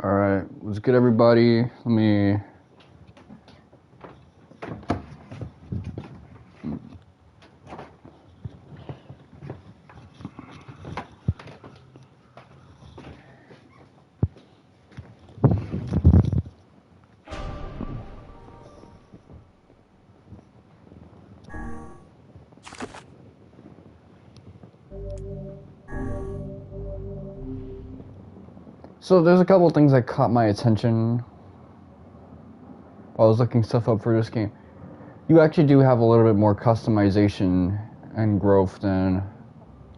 Alright, what's good everybody? Let me... So there's a couple things that caught my attention while I was looking stuff up for this game. You actually do have a little bit more customization and growth than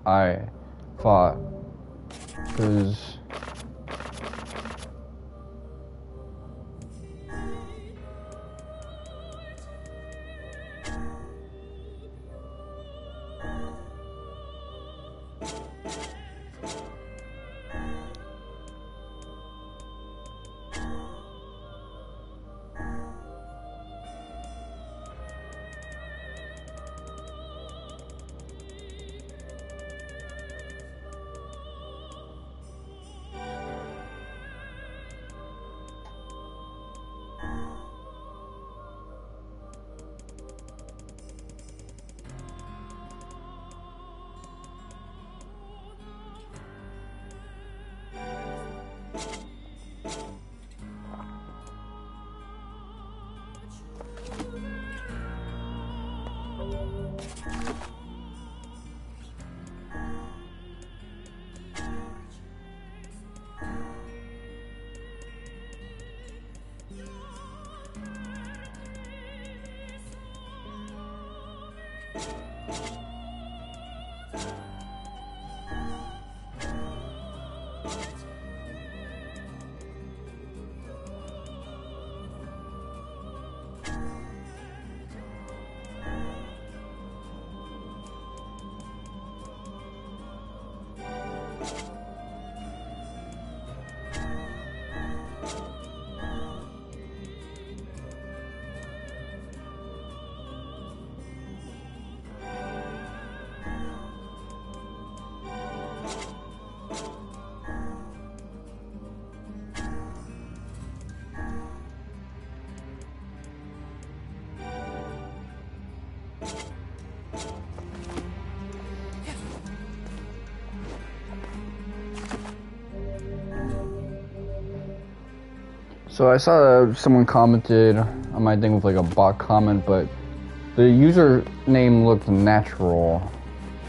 I thought. Because... So I saw someone commented on my thing with like a bot comment, but the username looked natural.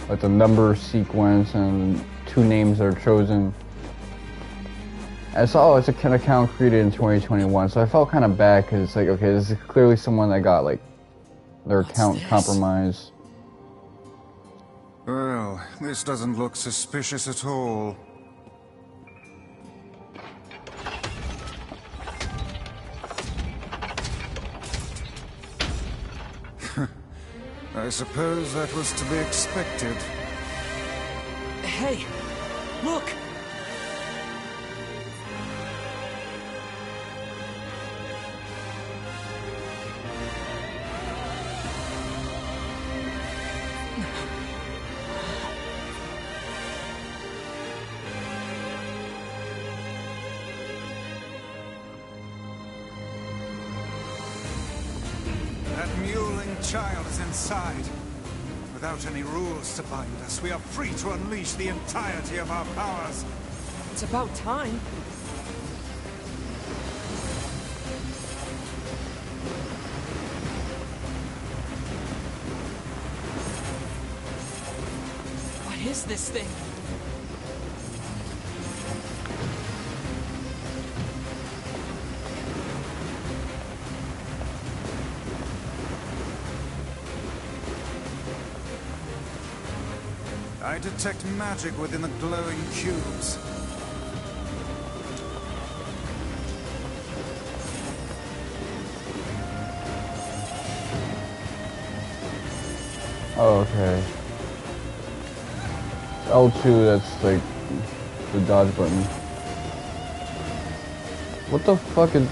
Like the number sequence and two names that are chosen. I saw it's an account created in 2021, so I felt kind of bad because it's like, okay, this is clearly someone that got like their account compromised. Well, this doesn't look suspicious at all. I suppose that was to be expected. Hey, look! That mewling child is inside. Without any rules to bind us, we are free to unleash the entirety of our powers. It's about time. What is this thing? I detect magic within the glowing cubes. Oh, okay. L2, that's like the dodge button. What the fuck is...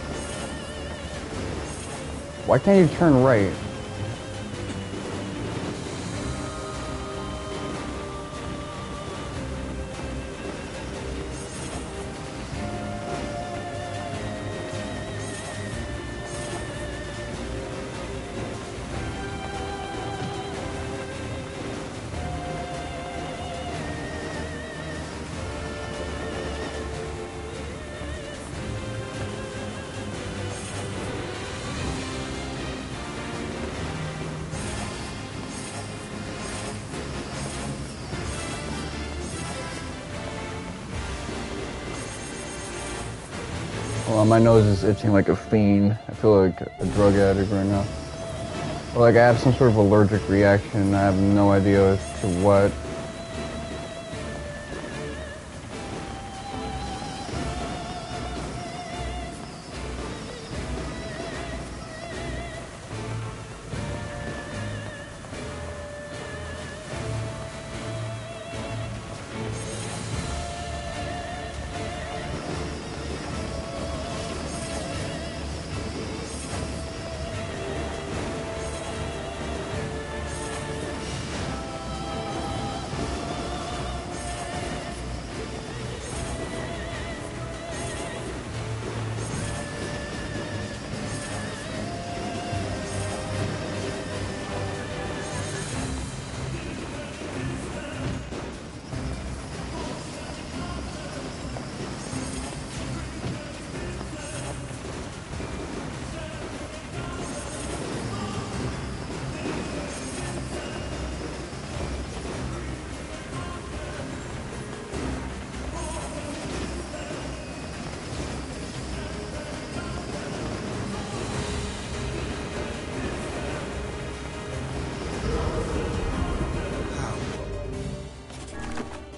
Why can't you turn right? Well, my nose is itching like a fiend. I feel like a drug addict right now. Or like I have some sort of allergic reaction. I have no idea as to what.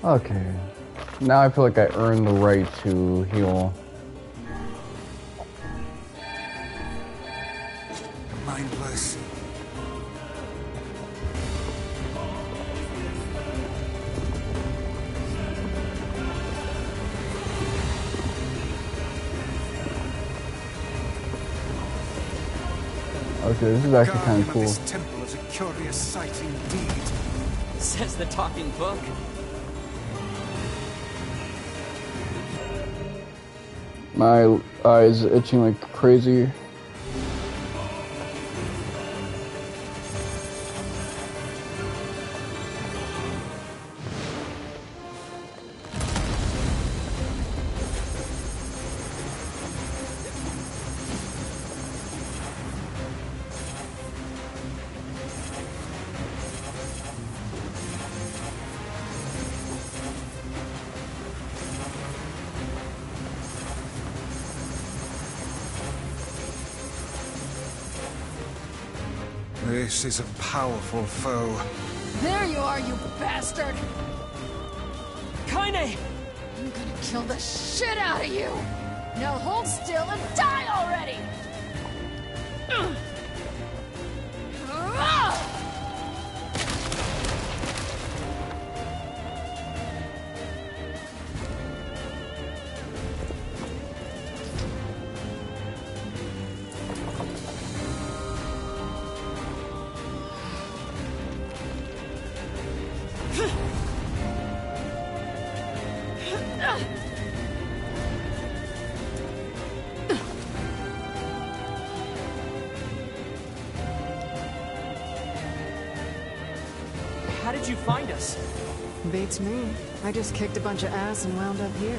Okay. Now I feel like I earned the right to heal. Mindless. Okay, this is actually kind of cool. This temple is a curious sight indeed. Says the talking book. My eyes itching like crazy. This is a powerful foe. There you are, you bastard! Kaine! I'm gonna kill the shit out of you! Now hold still and die already! How did you find us? Beats me. I just kicked a bunch of ass and wound up here.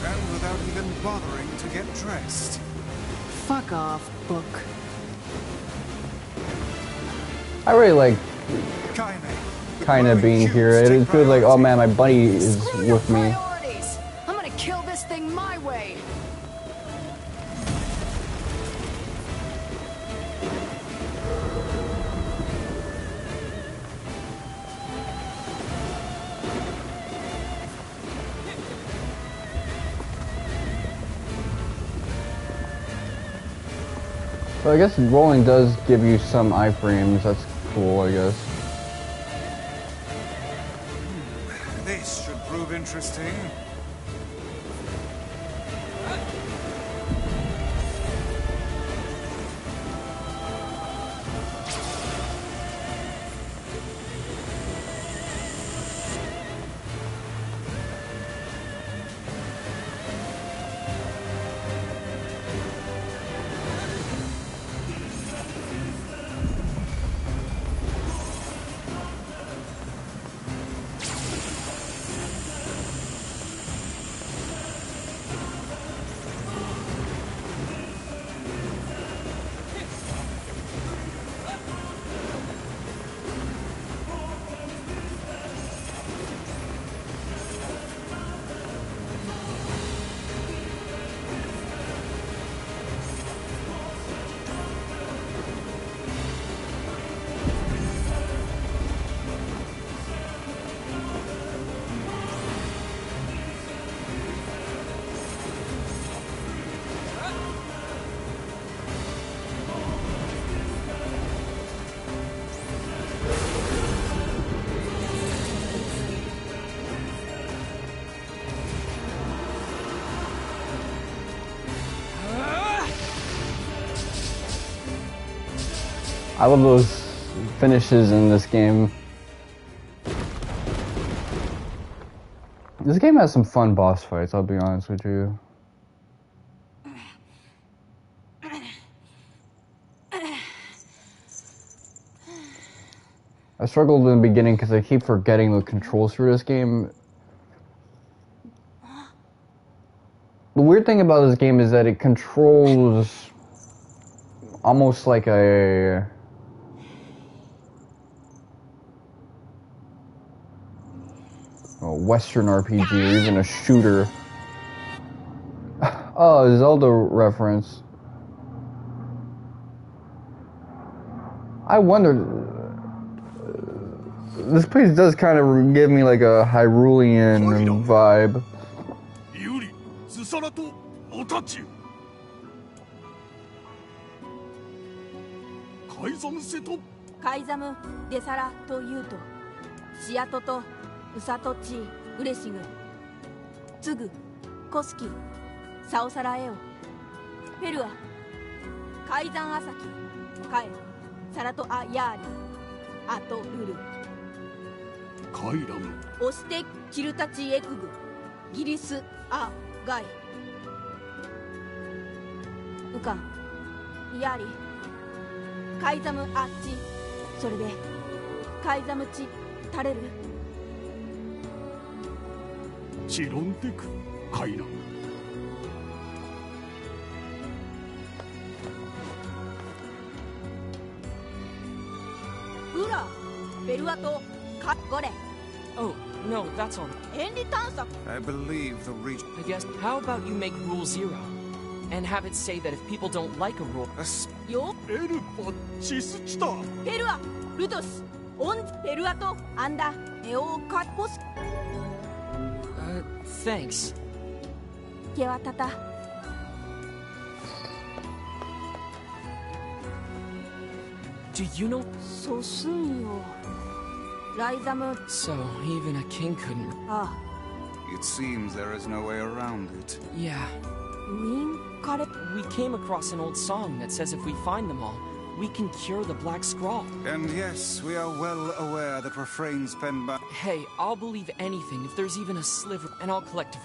And without even bothering to get dressed. Fuck off, book. I really like Kaine, the kind of being glowing here. cubes It take feels like, oh priority. man, my buddy is Screw your with me. priorities! I'm gonna kill this thing my way! So I guess rolling does give you some iframes. That's cool, I guess. This should prove interesting. I love those finishes in this game. This game has some fun boss fights, I'll be honest with you. I struggled in the beginning because I keep forgetting the controls for this game. The weird thing about this game is that it controls almost like a Western RPG or even a shooter. Oh, a Zelda reference. I wondered. This place does kind of give me like a Hyrulean vibe. Oh, no, that's all. I believe the region. I guess, how about you make Rule 0? And have it say that if people don't like a rule... thanks. Do you know... So, even a king couldn't... It seems there is no way around it. Yeah. We came across an old song that says if we find them all, we can cure the Black Scrawl. And yes, we are well aware that refrains penned by... Hey, I'll believe anything if there's even a sliver, and I'll collect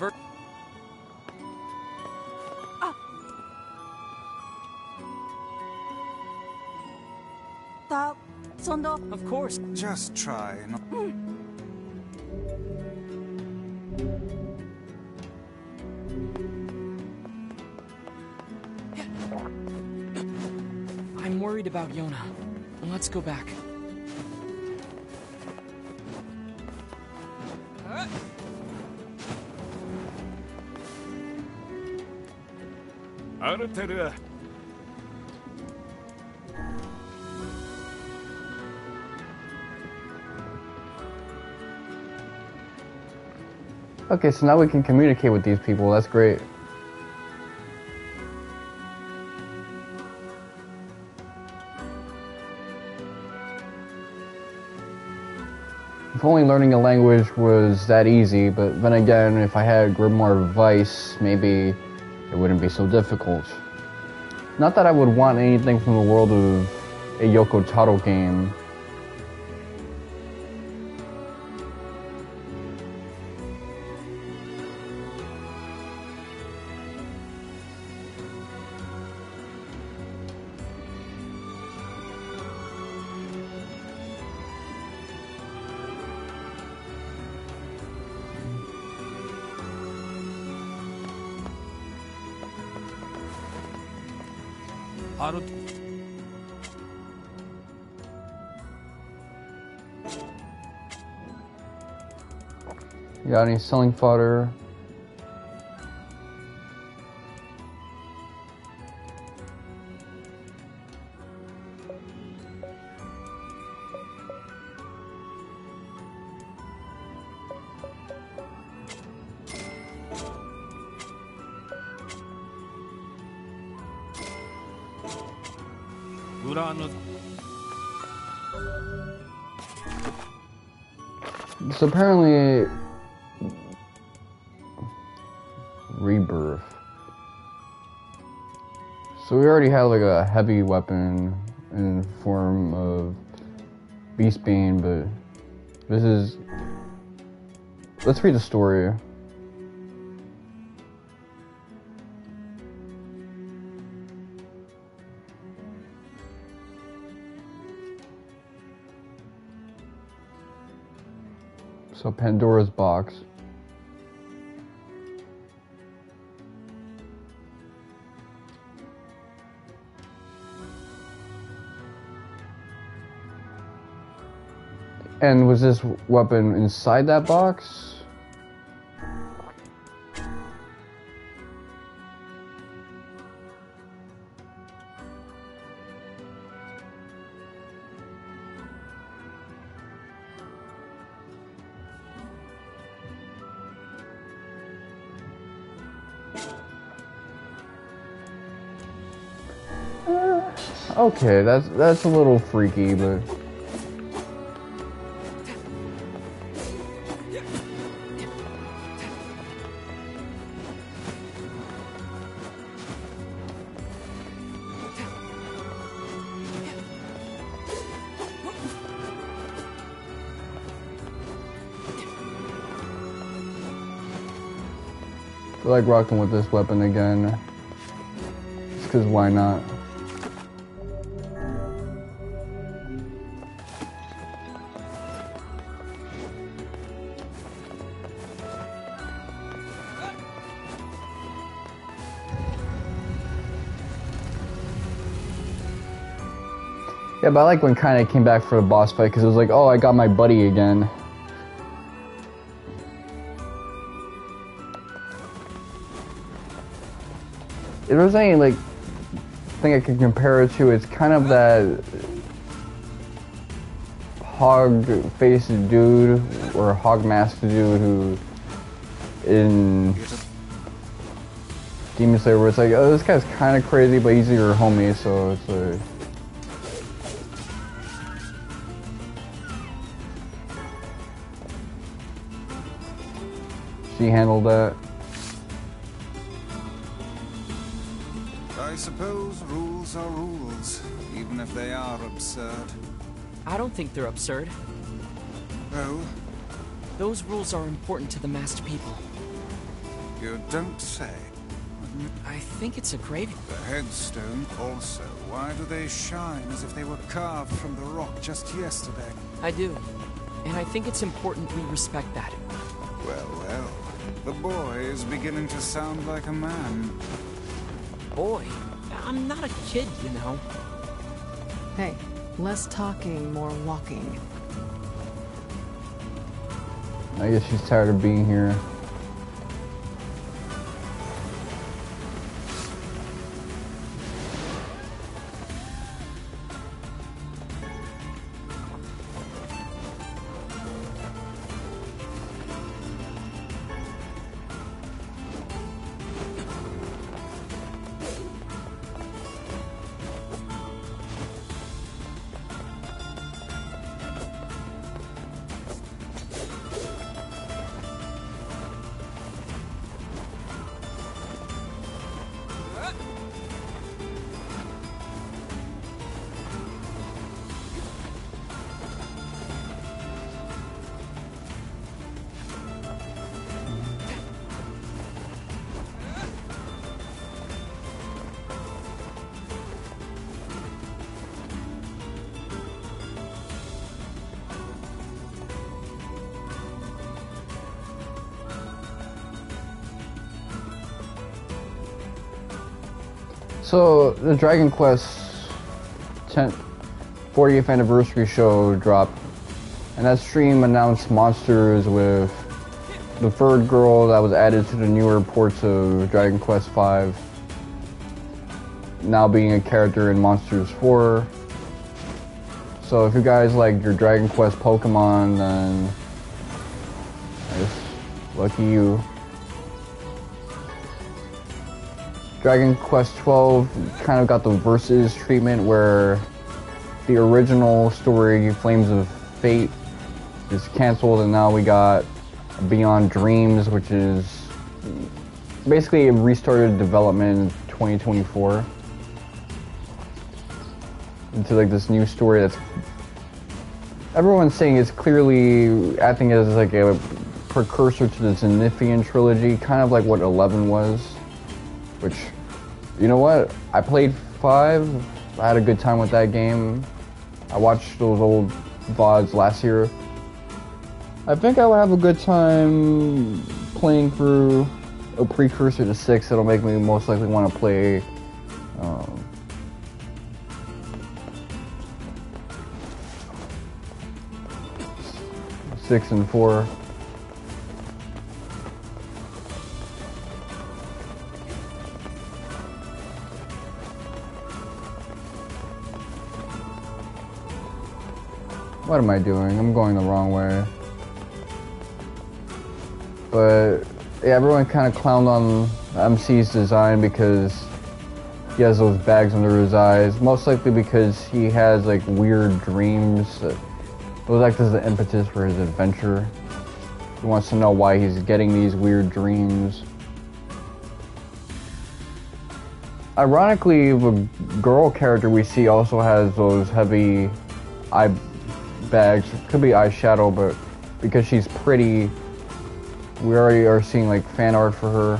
Of course. Just try. I'm worried about Yonah. Let's go back. Okay, so now we can communicate with these people. That's great. If only learning a language was that easy, but then again, if I had Grimoire Vice, maybe it wouldn't be so difficult. Not that I would want anything from the world of a Yoko Taro game. You got any selling fodder? So apparently, rebirth. So we already have like a heavy weapon, in form of Beastbane, but this is... Let's read the story. So Pandora's box. And was this weapon inside that box? Okay, that's a little freaky, but I feel like rocking with this weapon again. Just 'cause why not? Yeah, but I like when Kinda came back for the boss fight because it was like, oh, I got my buddy again. If there's any like thing I could compare it to, it's kind of that hog-faced dude or hog-masked dude who in Demon Slayer, where it's like, oh, this guy's kind of crazy, but he's your homie, so it's like. She handled that. I suppose rules are rules, even if they are absurd. I don't think they're absurd. Oh? Those rules are important to the masked people. You don't say. I think it's a great... The headstone also. Why do they shine as if they were carved from the rock just yesterday? I do. And I think it's important we respect that. Well, well. The boy is beginning to sound like a man. Boy, I'm not a kid, you know. Hey, less talking, more walking. I guess she's tired of being here. So the Dragon Quest 40th anniversary show dropped, and that stream announced monsters with the third girl that was added to the newer ports of Dragon Quest V, now being a character in Monsters 4. So if you guys like your Dragon Quest Pokemon, then I guess lucky you. Dragon Quest 12 kind of got the versus treatment where the original story, Flames of Fate, is canceled, and now we got Beyond Dreams, which is basically a restarted development in 2024. into like this new story that's everyone's saying it's clearly acting as like a precursor to the Zenithian trilogy, kind of like what 11 was. Which, you know what? I played 5. I had a good time with that game. I watched those old VODs last year. I think I will have a good time playing through a precursor to 6 that'll make me most likely want to play 6 and 4. What am I doing? I'm going the wrong way. But yeah, everyone kind of clowned on MC's design because he has those bags under his eyes. Most likely because he has like weird dreams. Those act as the impetus for his adventure. He wants to know why he's getting these weird dreams. Ironically, the girl character we see also has those heavy eye bags. Could be eyeshadow, but because she's pretty, we already are seeing like fan art for her.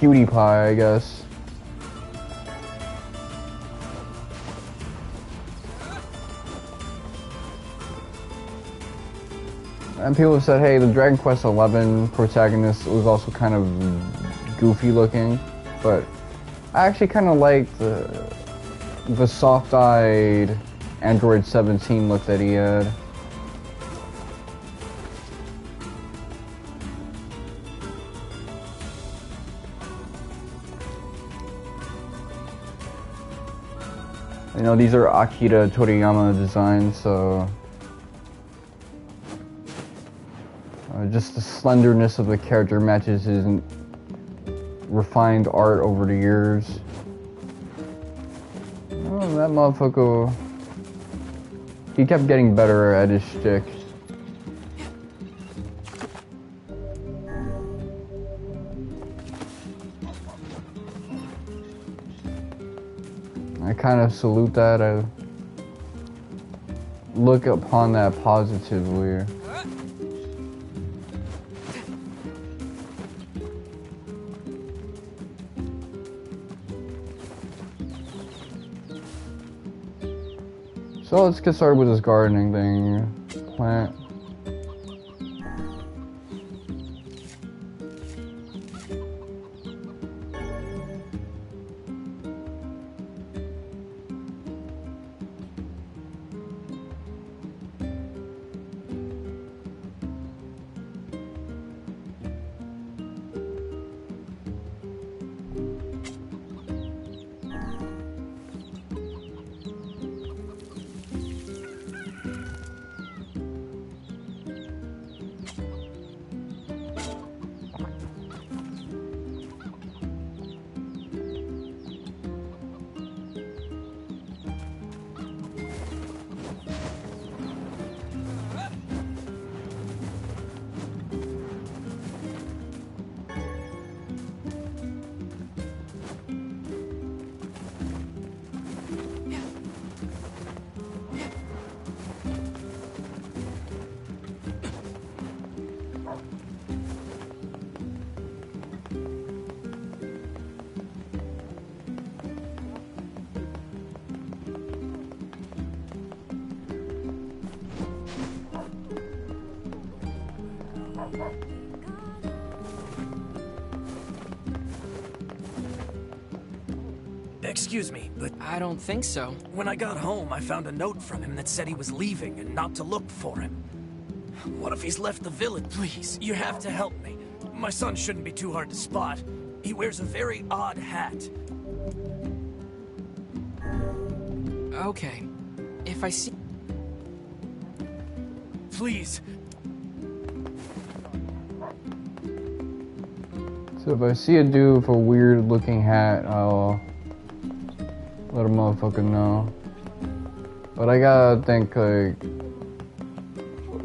Cutie pie, I guess. And people have said, hey, the Dragon Quest 11 protagonist was also kind of goofy looking, but I actually kind of like the soft-eyed Android 17 look that he had. You know, these are Akira Toriyama designs, so just the slenderness of the character matches his refined art over the years. Oh, that motherfucker, he kept getting better at his shtick. I kind of salute that. I look upon that positively. So let's get started with this gardening thing. Plant. Excuse me, but I don't think so. when I got home, I found a note from him that said he was leaving and not to look for him. What if he's left the village? Please, you have to help me. My son shouldn't be too hard to spot. He wears a very odd hat. Okay. If I see... Please. So if I see a dude with a weird looking hat, I'll let a motherfucker know. But I gotta think, like,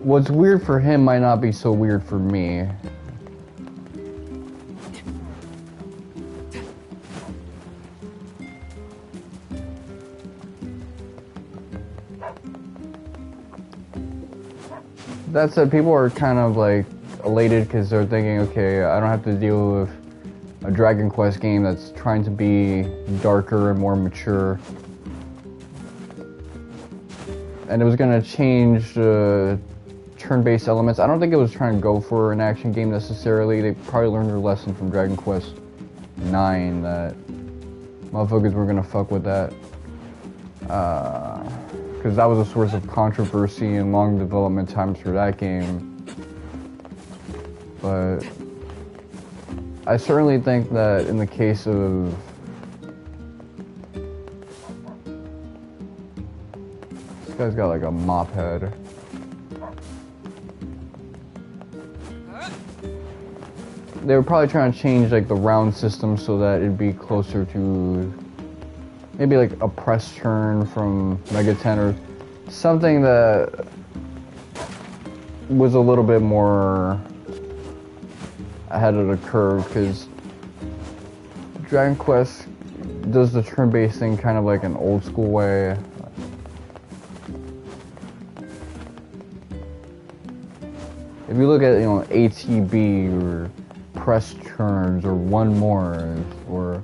what's weird for him might not be so weird for me. that said, people are kind of like elated because they're thinking, okay, I don't have to deal with a Dragon Quest game that's trying to be darker and more mature. And it was going to change turn-based elements. I don't think it was trying to go for an action game necessarily. They probably learned their lesson from Dragon Quest 9 that motherfuckers were going to fuck with that. Because that was a source of controversy and long development times for that game. But I certainly think that in the case of this guy's got like a mop head. They were probably trying to change like the round system so that it'd be closer to maybe like a press turn from Mega 10 or something that was a little bit more ahead of the curve, because Dragon Quest does the turn-based thing kind of like an old school way. If you look at, you know, ATB or press turns or one more or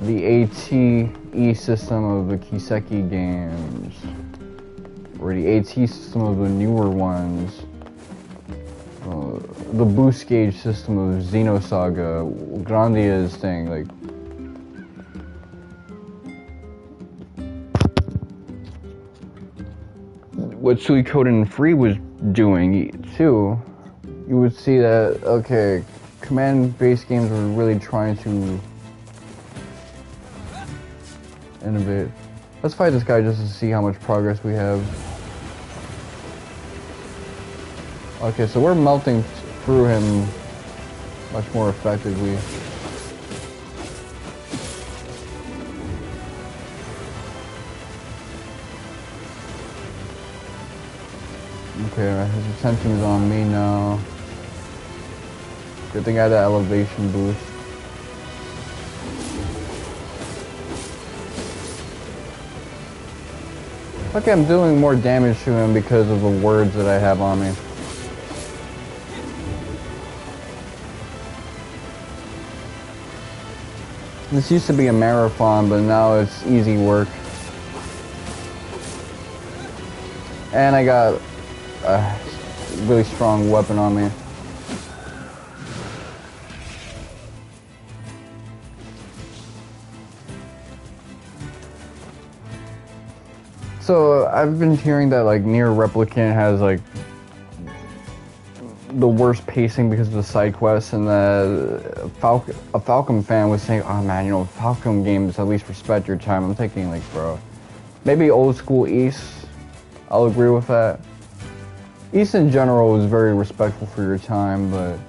the ATE system of the Kiseki games or the AT system of the newer ones, the boost gauge system of Xenosaga, Grandia's thing, like what Suikoden Free was doing too, you would see that, okay, command-based games were really trying to innovate. Let's fight this guy just to see how much progress we have. Okay, so we're melting through him much more effectively. Okay, his attention is on me now. Good thing I had that elevation boost. Okay, I'm doing more damage to him because of the words that I have on me. This used to be a marathon, but now it's easy work. And I got a really strong weapon on me. So I've been hearing that like Nier Replicant has like the worst pacing because of the side quests, and a Falcom fan was saying, oh man, you know, Falcom games at least respect your time. I'm thinking like, bro, maybe old school East, I'll agree with that. East in general was very respectful for your time, but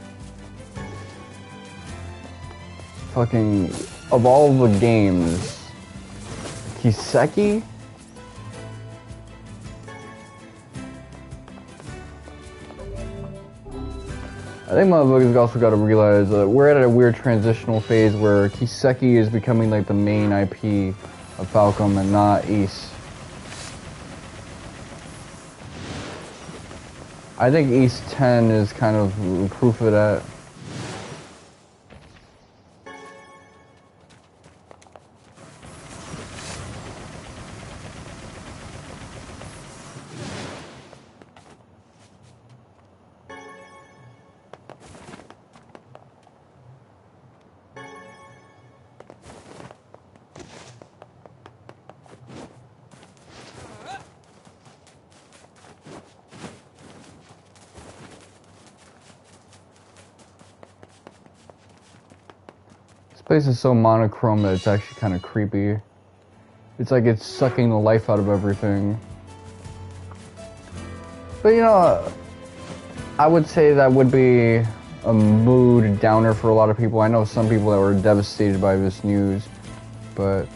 fucking, of all the games, Kiseki? I think motherfuckers also got to realize that we're at a weird transitional phase where Kiseki is becoming like the main IP of Falcom and not East. I think East 10 is kind of proof of that. This place is so monochrome that it's actually kind of creepy. It's like it's sucking the life out of everything. But you know, I would say that would be a mood downer for a lot of people. I know some people that were devastated by this news, but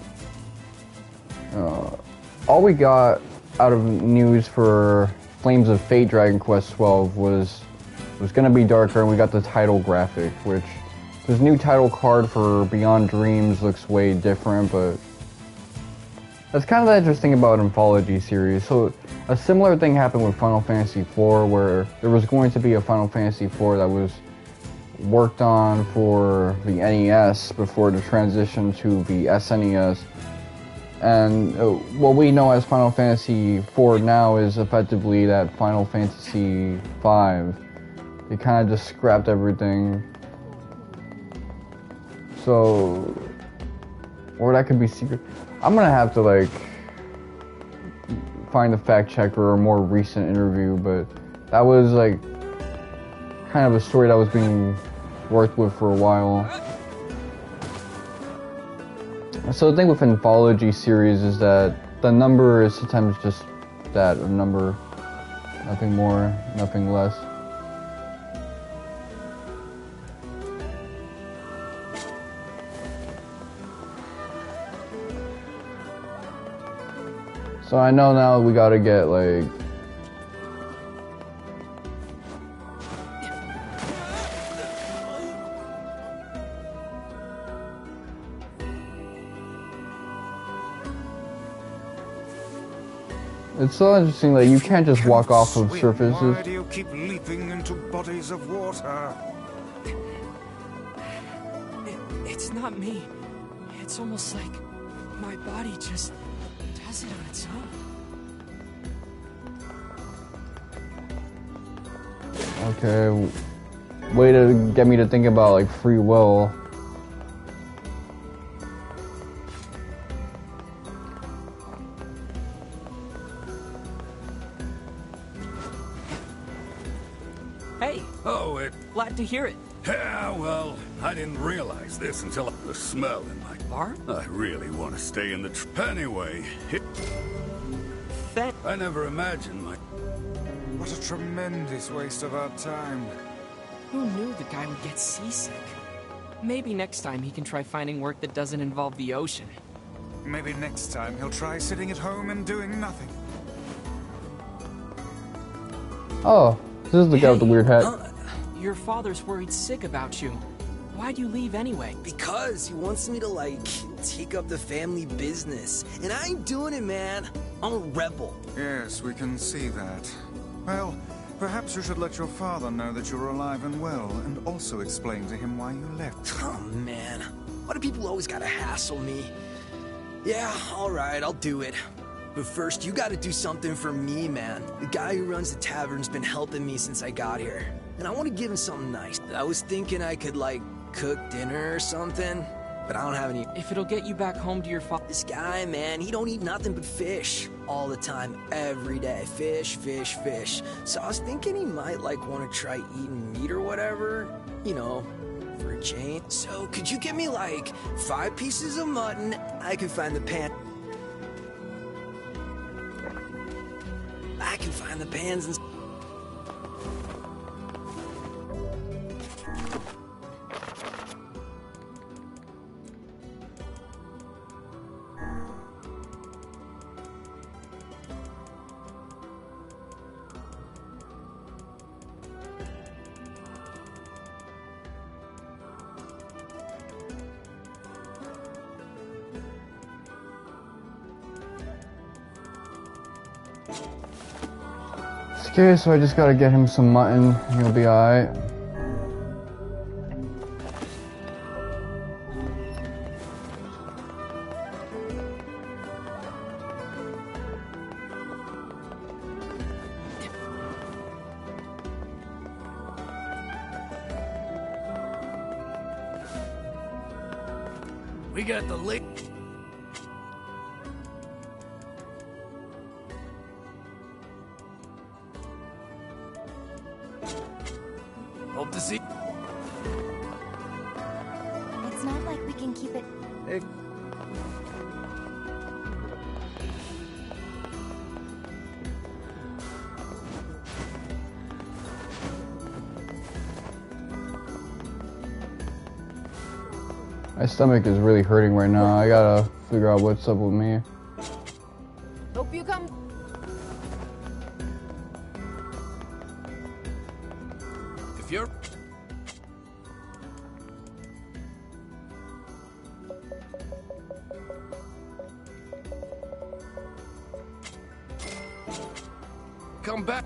all we got out of news for Flames of Fate Dragon Quest 12 was going to be darker, and we got the title graphic, which this new title card for Beyond Dreams looks way different, but that's kind of the interesting about anthology series. So a similar thing happened with Final Fantasy IV, where there was going to be a Final Fantasy IV that was worked on for the NES before the transition to the SNES. And what we know as Final Fantasy IV now is effectively that Final Fantasy V. They kind of just scrapped everything. So, or that could be secret. I'm gonna have to like find a fact checker or a more recent interview, but that was like kind of a story that was being worked with for a while. So the thing with anthology series is that the number is sometimes just that, a number, nothing more, nothing less. So I know now we gotta get like it's so interesting that you can't just walk off of surfaces. Why do you keep leaping into bodies of water? It's not me. It's almost like my body just does it on its own. Okay, way to get me to think about like free will. Hey, Oh, glad to hear it. yeah, well, I didn't realize this until the smell in my Bar? I really want to stay in the anyway. That I never imagined my What a tremendous waste of our time. who knew the guy would get seasick? Maybe next time he can try finding work that doesn't involve the ocean. Maybe next time he'll try sitting at home and doing nothing. Oh, this is the guy with the weird hat. Your father's worried sick about you. Why'd you leave anyway? Because he wants me to, like, take up the family business. And I ain't doing it, man. I'm a rebel. Yes, we can see that. Well, perhaps you should let your father know that you're alive and well, and also explain to him why you left. Oh, man. Why do people always gotta hassle me? Yeah, alright, I'll do it. But first, you gotta do something for me, man. The guy who runs the tavern's been helping me since I got here. And I want to give him something nice. I was thinking I could, like, cook dinner or something, but I don't have any. If it'll get you back home to your father. This guy, man, he don't eat nothing but fish. All the time, every day. Fish, fish, fish. So I was thinking he might, like, want to try eating meat or whatever. You know, for a change. So could you get me, like, 5 pieces of mutton? I can find the pan. I can find the pans and... Okay, so I just gotta get him some mutton. He'll be alright. We got the lake. Hope to see. It's not like we can keep it. My stomach is really hurting right now. I gotta figure out what's up with me. Hope you come. If you're. come back.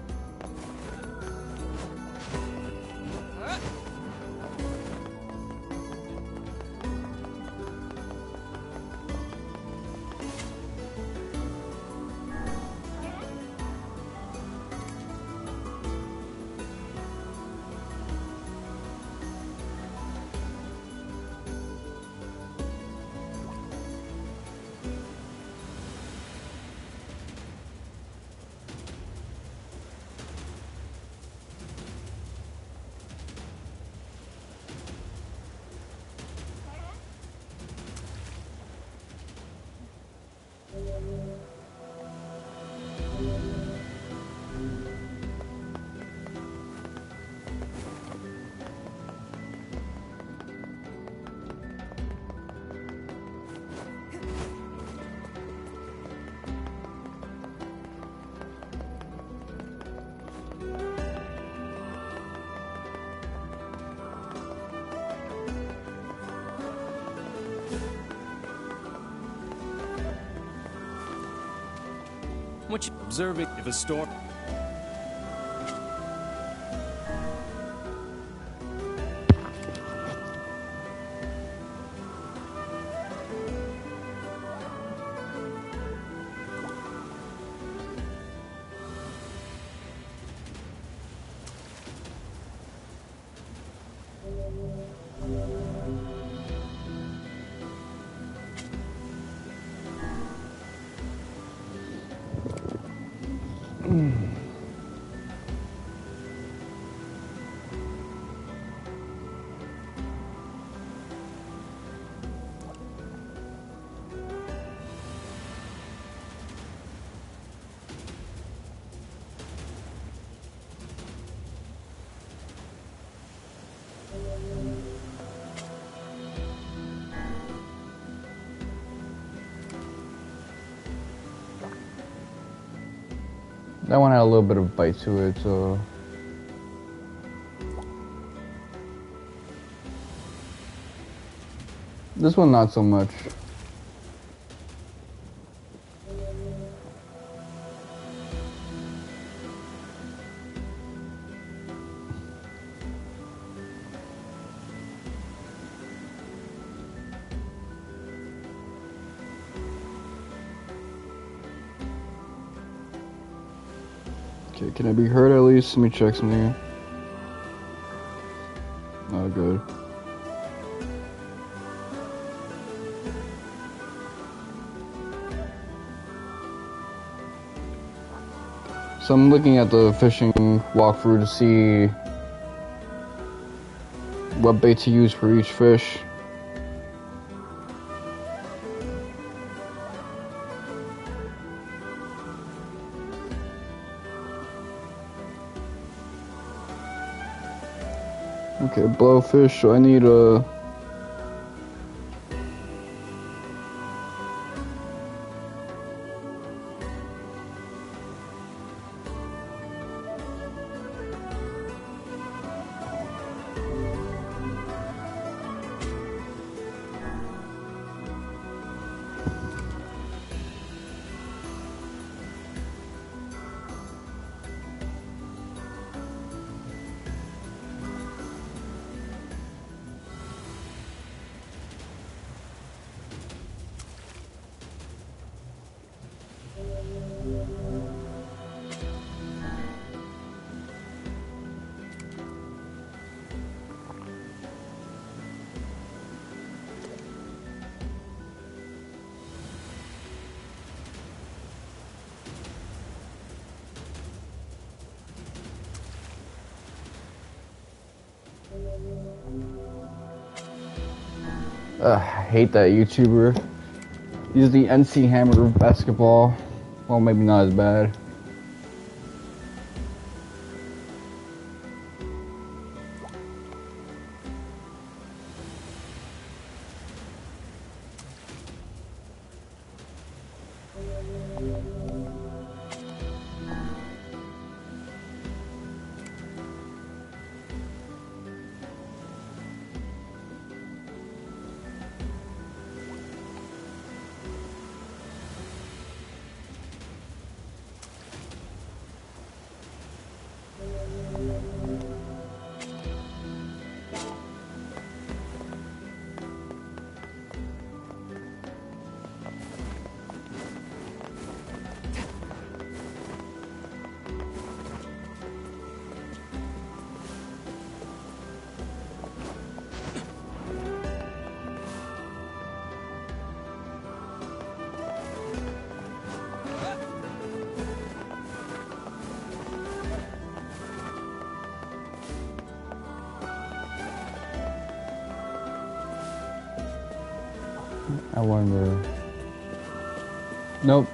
What you Observing if a storm. That one had a little bit of bite to it, so... This one, not so much. Okay, can I be heard at least? Let me check something. Oh, good. So I'm looking at the fishing walkthrough to see what bait to use for each fish. Okay, blowfish, so I need a... I hate that YouTuber. He's the NC Hammer of basketball. Well, maybe not as bad. I wonder. Nope.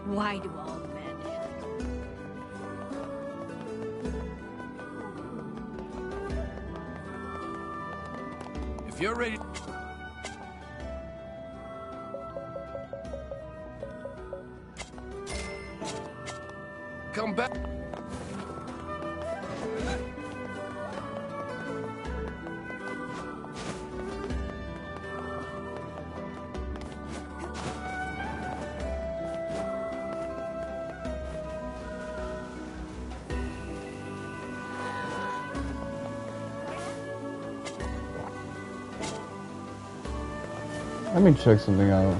Why do all men have... If you're ready... Come back. Let me check something out.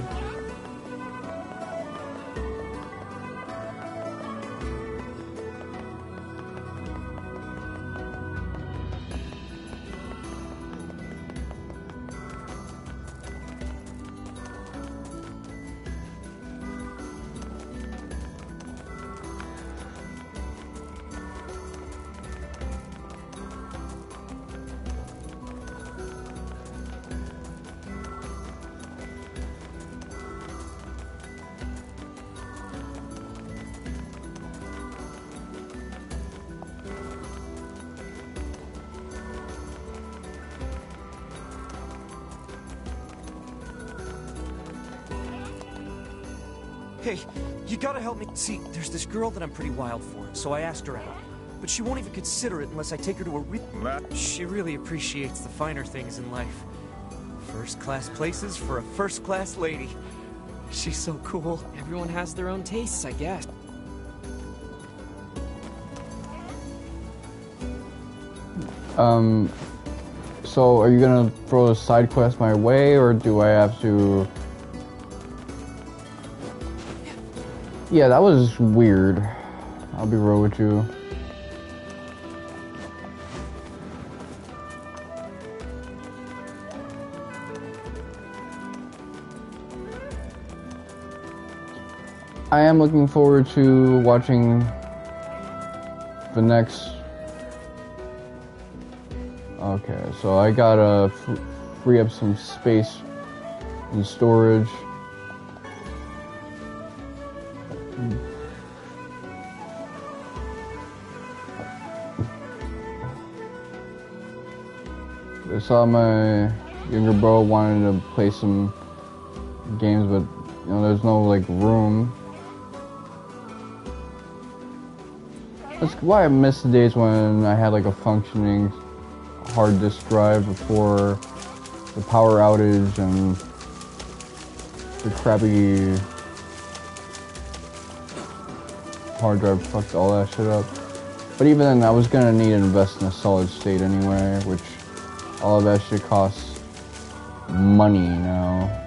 Hey, you gotta help me. See, there's this girl that I'm pretty wild for, so I asked her out. But she won't even consider it unless I take her to a She really appreciates the finer things in life. First-class places for a first-class lady. She's so cool. Everyone has their own tastes, I guess. So are you gonna throw a side quest my way, or do I have to... Yeah, that was weird. I'll be real with you. I am looking forward to watching the next... Okay, so I gotta free up some space in storage. I saw my younger bro wanted to play some games, but you know, there's no like room. That's why I miss the days when I had like a functioning hard disk drive before the power outage and the crappy hard drive fucked all that shit up. But even then, I was gonna need to invest in a solid state anyway, which all of that shit costs money now.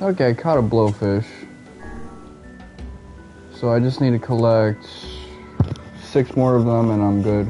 Okay, I caught a blowfish. So I just need to collect 6 more of them and I'm good.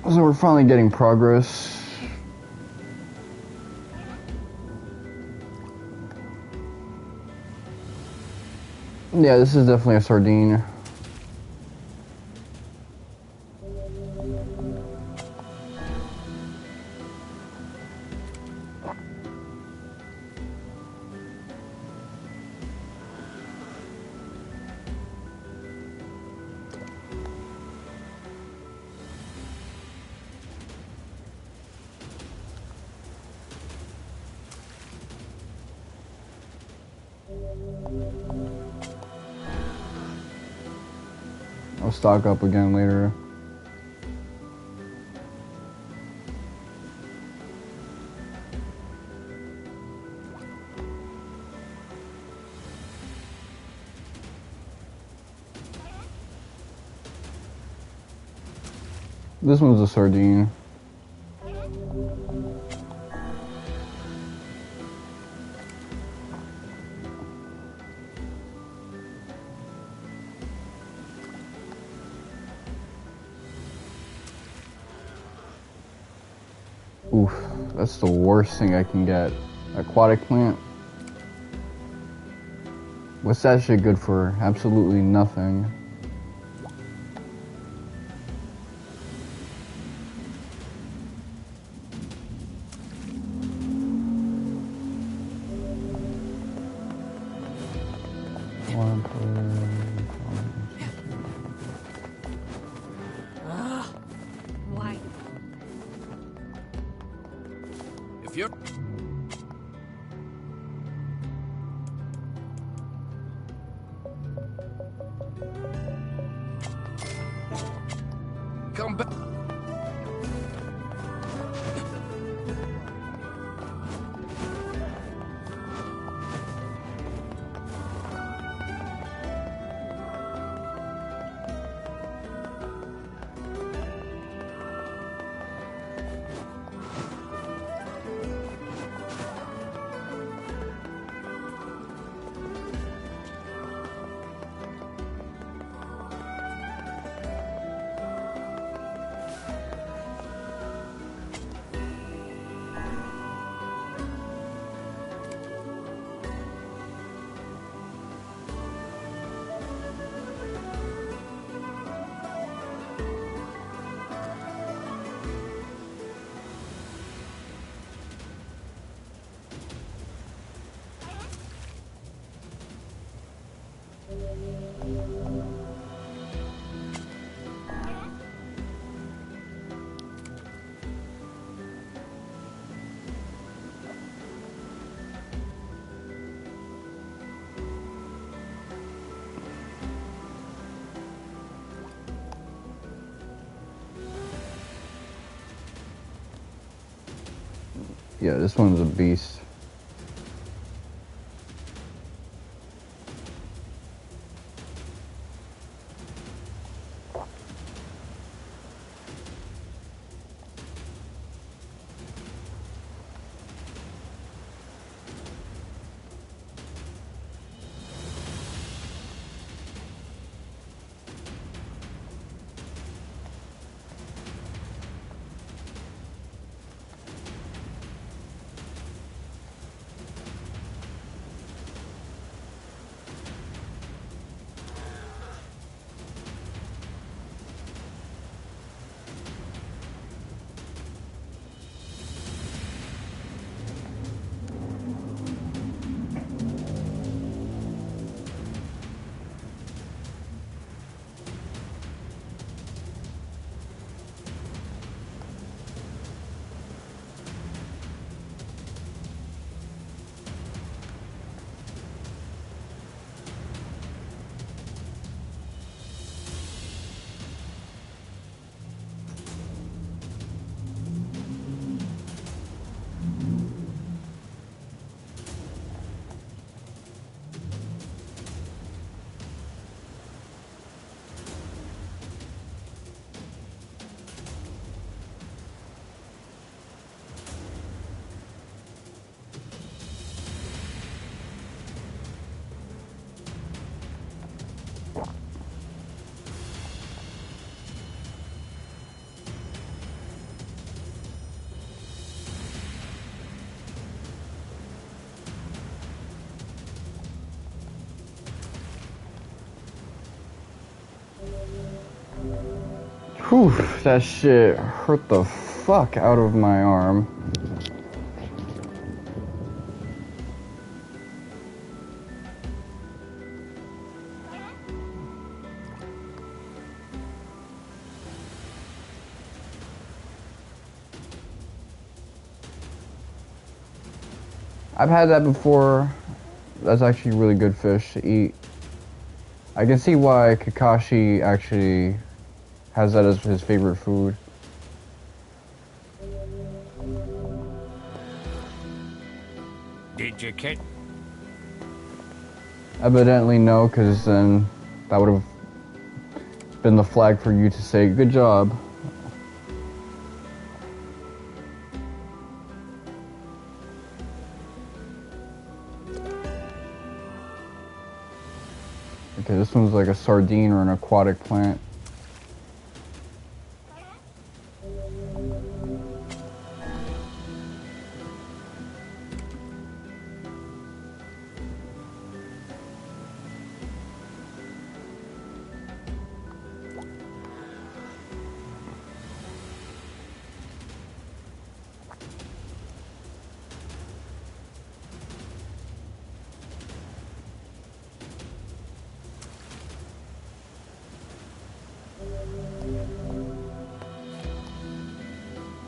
So we're finally getting progress. Yeah, this is definitely a sardine. I'll stock up again later. This one's a sardine. Oof, that's the worst thing I can get. Aquatic plant. What's that shit good for? Absolutely nothing. Why? If you're... Come back. Yeah, this one's a beast. Whew, that shit hurt the fuck out of my arm. I've had that before. That's actually really good fish to eat. I can see why Kakashi actually has that as his favorite food. Did you catch? Evidently no, because then that would have been the flag for you to say good job. Okay, this one's like a sardine or an aquatic plant.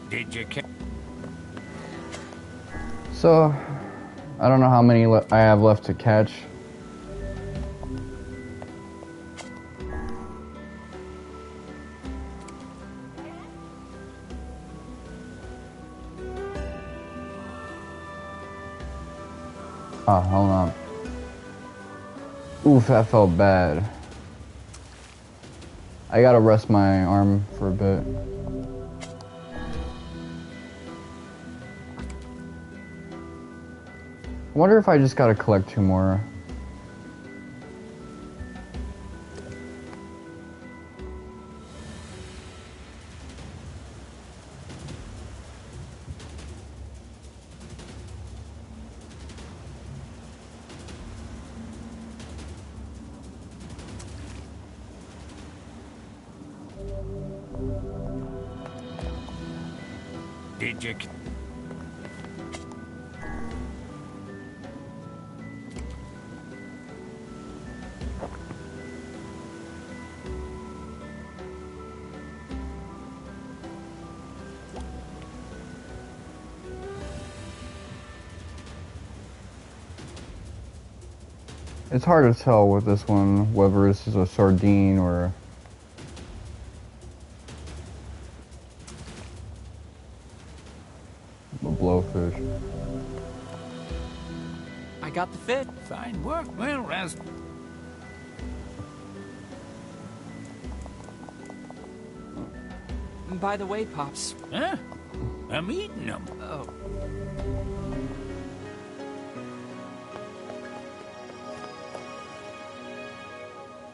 Did you catch? So, I don't know how many I have left to catch. Oh, hold on. Oof, that felt bad. I gotta rest my arm for a bit. I wonder if I just gotta collect 2 more. Did you? It's hard to tell with this one whether this is a sardine or a blowfish. I got the fit. Fine work. Well, as By the way, Pops. huh? I'm eating them. Oh.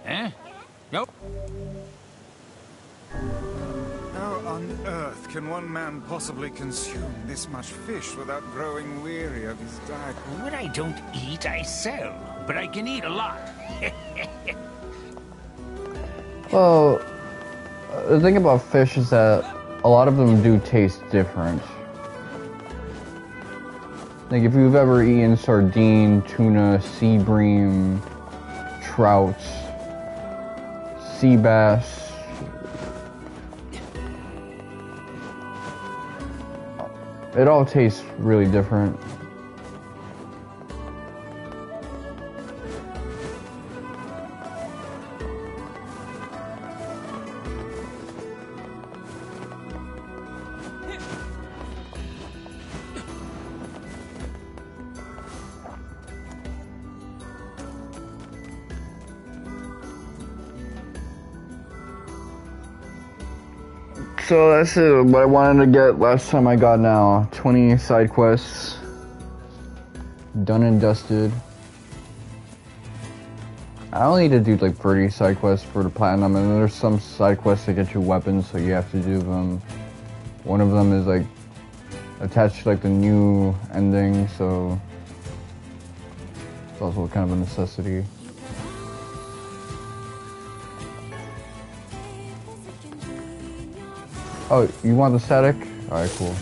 Huh? Nope. How on earth can one man possibly consume this much fish without growing weary of his diet? What I don't eat, I sell. But I can eat a lot. Well, the thing about fish is that a lot of them do taste different. Like if you've ever eaten sardine, tuna, sea bream, trout, sea bass, it all tastes really different. So that's it, what I wanted to get last time I got now. 20 side quests. Done and dusted. I only need to do like 30 side quests for the platinum, and then there's some side quests that get you weapons, so you have to do them. One of them is like attached to like the new ending, so it's also kind of a necessity. Oh, you want the static? Alright, cool.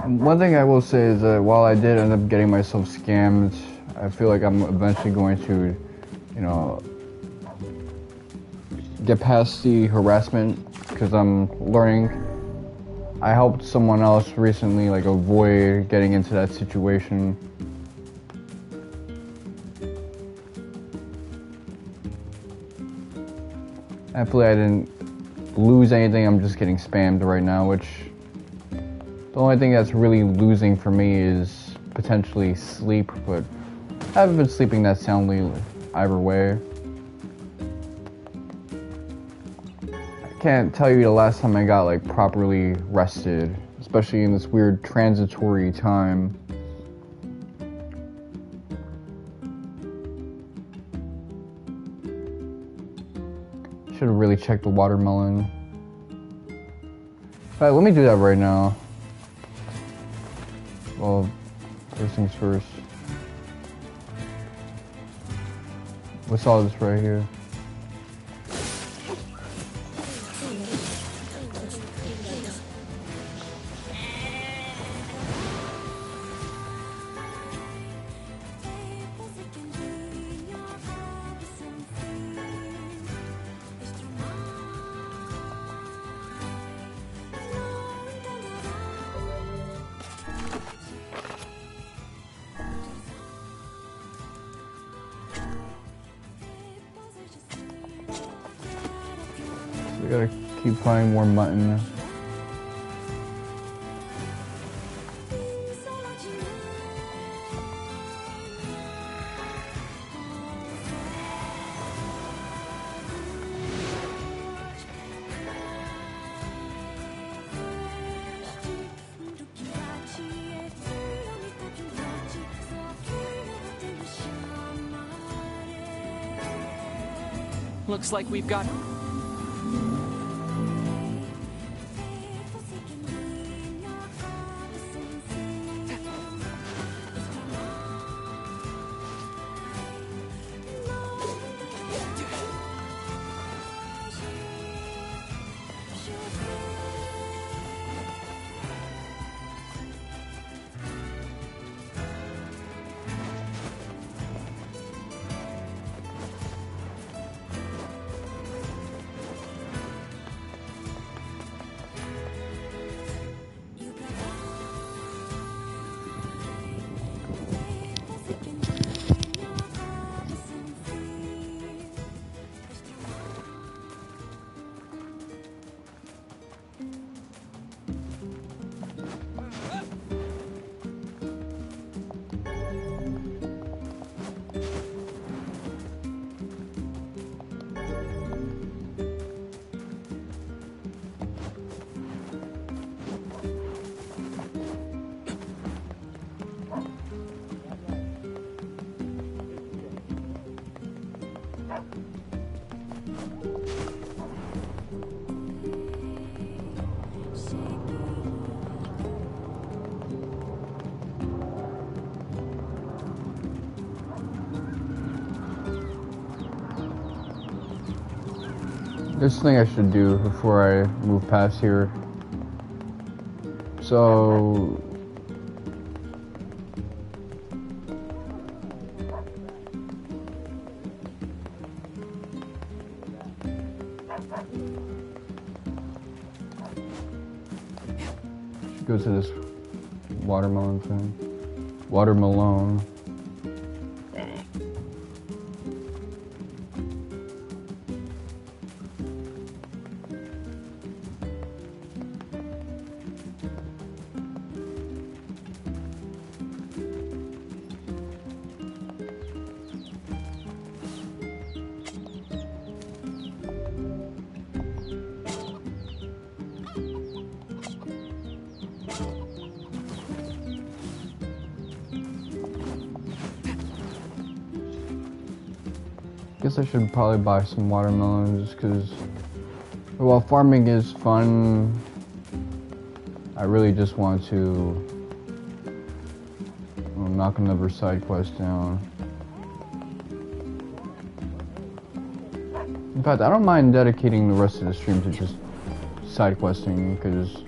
One thing I will say is that while I did end up getting myself scammed, I feel like I'm eventually going to, you know, get past the harassment because I'm learning. I helped someone else recently, like, avoid getting into that situation. Hopefully I didn't lose anything, I'm just getting spammed right now, which the only thing that's really losing for me is potentially sleep, but I haven't been sleeping that soundly either way. I can't tell you the last time I got like properly rested, especially in this weird transitory time. Should have really checked the watermelon. Alright, let me do that right now. Well, first things first. What's all this right here? We gotta keep finding more mutton. Looks like we've got... There's something I should do before I move past here. So... go to this watermelon thing. Watermelon. Guess I should probably buy some watermelons because while farming is fun, I really just want to knock another side quest down. In fact, I don't mind dedicating the rest of the stream to just side questing because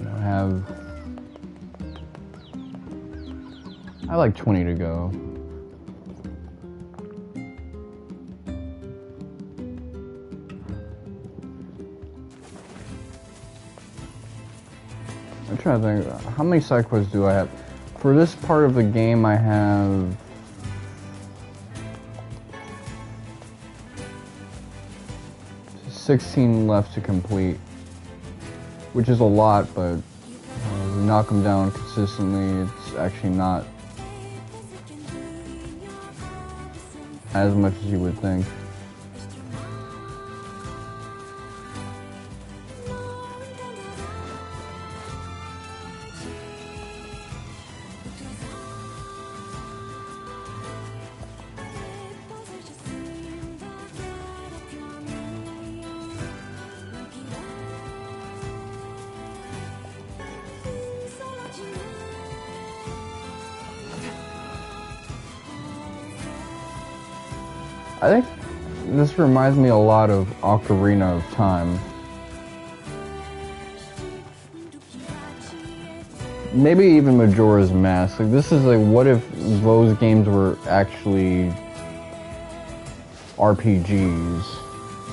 I have like 20 to go. I'm trying to think, how many side quests do I have? For this part of the game, I have 16 left to complete, which is a lot, but we knock them down consistently. It's actually not as much as you would think. I think this reminds me a lot of Ocarina of Time. Maybe even Majora's Mask. Like, this is like, what if those games were actually RPGs?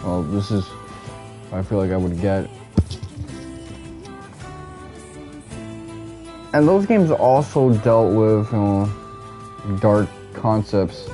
Well, this is what I feel like I would get. And those games also dealt with, you know, dark concepts.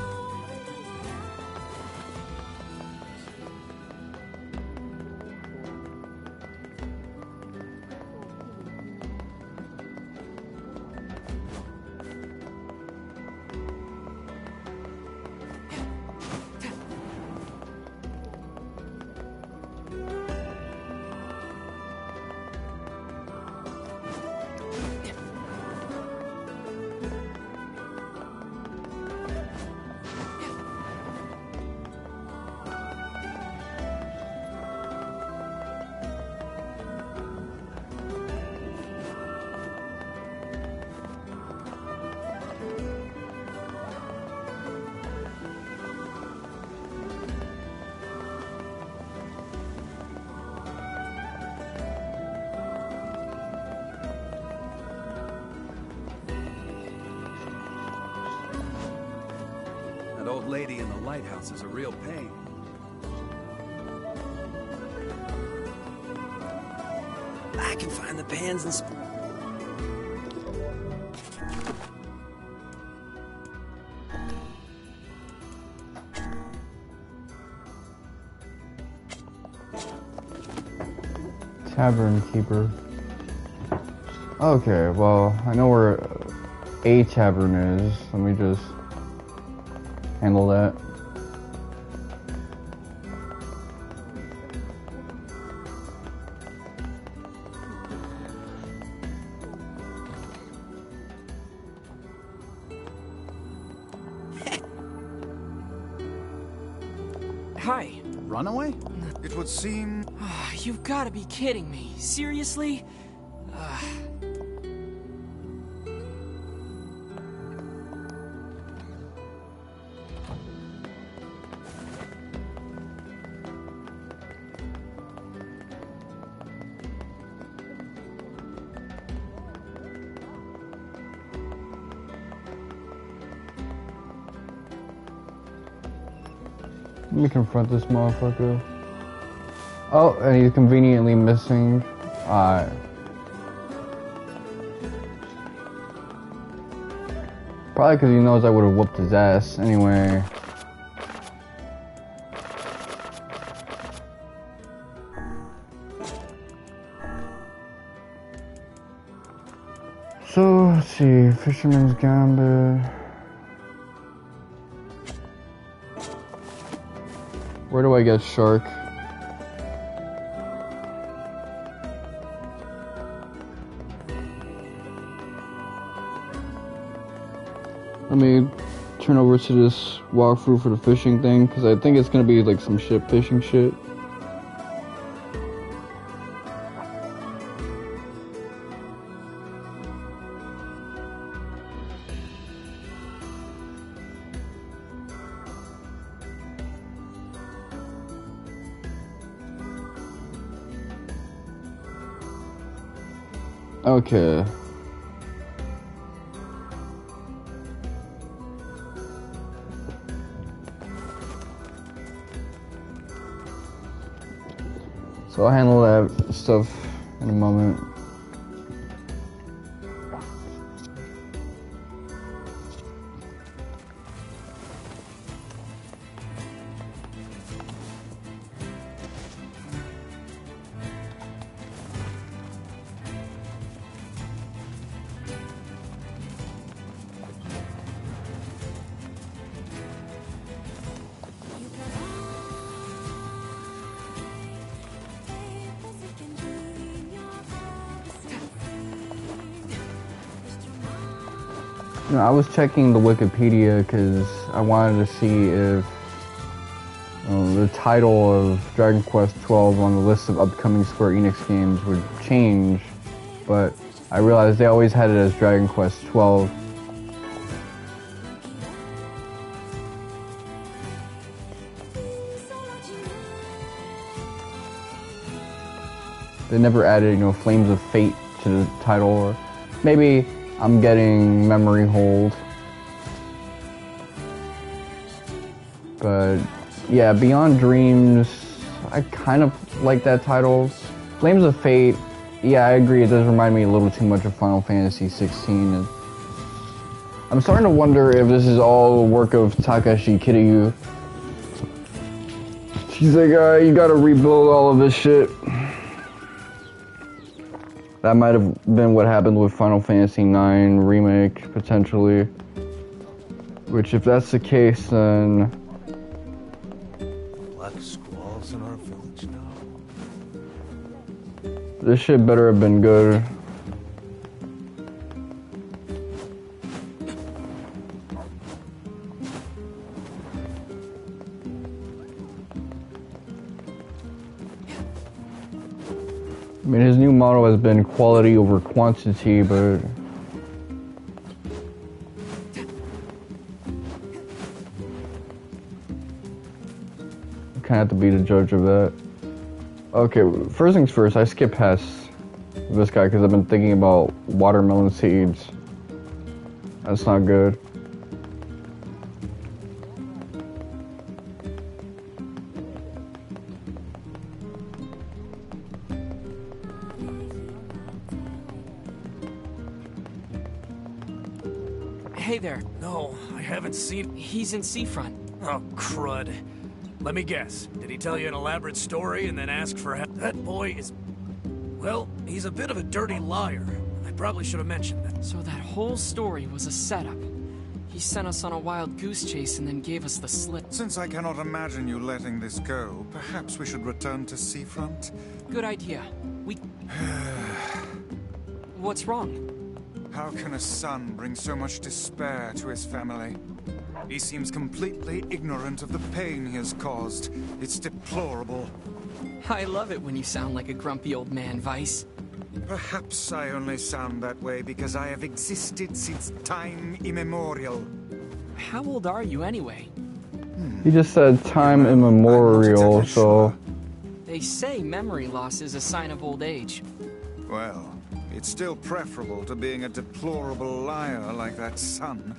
That old lady in the lighthouse is a real pain. I can find the pans and Tavern keeper. Okay, well, I know where a tavern is. Let me just handle that. Hi. Runaway? It would seem... You've got to be kidding me. Seriously? Let me confront this motherfucker. Oh, and he's conveniently missing. Probably because he knows I would have whooped his ass anyway. So, let's see. Fisherman's Gambit. Where do I get shark? Let me turn over to this walkthrough for the fishing thing, because I think it's gonna be like some ship fishing shit. Okay. So I'll handle that stuff in a moment. You know, I was checking the Wikipedia because I wanted to see if the title of Dragon Quest XII on the list of upcoming Square Enix games would change, but I realized they always had it as Dragon Quest XII. They never added, you know, Flames of Fate to the title, or maybe I'm getting memory hold. But yeah, Beyond Dreams, I kind of like that title. Flames of Fate, yeah, I agree, it does remind me a little too much of Final Fantasy 16. And I'm starting to wonder if this is all work of Takashi Kiryu. She's like, you gotta rebuild all of this shit. That might have been what happened with Final Fantasy IX Remake, potentially. Which, if that's the case, then... Black squalls in our village now. This shit better have been good. I mean, his new motto has been quality over quantity, but... I kind of have to be the judge of that. Okay, first things first, I skipped past this guy because I've been thinking about watermelon seeds. That's not good. Hey there. No, I haven't seen... He's in Seafront. Oh, crud. Let me guess. Did he tell you an elaborate story and then ask for help? That boy is... Well, he's a bit of a dirty liar. I probably should have mentioned that. So that whole story was a setup. He sent us on a wild goose chase and then gave us the slip. Since I cannot imagine you letting this go, perhaps we should return to Seafront? Good idea. What's wrong? How can a son bring so much despair to his family? He seems completely ignorant of the pain he has caused. It's deplorable. I love it when you sound like a grumpy old man, Vice. Perhaps I only sound that way because I have existed since time immemorial. How old are you anyway? He just said time immemorial, so... They say memory loss is a sign of old age. Well, it's still preferable to being a deplorable liar like that son.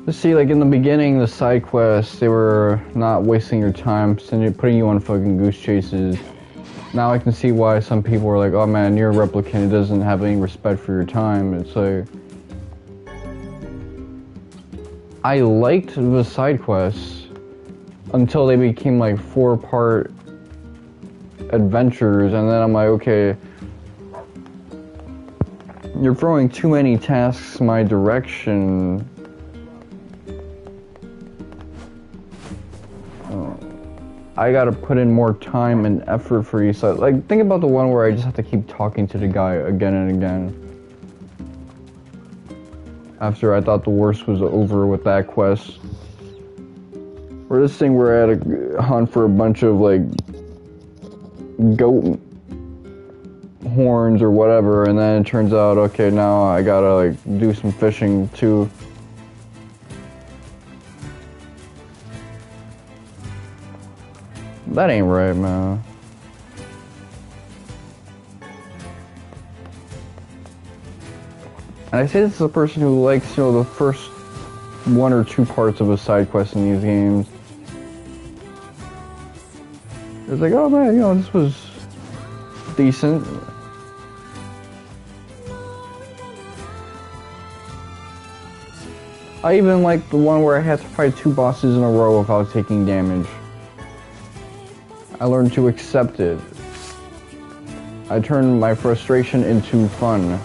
Let's see, like in the beginning, the side quests, they were not wasting your time, putting you on fucking goose chases. Now I can see why some people are like, oh man, Nier Replicant, it doesn't have any respect for your time. It's like, I liked the side quests until they became like 4-part adventures, and then I'm like, okay, you're throwing too many tasks my direction. I gotta put in more time and effort for you. So, like, think about the one where I just have to keep talking to the guy again and again. After I thought the worst was over with that quest. Or this thing where I had to hunt for a bunch of, like, goat horns or whatever, and then it turns out, okay, now I gotta, like, do some fishing too. That ain't right, man. And I say this as a person who likes, you know, the first 1 or 2 parts of a side quest in these games. It's like, oh man, you know, this was decent. I even like the one where I had to fight 2 bosses in a row without taking damage. I learned to accept it. I turned my frustration into fun.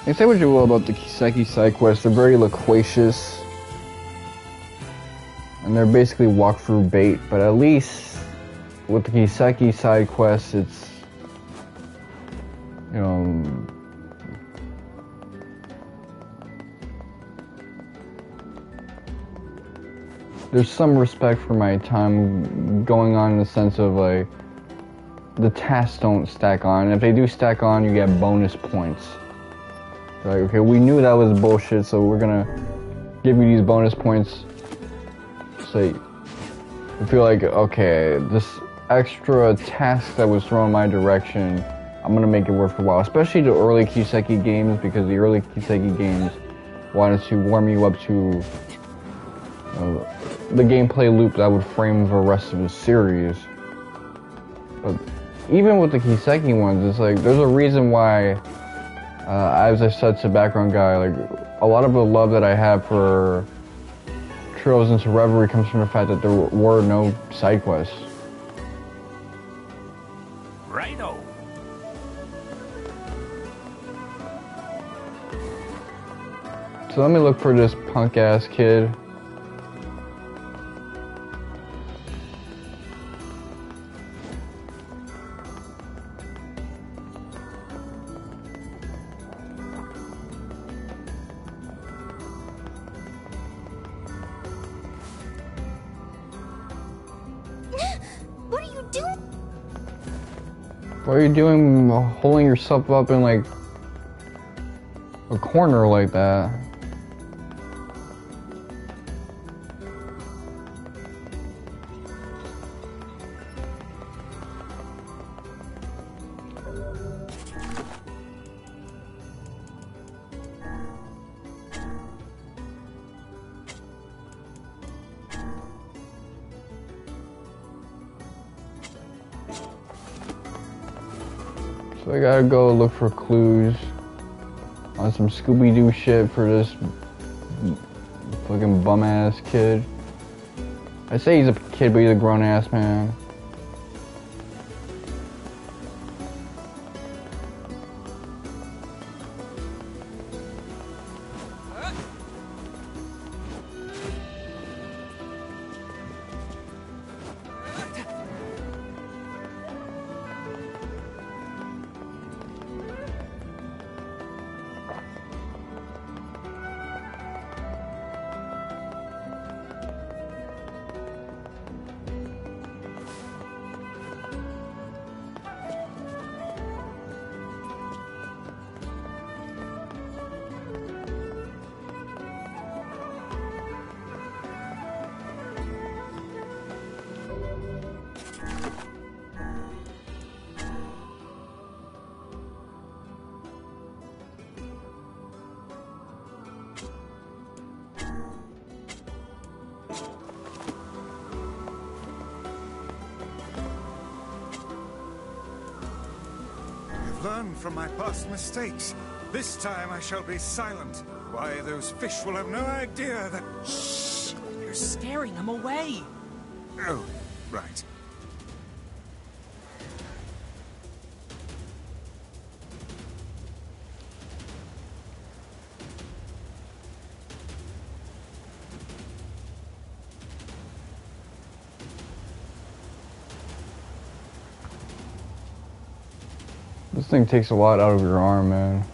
You say what you will about the Kiseki side quests, they're very loquacious. And they're basically walkthrough bait, but at least with the Kiseki side quests, it's, you know, there's some respect for my time going on in the sense of, like, the tasks don't stack on. And if they do stack on, you get bonus points. Like, okay, we knew that was bullshit, so we're gonna give you these bonus points. So you feel like, okay, this extra task that was thrown my direction, I'm gonna make it worth the while. Especially the early Kiseki games, because the early Kiseki games wanted to warm you up to the gameplay loop that would frame the rest of the series. But even with the Kiseki ones, it's like, there's a reason why, as I said to background guy, like, a lot of the love that I have for Trails into Reverie comes from the fact that there were no side quests. Righto. So let me look for this punk ass kid. What are you doing holding yourself up in, like, a corner like that? So I gotta go look for clues on some Scooby-Doo shit for this fucking bum-ass kid. I say he's a kid, but he's a grown-ass man. I've learned from my past mistakes. This time I shall be silent. Why, those fish will have no idea that... Shh! You're scaring them away! Oh, right. This thing takes a lot out of your arm, man.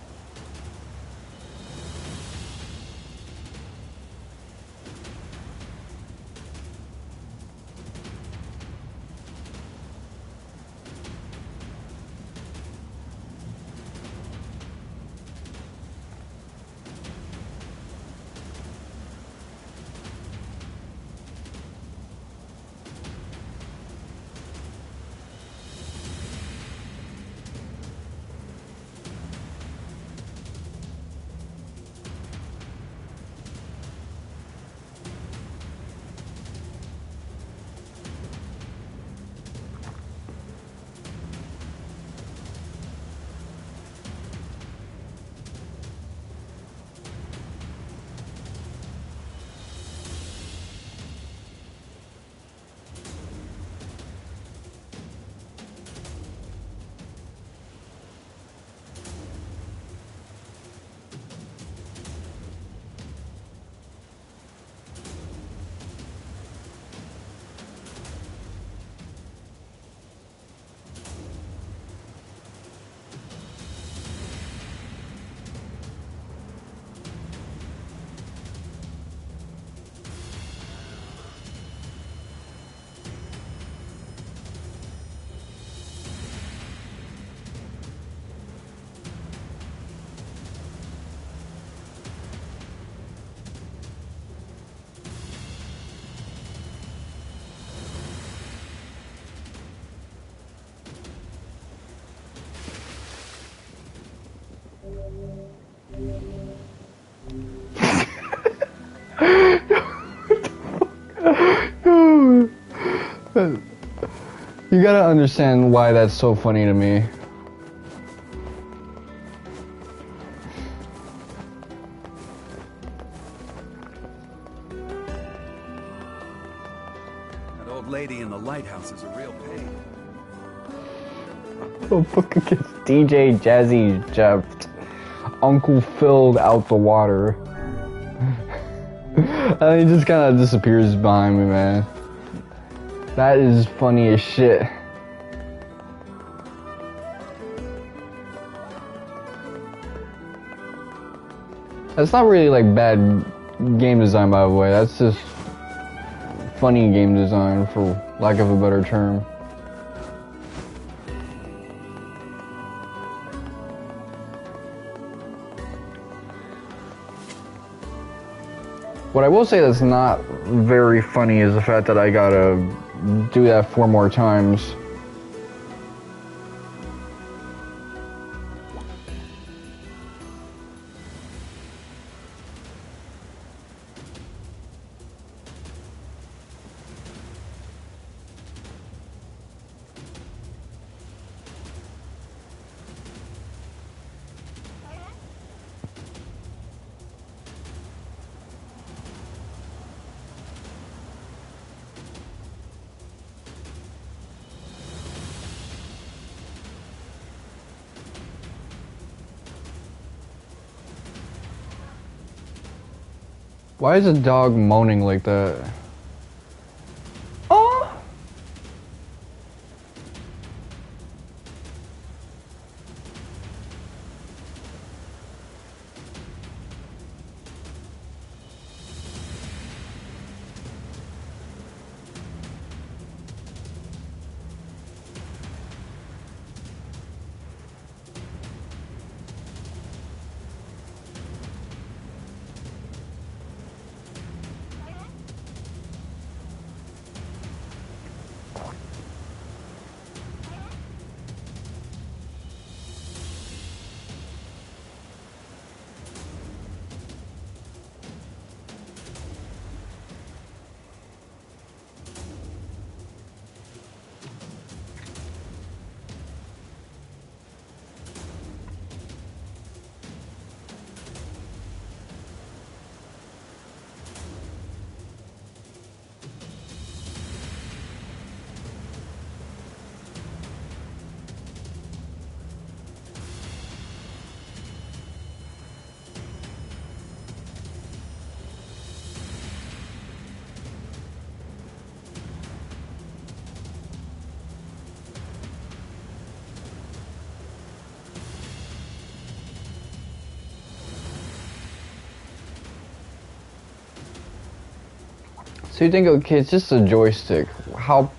You gotta understand why that's so funny to me. That old lady in the lighthouse is a real pain. Oh, fucking gets DJ Jazzy Jeff Uncle filled out the water. And he just kind of disappears behind me, man. That is funny as shit. That's not really like bad game design, by the way. That's just funny game design, for lack of a better term. What I will say that's not very funny is the fact that I gotta do that 4 more times. Why is a dog moaning like that? Oh! So you think, okay, it's just a joystick. How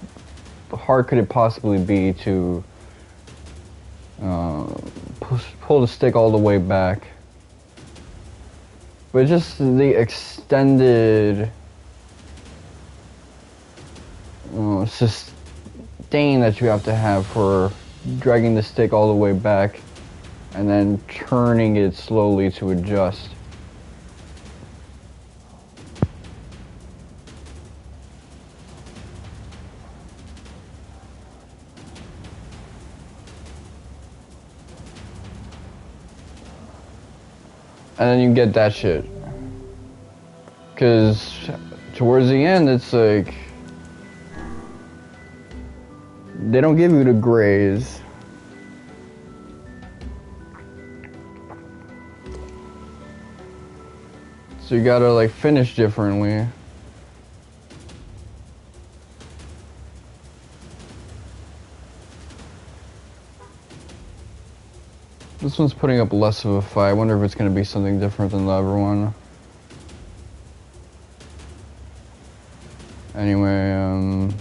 hard could it possibly be to pull the stick all the way back? But just the extended sustain that you have to have for dragging the stick all the way back and then turning it slowly to adjust. And then you get that shit. Cause towards the end it's like they don't give you the grays. So you gotta like finish differently. This one's putting up less of a fight. I wonder if it's gonna be something different than the other one. Anyway,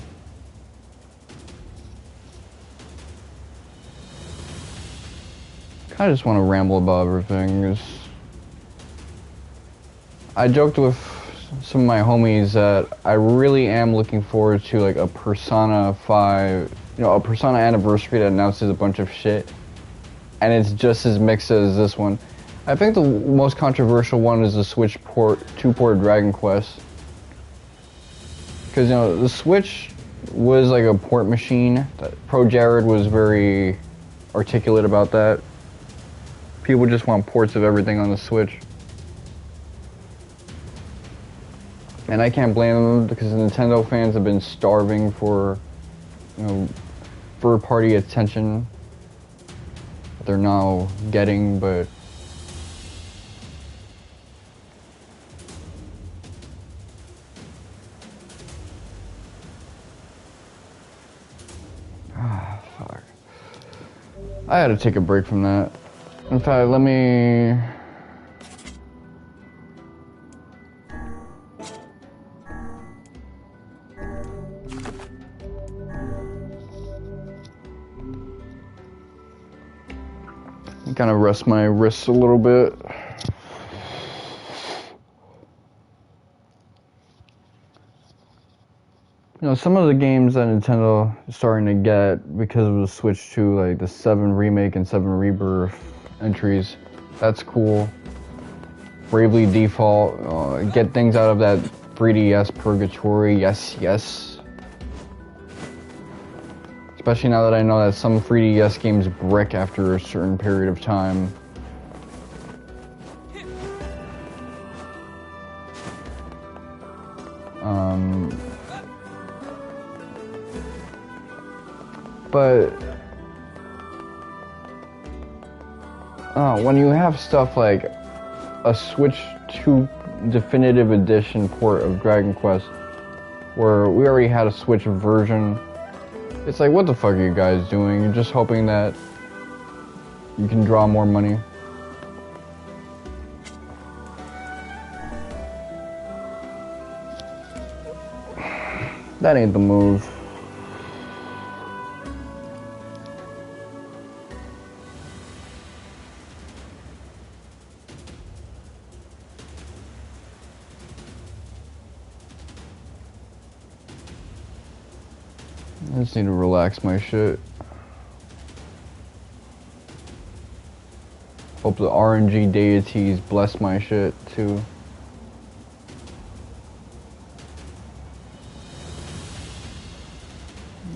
I just want to ramble about everything. I joked with some of my homies that I really am looking forward to like a Persona 5, a Persona anniversary that announces a bunch of shit, and it's just as mixed as this one. I think the most controversial one is the Switch port, 2-port Dragon Quest. Because, the Switch was like a port machine. Pro Jared was very articulate about that. People just want ports of everything on the Switch. And I can't blame them because Nintendo fans have been starving for, third-party attention that they're now getting, but fuck. I had to take a break from that. In fact, let me kind of rest my wrists a little bit. Some of the games that Nintendo is starting to get because of the Switch 2, like the 7 Remake and 7 Rebirth entries, that's cool. Bravely Default, get things out of that 3DS purgatory, yes. Especially now that I know that some 3DS games brick after a certain period of time. But when you have stuff like a Switch 2 Definitive Edition port of Dragon Quest, where we already had a Switch version, it's like, what the fuck are you guys doing? You're just hoping that you can draw more money. That ain't the move. I just need to relax my shit. Hope the RNG deities bless my shit too.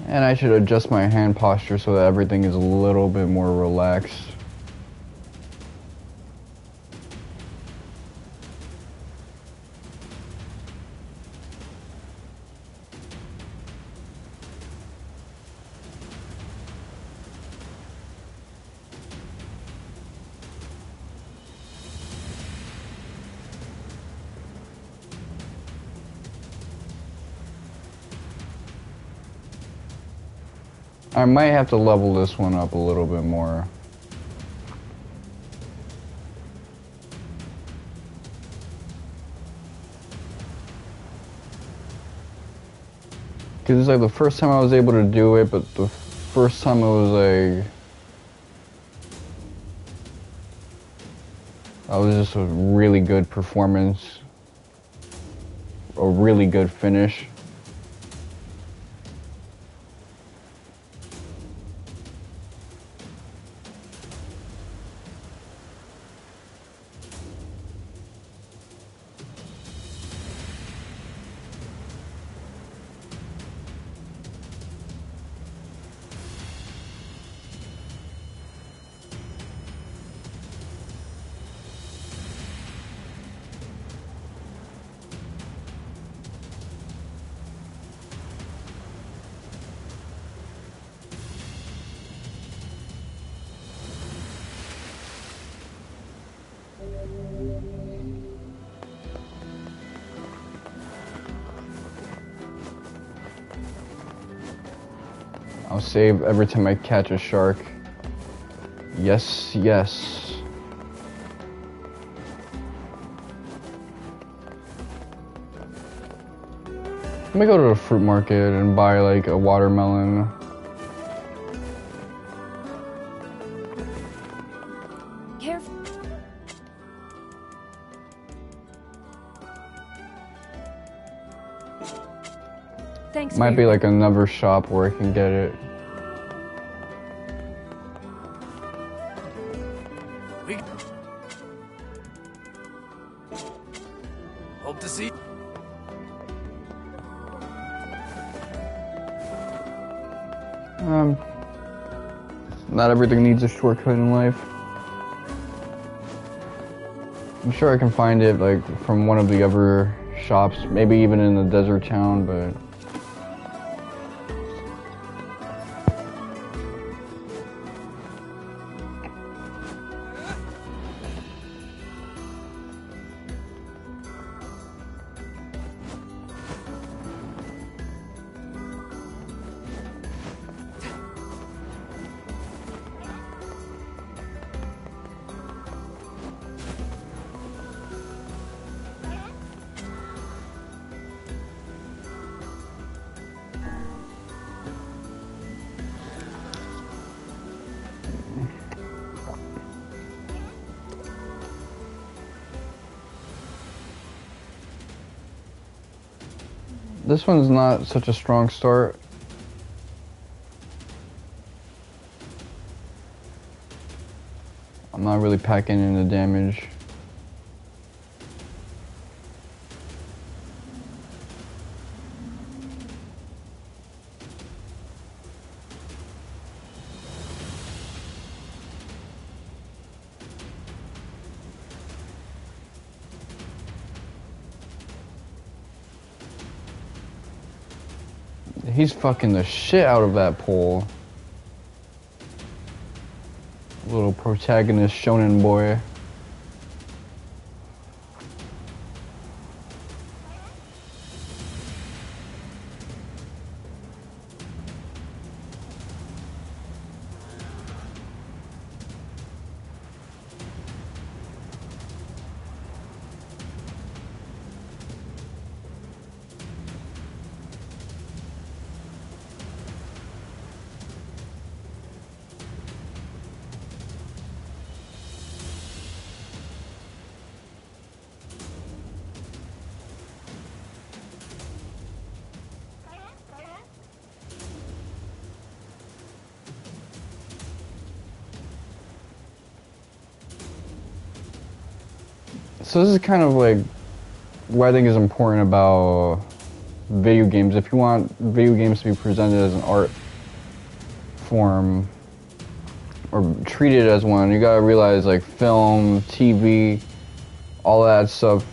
And I should adjust my hand posture so that everything is a little bit more relaxed. I might have to level this one up a little bit more. Because it's like the first time I was able to do it, but the first time it was like... That was just a really good performance. A really good finish. I'll save every time I catch a shark. Yes, yes. Let me go to the fruit market and buy like a watermelon. Careful. Thanks. Might be like another shop where I can get it. Hope to see. Not everything needs a shortcut in life. I'm sure I can find it like from one of the other shops, maybe even in the desert town, but this one's not such a strong start. I'm not really packing in the damage. He's fucking the shit out of that pole. Little protagonist shonen boy. So this is kind of like what I think is important about video games. If you want video games to be presented as an art form or treated as one, you gotta realize like film, TV, all that stuff,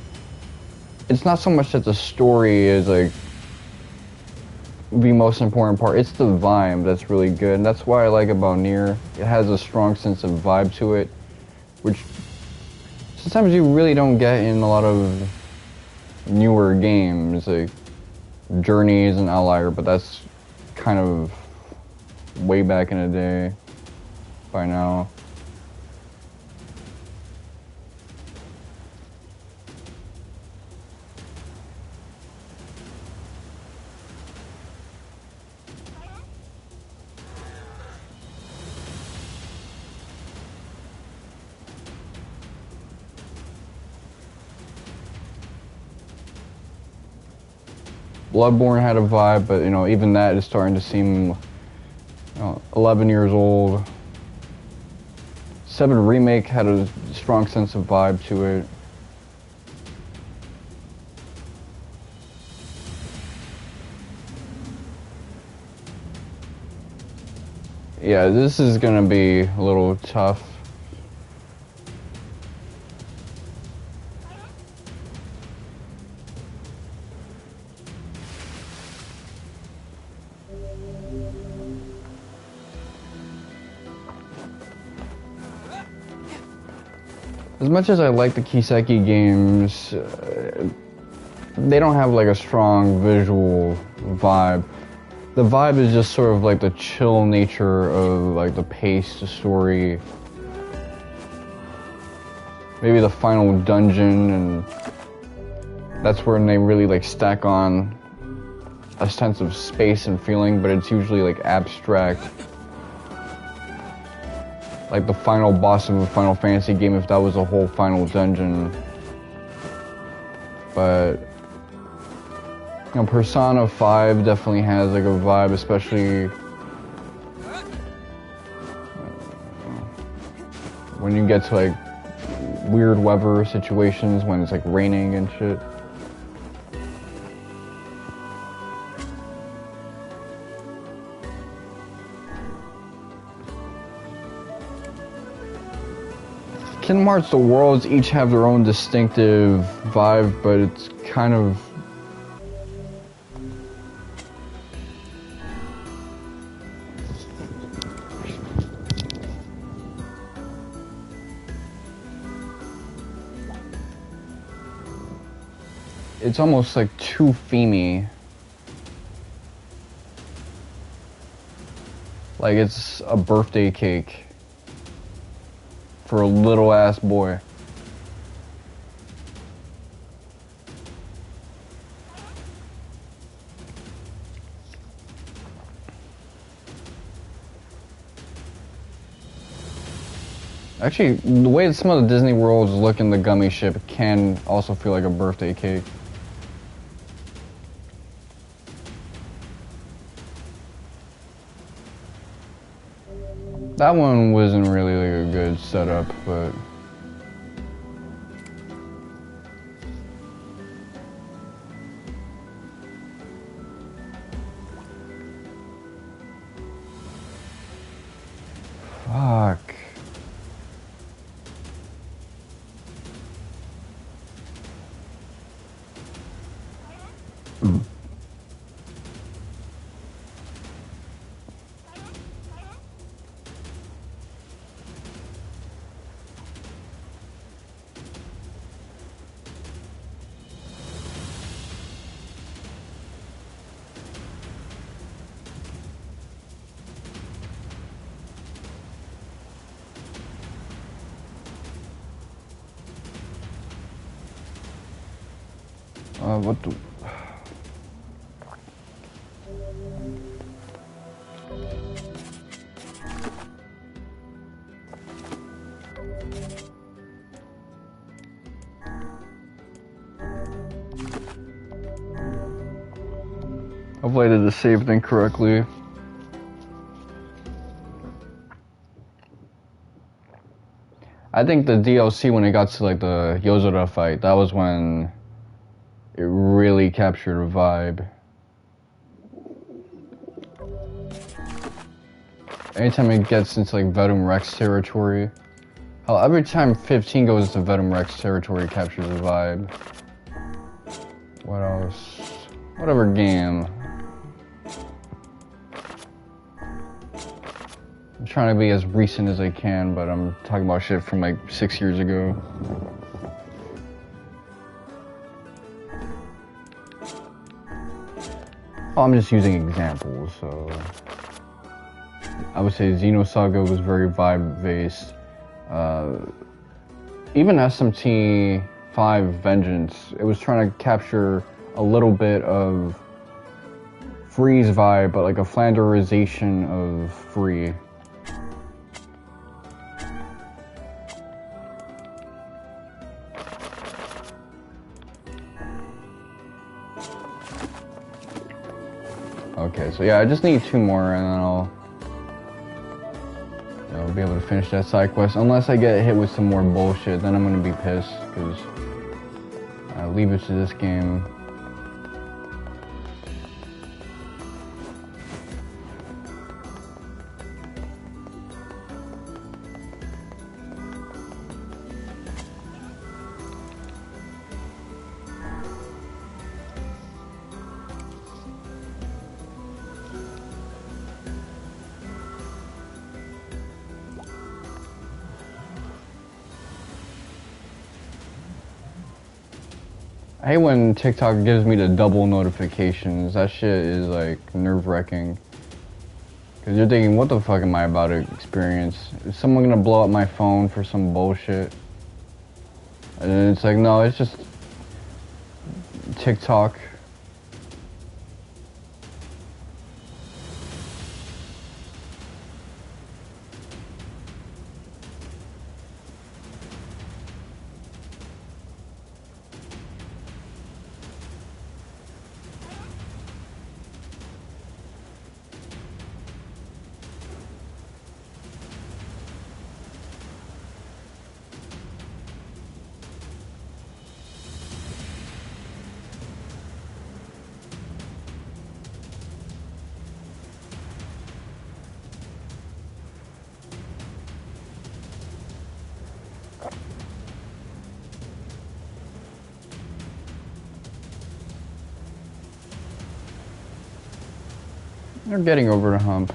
it's not so much that the story is like the most important part, it's the vibe that's really good. And that's what I like about Nier. It has a strong sense of vibe to it, which sometimes you really don't get in a lot of newer games. Like Journey is an outlier, but that's kind of way back in the day by now. Bloodborne had a vibe, but you know, even that is starting to seem, you know, 11 years old. 7 Remake had a strong sense of vibe to it. Yeah, this is gonna be a little tough. As much as I like the Kiseki games, they don't have like a strong visual vibe. The vibe is just sort of like the chill nature of like the pace, the story. Maybe the final dungeon, and that's where they really like stack on a sense of space and feeling, but it's usually like abstract. Like the final boss of a Final Fantasy game, if that was a whole final dungeon. But you know, Persona 5 definitely has like a vibe, especially when you get to like weird weather situations when it's like raining and shit. Kingdom Hearts, the worlds each have their own distinctive vibe, but it's kind of it's almost like too themey. Like it's a birthday cake for a little ass boy. Actually, the way some of the Disney worlds look in the gummy ship can also feel like a birthday cake. That one wasn't really like a good setup, but fuck. What the... Hopefully I did the save thing correctly. I think the DLC, when it got to like the Yozora fight, that was when it really captured a vibe. Anytime it gets into like Venom Rex territory. Hell, every time 15 goes to Venom Rex territory, it captures a vibe. What else? Whatever game. I'm trying to be as recent as I can, but I'm talking about shit from like 6 years ago. Oh, I'm just using examples, so... I would say Xenosaga was very vibe-based. Even SMT 5 Vengeance, it was trying to capture a little bit of Free's vibe, but like a Flanderization of Free. So yeah, I just need 2 more and then I'll be able to finish that side quest. Unless I get hit with some more bullshit, then I'm gonna be pissed, because I leave it to this game. I hate when TikTok gives me the double notifications. That shit is like nerve-wracking. Cause you're thinking, what the fuck am I about to experience? Is someone gonna blow up my phone for some bullshit? And then it's like, no, it's just TikTok. They're getting over the hump.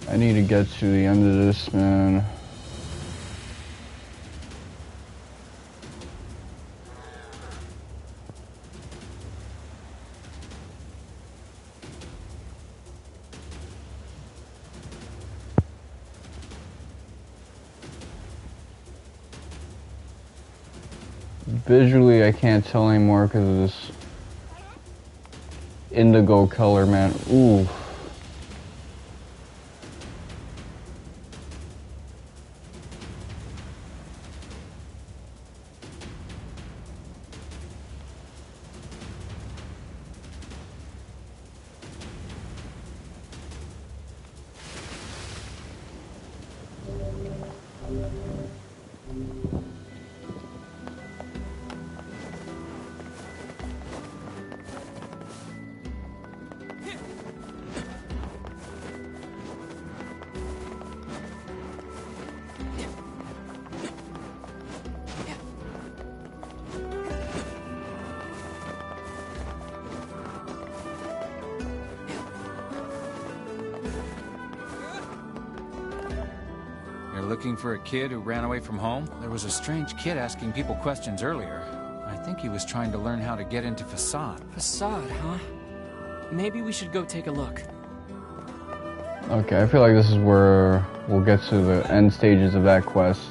I need to get to the end of this, man. Visually, I can't tell anymore because of this indigo color, man. Ooh. Looking for a kid who ran away from home? There was a strange kid asking people questions earlier. I think he was trying to learn how to get into Facade. Facade, huh? Maybe we should go take a look. Okay, I feel like this is where we'll get to the end stages of that quest.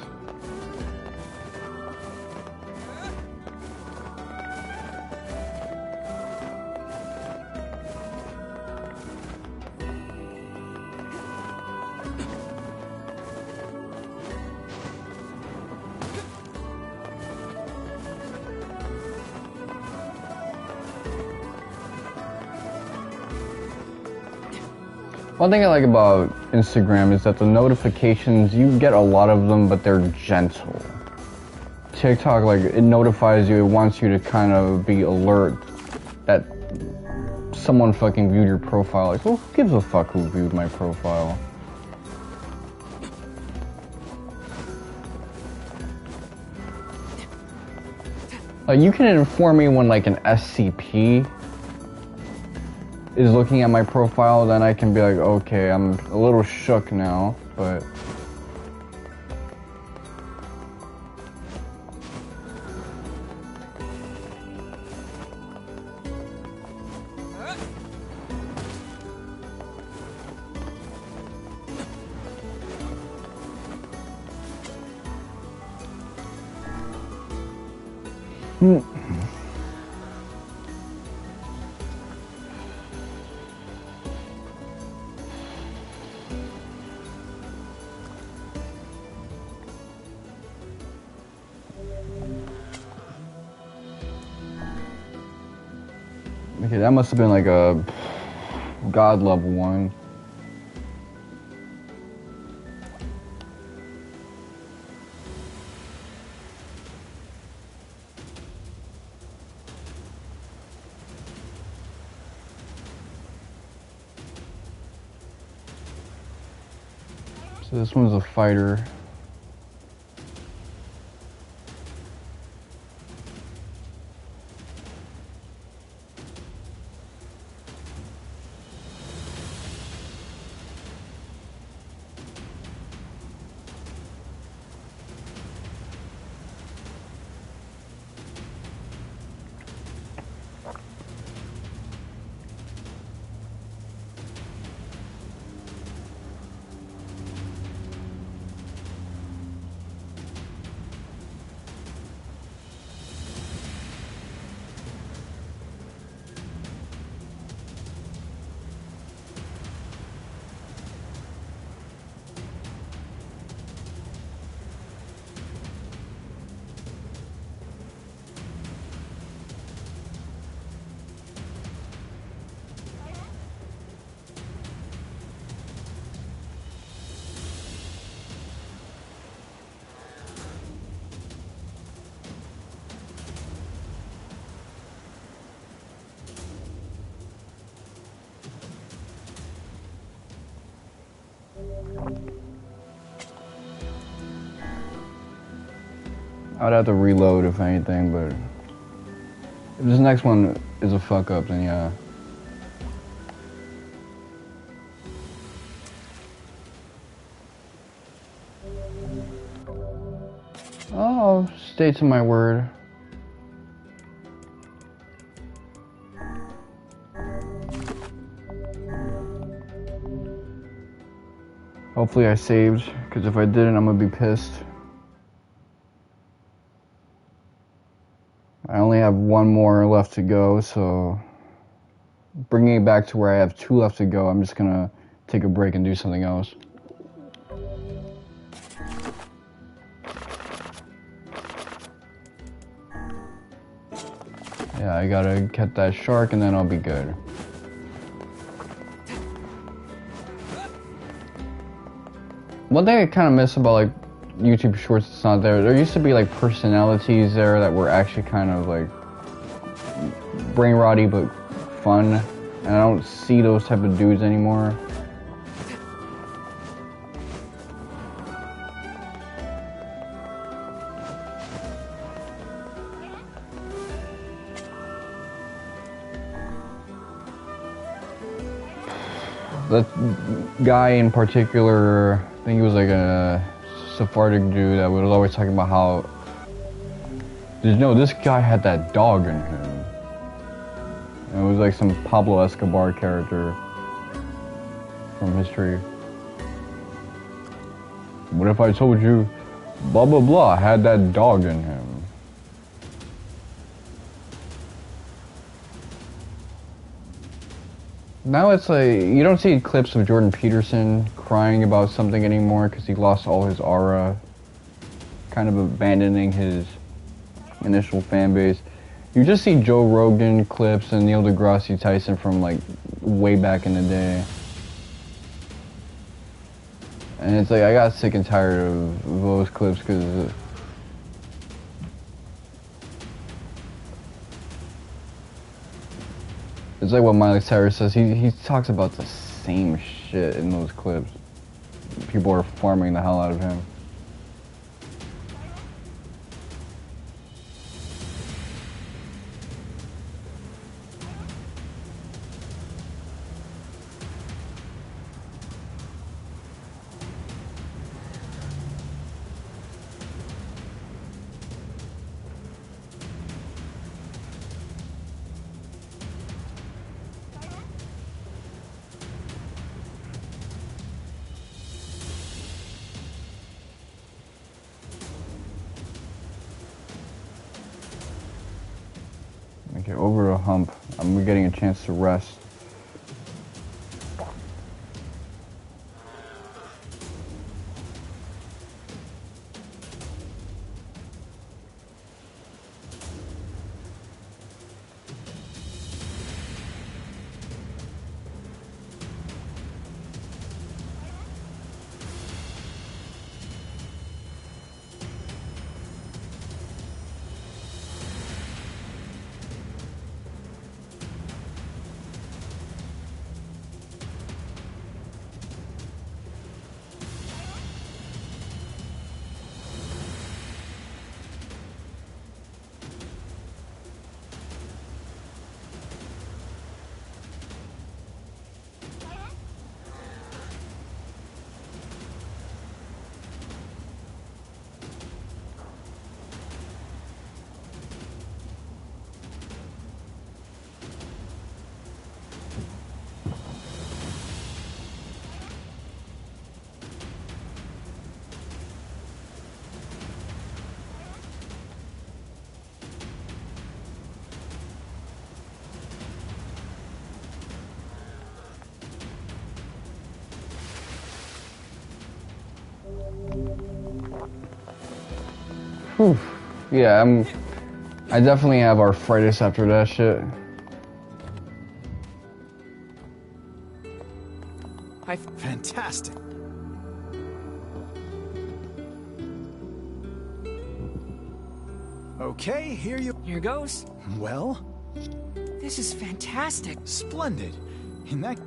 One thing I like about Instagram is that the notifications, you get a lot of them, but they're gentle. TikTok, like, it notifies you, it wants you to kind of be alert that someone fucking viewed your profile. Like, who gives a fuck who viewed my profile? Like, you can inform me when, like, an SCP is looking at my profile, then I can be like, okay, I'm a little shook now, but... Okay, that must have been like a god level one. So this one's a fighter. I'd have to reload if anything, but if this next one is a fuck up, then yeah. Oh, stay to my word. Hopefully I saved, because if I didn't, I'm gonna be pissed. I only have one more left to go, so bringing it back to where I have 2 left to go, I'm just gonna take a break and do something else. Yeah, I gotta get that shark and then I'll be good. One thing I kind of miss about like YouTube Shorts that's not there, there used to be like personalities there that were actually kind of like brain rotty but fun, and I don't see those type of dudes anymore. That guy in particular, I think he was like a Sephardic dude that was always talking about how, you know, this guy had that dog in him. And it was like some Pablo Escobar character from history. What if I told you, blah blah blah, had that dog in him? Now it's like, you don't see clips of Jordan Peterson crying about something anymore because he lost all his aura, kind of abandoning his initial fan base. You just see Joe Rogan clips and Neil deGrasse Tyson from like way back in the day. And it's like, I got sick and tired of those clips because it's like what Miley Cyrus says, he talks about the same shit in those clips. People are farming the hell out of him. Okay, over a hump. I'm getting a chance to rest. Whew. Yeah, I definitely have arthritis after that shit. Fantastic. Okay, here goes. Well? This is fantastic. Splendid. In that...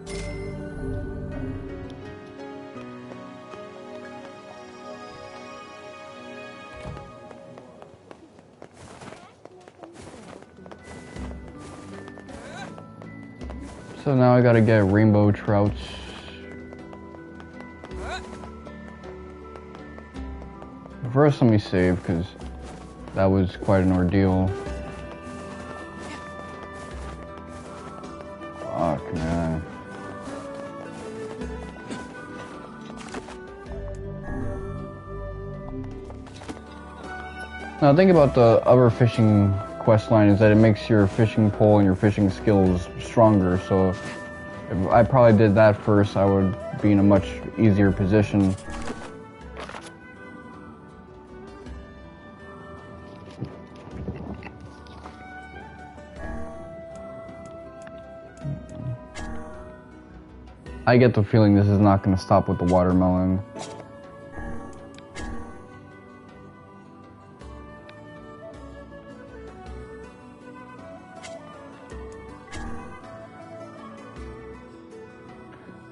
So now I gotta get rainbow trouts. First, let me save, because that was quite an ordeal. Fuck, man. Now, think about the other fishing quest line is that it makes your fishing pole and your fishing skills stronger, so if I probably did that first, I would be in a much easier position. I get the feeling this is not going to stop with the watermelon.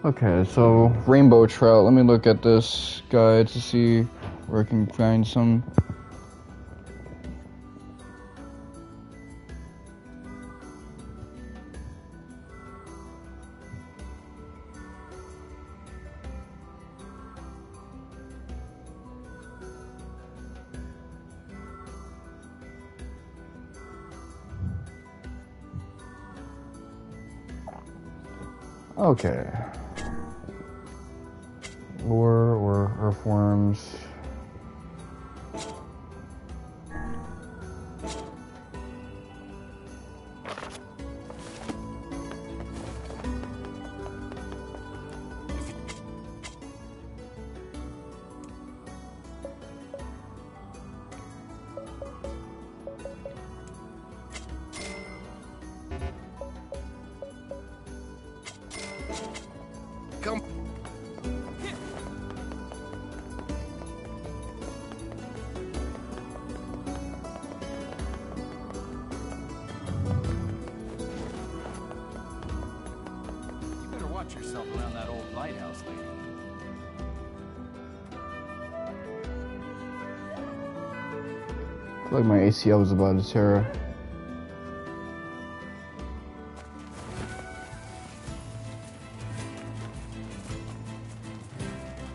Okay, so rainbow trout. Let me look at this guide to see where I can find some. Okay. Lure or earthworms. Come. You better watch yourself around that old lighthouse lady. I feel like my ACL was about to tear.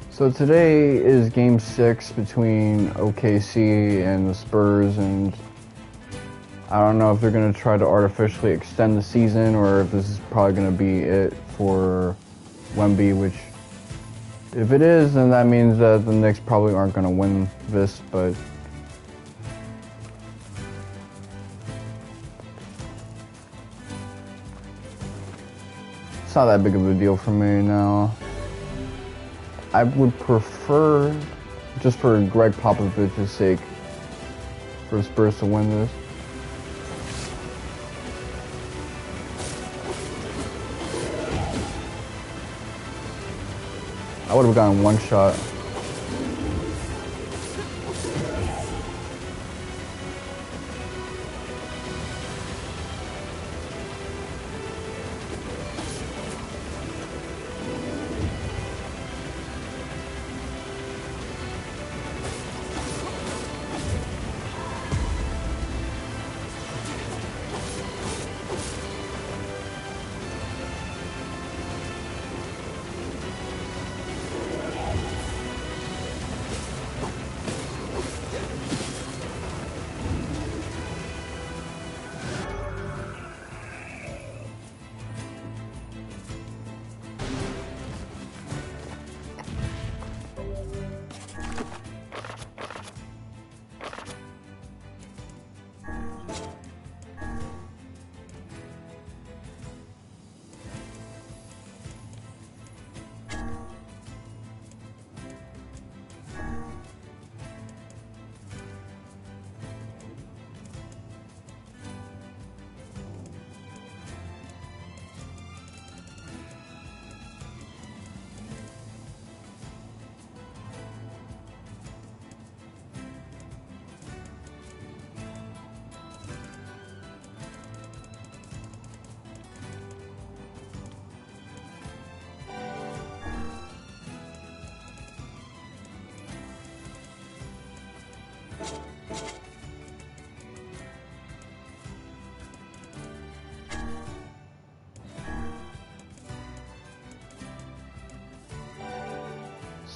So today is game 6 between OKC and the Spurs, and I don't know if they're going to try to artificially extend the season or if this is probably going to be it for Wemby, which if it is, then that means that the Knicks probably aren't going to win this, but It's not that big of a deal for me now. I would prefer, just for Greg Popovich's sake, for the Spurs to win this. I would have gotten one shot.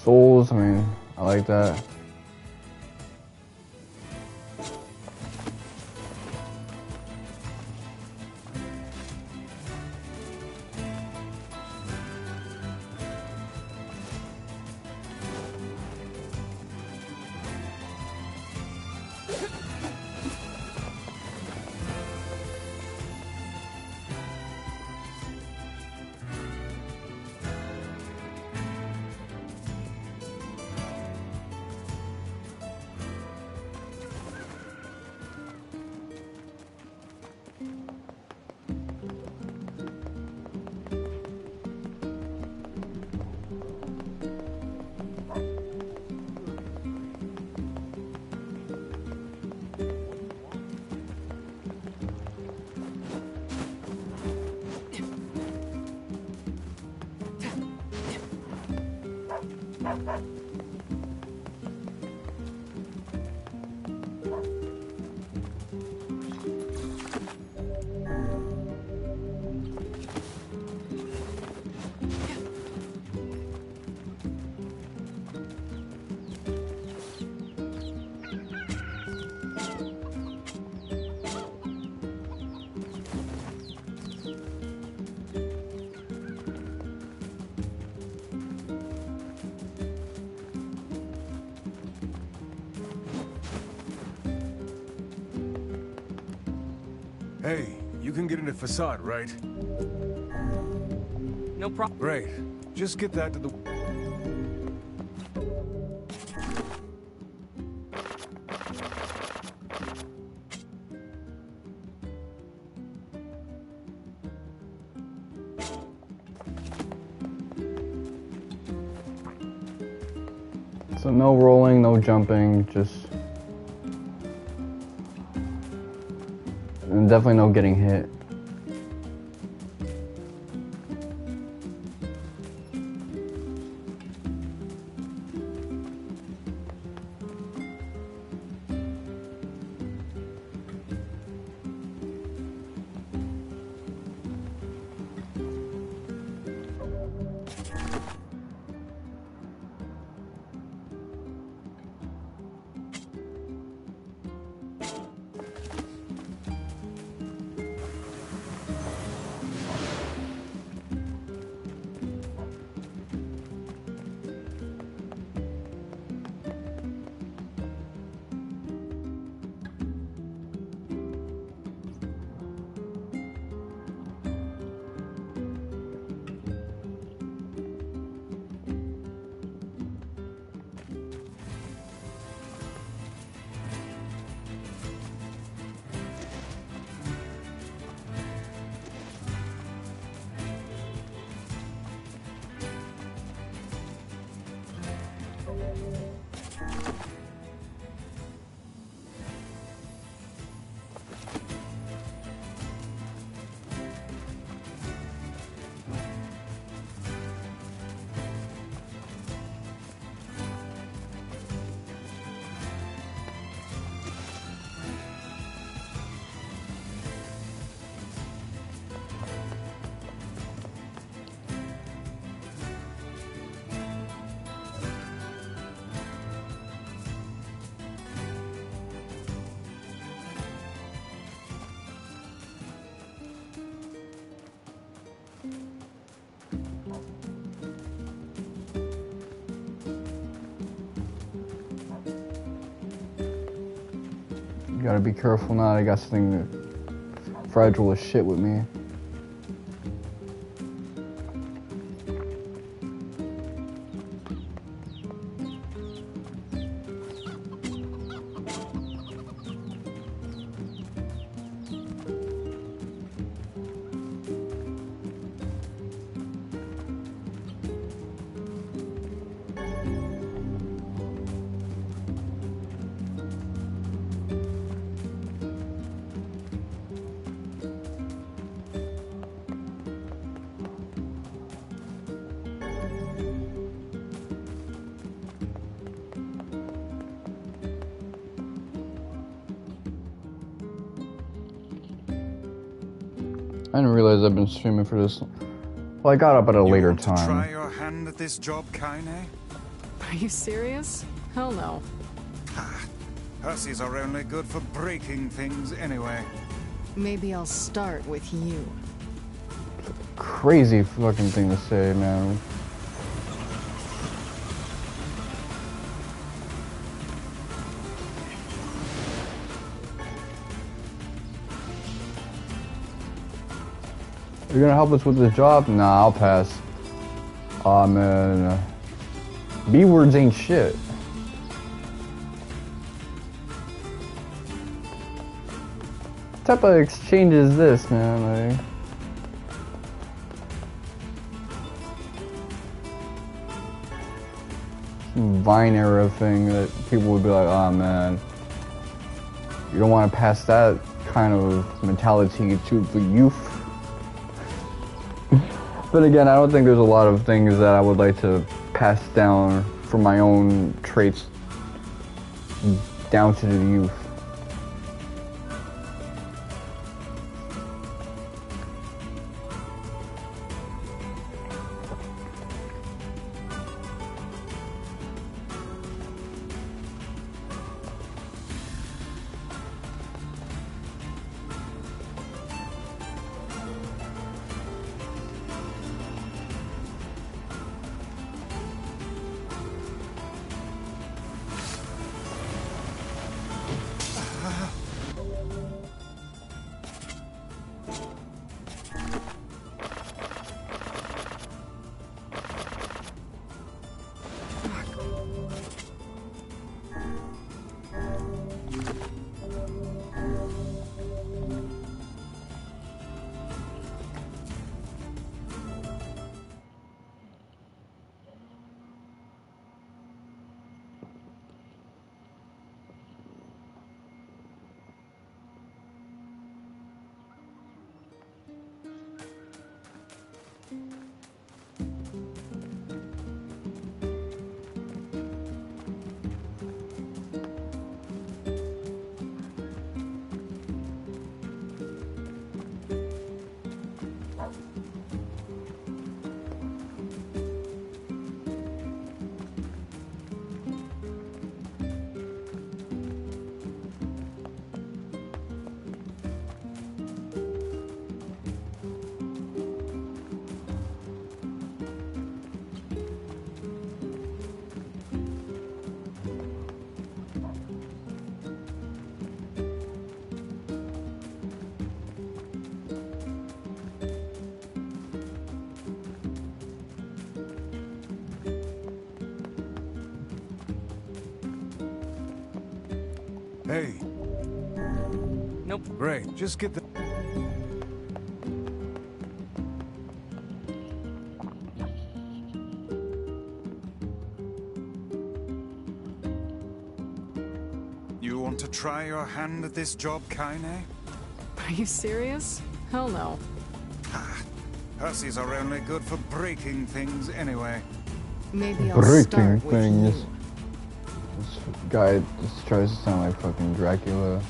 Souls, I mean, I like that. Hey, you can get into Facade, right? No problem. Great. Just get that to the... So no rolling, no jumping, just... And definitely no getting hit. You gotta be careful now. I got something fragile as shit with me. I didn't realize I've been streaming for this. Well, I got up at a later want to time. try your hand at this job, Kaine? Are you serious? Hell no. Hussies are only good for breaking things anyway. Maybe I'll start with you. Crazy fucking thing to say, man. You're gonna help us with this job? Nah, I'll pass. Aw, man. B-words ain't shit. What type of exchange is this, man? Like, some Vine era thing that people would be like, oh man, you don't want to pass that kind of mentality to the youth. But again, I don't think there's a lot of things that I would like to pass down from my own traits down to the youth. Hey. Nope. Great, just get the... want to try your hand at this job, Kaine? Are you serious? Hell no. Hussies are only good for breaking things anyway. Maybe I'll Breaking start with things. you. This guy just tries to sound like fucking Dracula.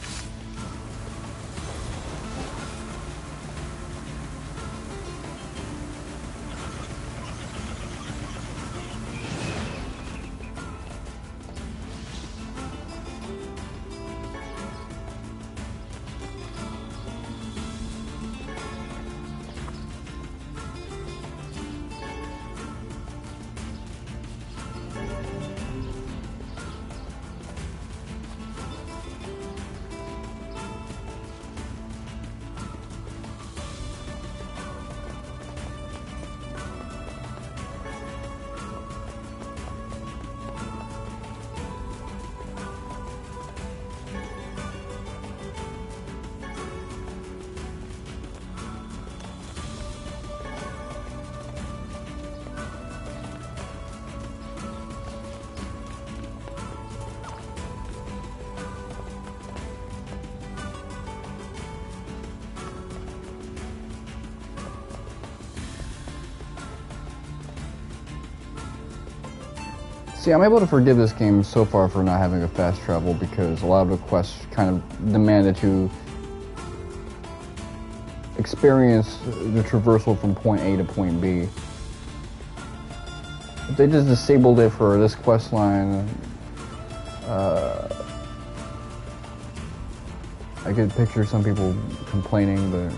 See, I'm able to forgive this game so far for not having a fast travel because a lot of the quests kind of demand that you experience the traversal from point A to point B. If they just disabled it for this quest line, I could picture some people complaining, but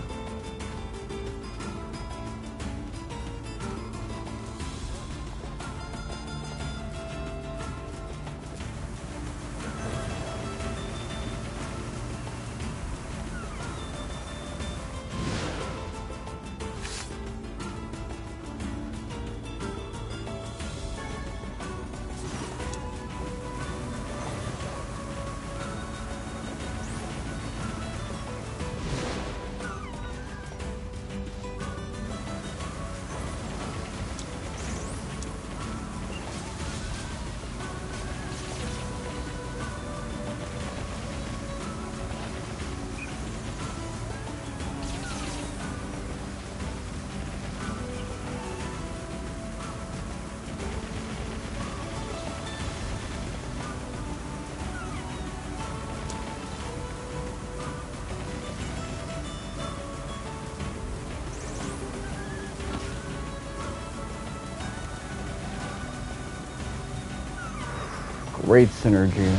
great synergy.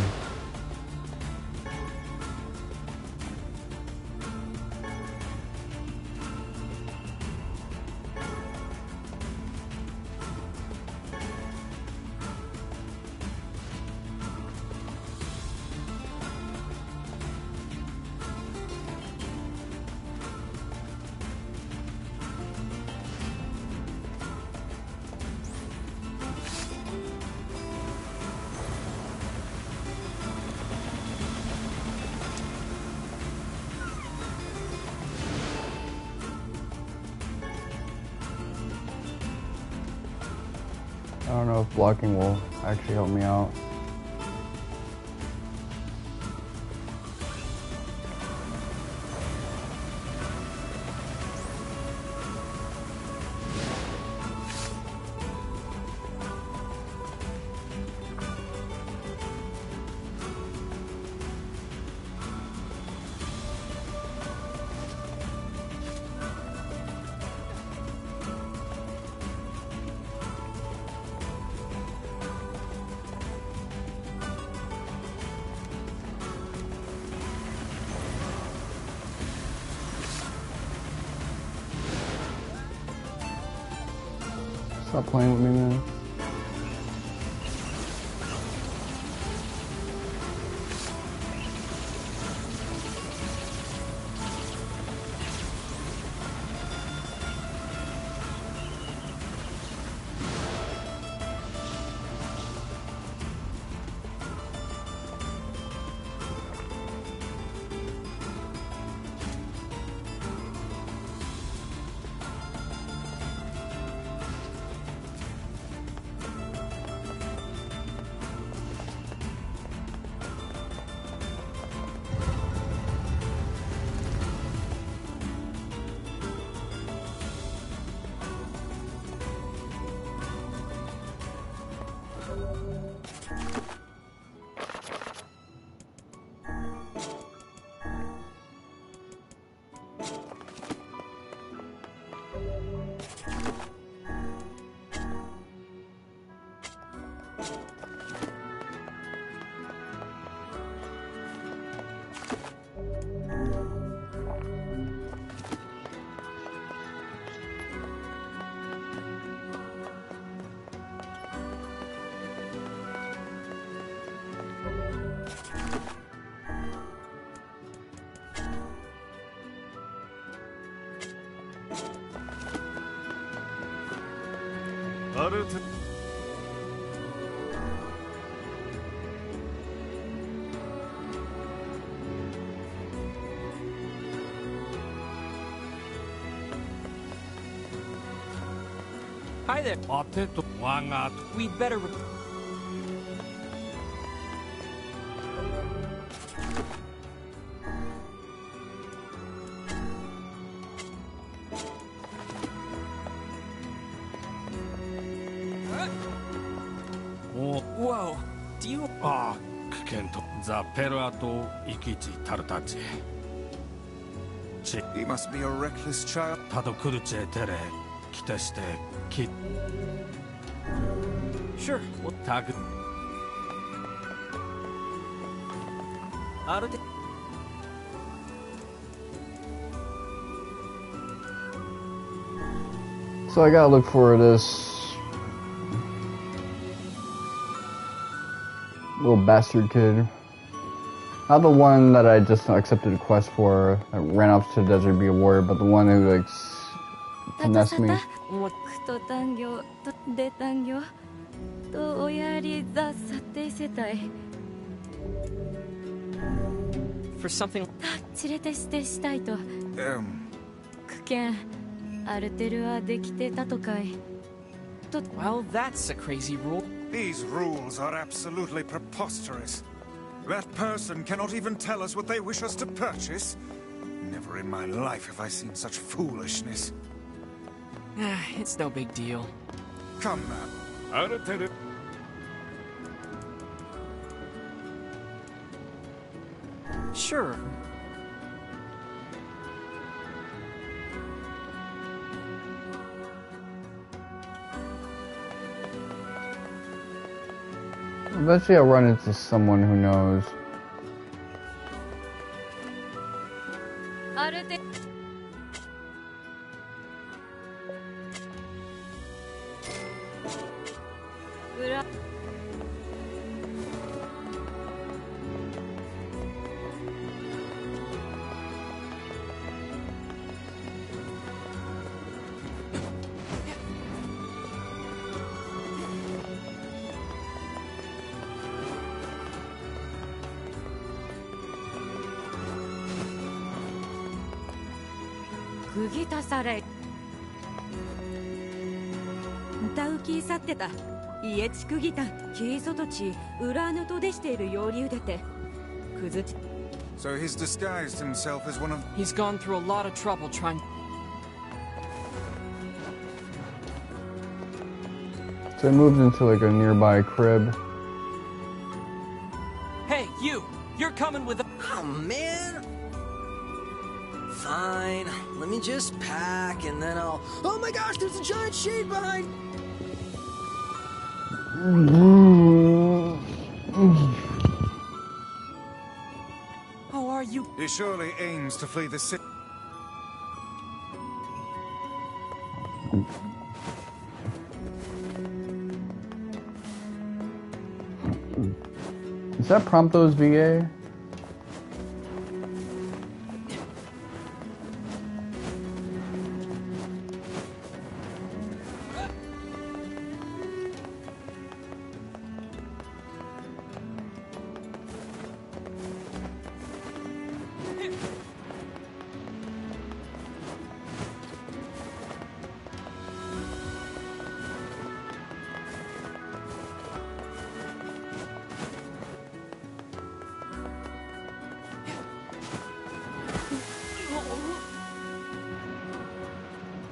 I don't know if blocking will actually help me out. Stop playing with me, man. Hi there. We'd better. Whoa. Do you? He must be a reckless child. Sure. So I gotta look for this little bastard kid. Not the one that I just accepted a quest for that ran off to the desert to be a warrior, but the one who like finessed me. For something. Well, that's a crazy rule. These rules are absolutely preposterous. That person cannot even tell us what they wish us to purchase. Never in my life have I seen such foolishness. It's no big deal. Come now. Sure. Eventually I'll run into someone who knows. So he's disguised himself as one of... He's gone through a lot of trouble trying... So I moved into like a nearby crib. Hey, you! You're coming with a... Oh, man! Fine, let me just pack and then I'll... Oh my gosh, there's a giant shade behind! How are you? He surely aims to flee the city. Is that Prompto's VA?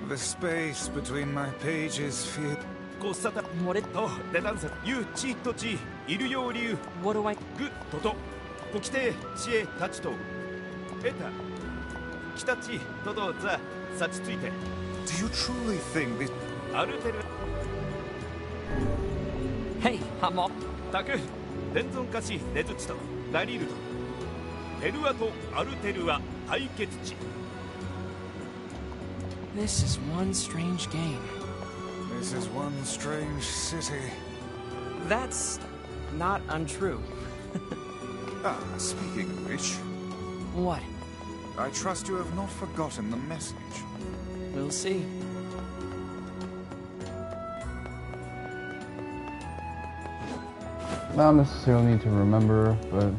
The space between my pages feels... What it... What do I... Do you truly think this... Hey, I'm all... タク、伝存化しネズチとナリルト。テルアとアルテルア対決地。This is one strange game. This is one strange city. That's not untrue. Speaking of which... What? I trust you have not forgotten the message. We'll see. Not necessarily need to remember, but...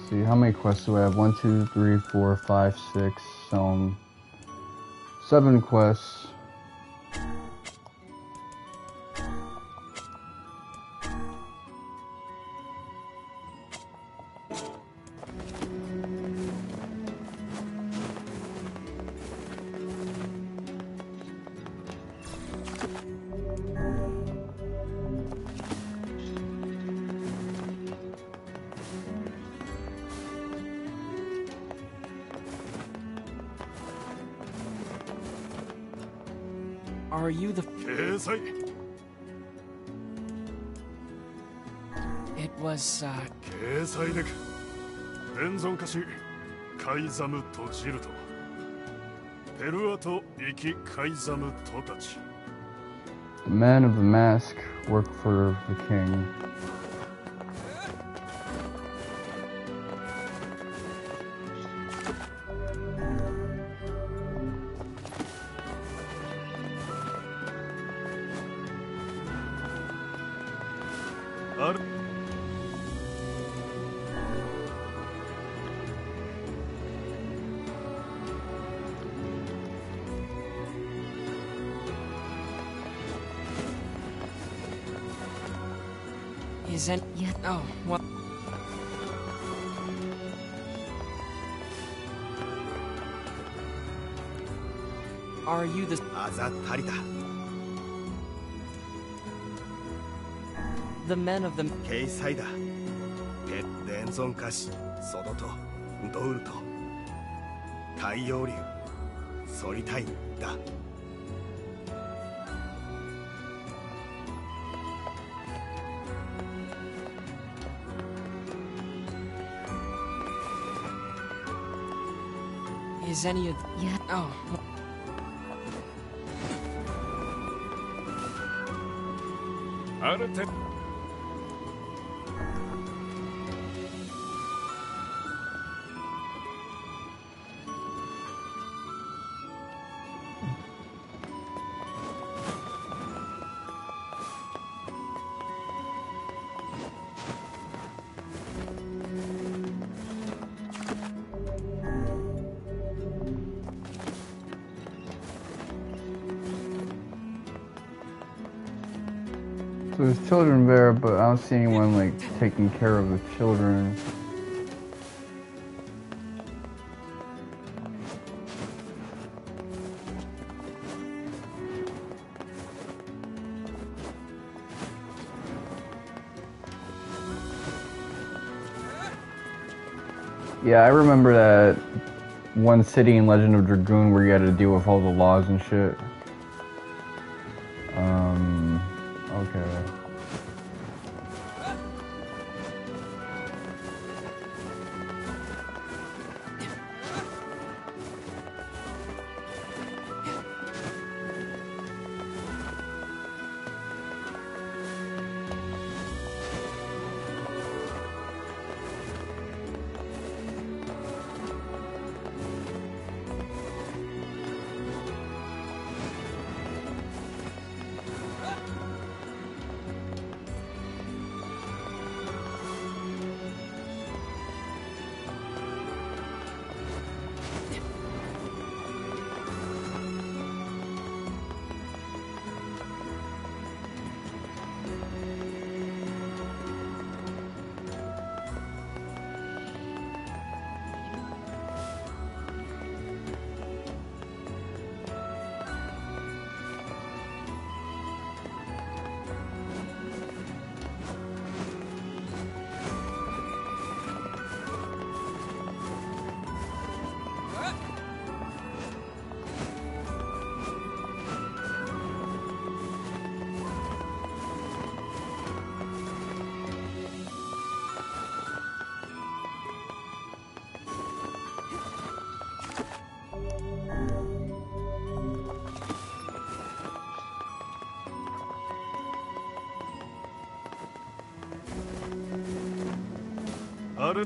See, how many quests do I have? 1, 2, 3, 4, 5, 6, 7 quests. Are you the... It was, 掲載で伝存化しカイザムとジルト。テルアと生きカイザムとたち。The men of the mask work for the king. Isn't yet? Oh, what? Are you the... The men of the... 掲載だ。伝存化しソドとドウルと太陽竜ソリタインだ。Is any of... Yet? Oh. So there's children there, but I don't see anyone like taking care of the children. Yeah, I remember that one city in Legend of Dragoon where you had to deal with all the laws and shit. Okay. る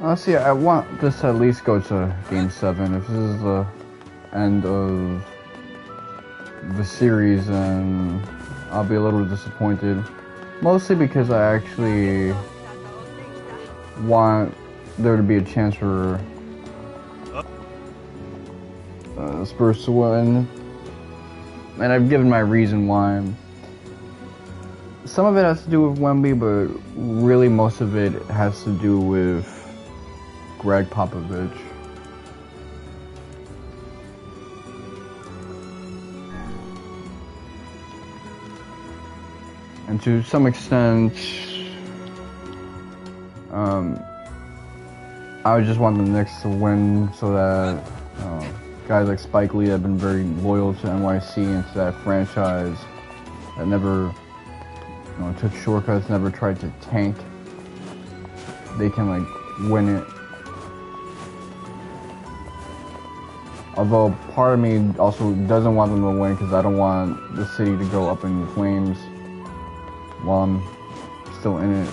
Honestly, I want this to at least go to Game 7. If this is the end of the series, then I'll be a little disappointed. Mostly because I actually want there to be a chance for Spurs to win. And I've given my reason why. Some of it has to do with Wemby, but really most of it has to do with Greg Popovich. And to some extent, I would just want the Knicks to win so that guys like Spike Lee have been very loyal to NYC and to that franchise that never took shortcuts, never tried to tank. They can like win it. Although part of me also doesn't want them to win because I don't want the city to go up in flames while I'm still in it. So anyway.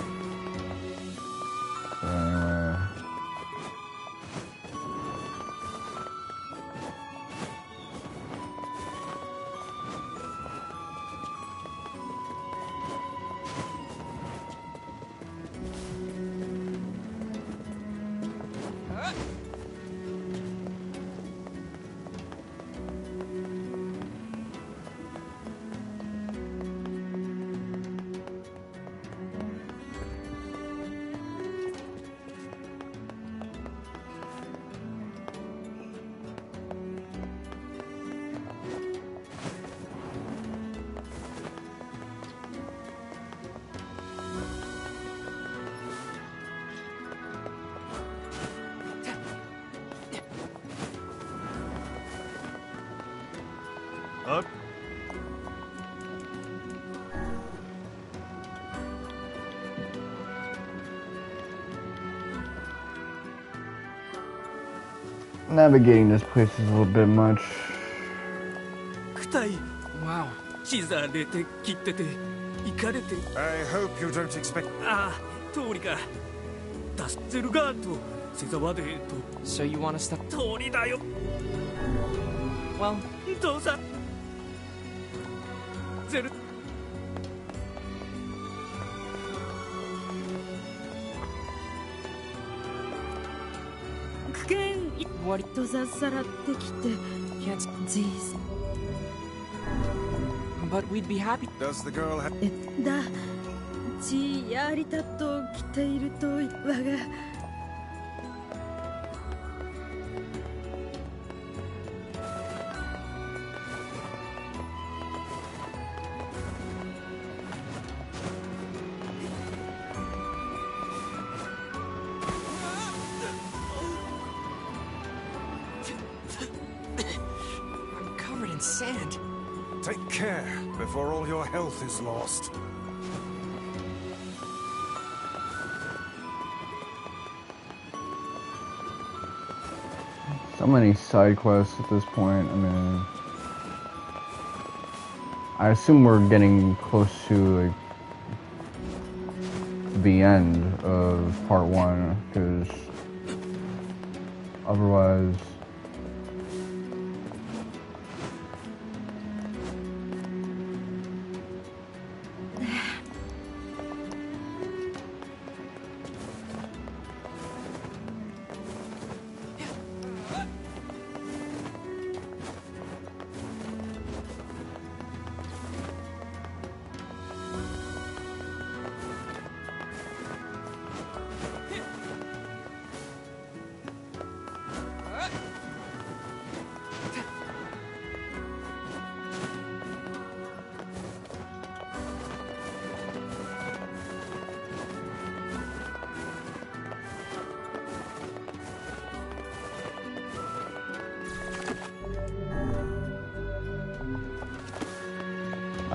Navigating this place is a little bit much. Wow. I hope you don't expect. So you want to stop? Well, but we'd be happy. Does the girl have? I'm covered in sand. Take care before all your health is lost. So many side quests at this point. I mean, I assume we're getting close to like the end of part 1, because otherwise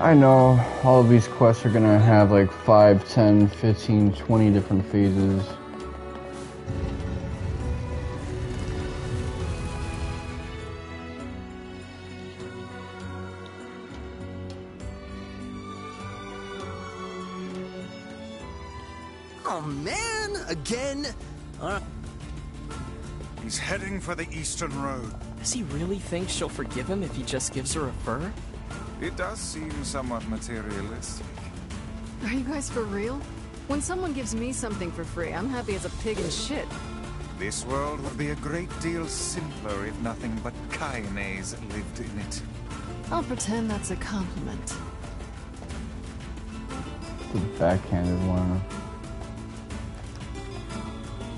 I know all of these quests are gonna have like 5, 10, 15, 20 different phases. Oh man, again? He's heading for the Eastern Road. Does he really think she'll forgive him if he just gives her a fur? It does seem somewhat materialistic. Are you guys for real? When someone gives me something for free, I'm happy as a pig in shit. This world would be a great deal simpler if nothing but Kaines lived in it. I'll pretend that's a compliment. The backhanded one.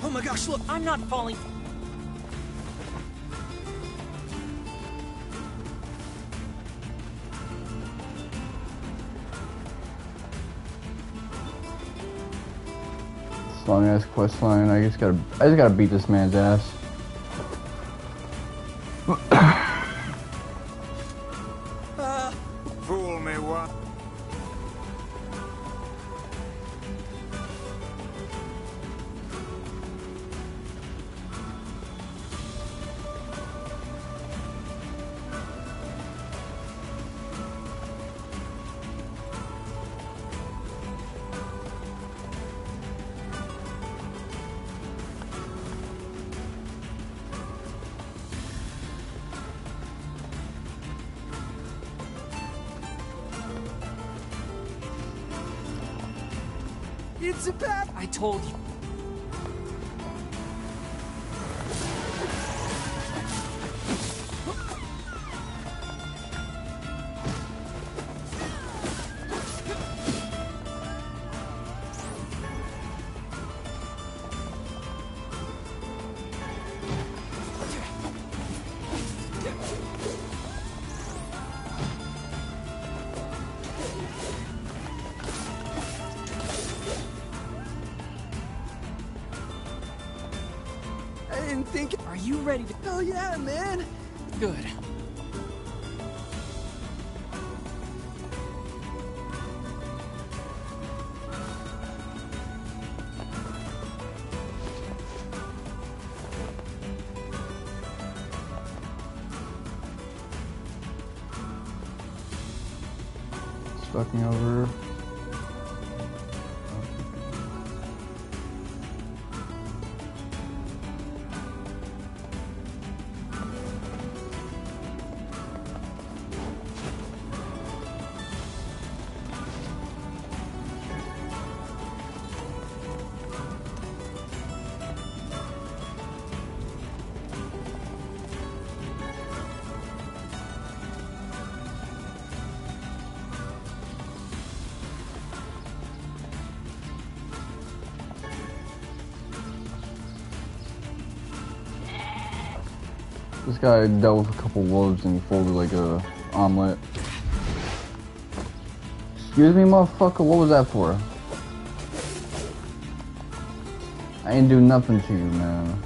Oh my gosh, look! I'm not falling. Long ass quest line. I just gotta beat this man's ass. Fool me what? It's a path! I told you. I didn't think... Are you ready to... Hell yeah, man! Good. Stuck me over. This guy dealt with a couple wolves and he folded like a omelet. Excuse me, motherfucker, what was that for? I ain't do nothing to you, man.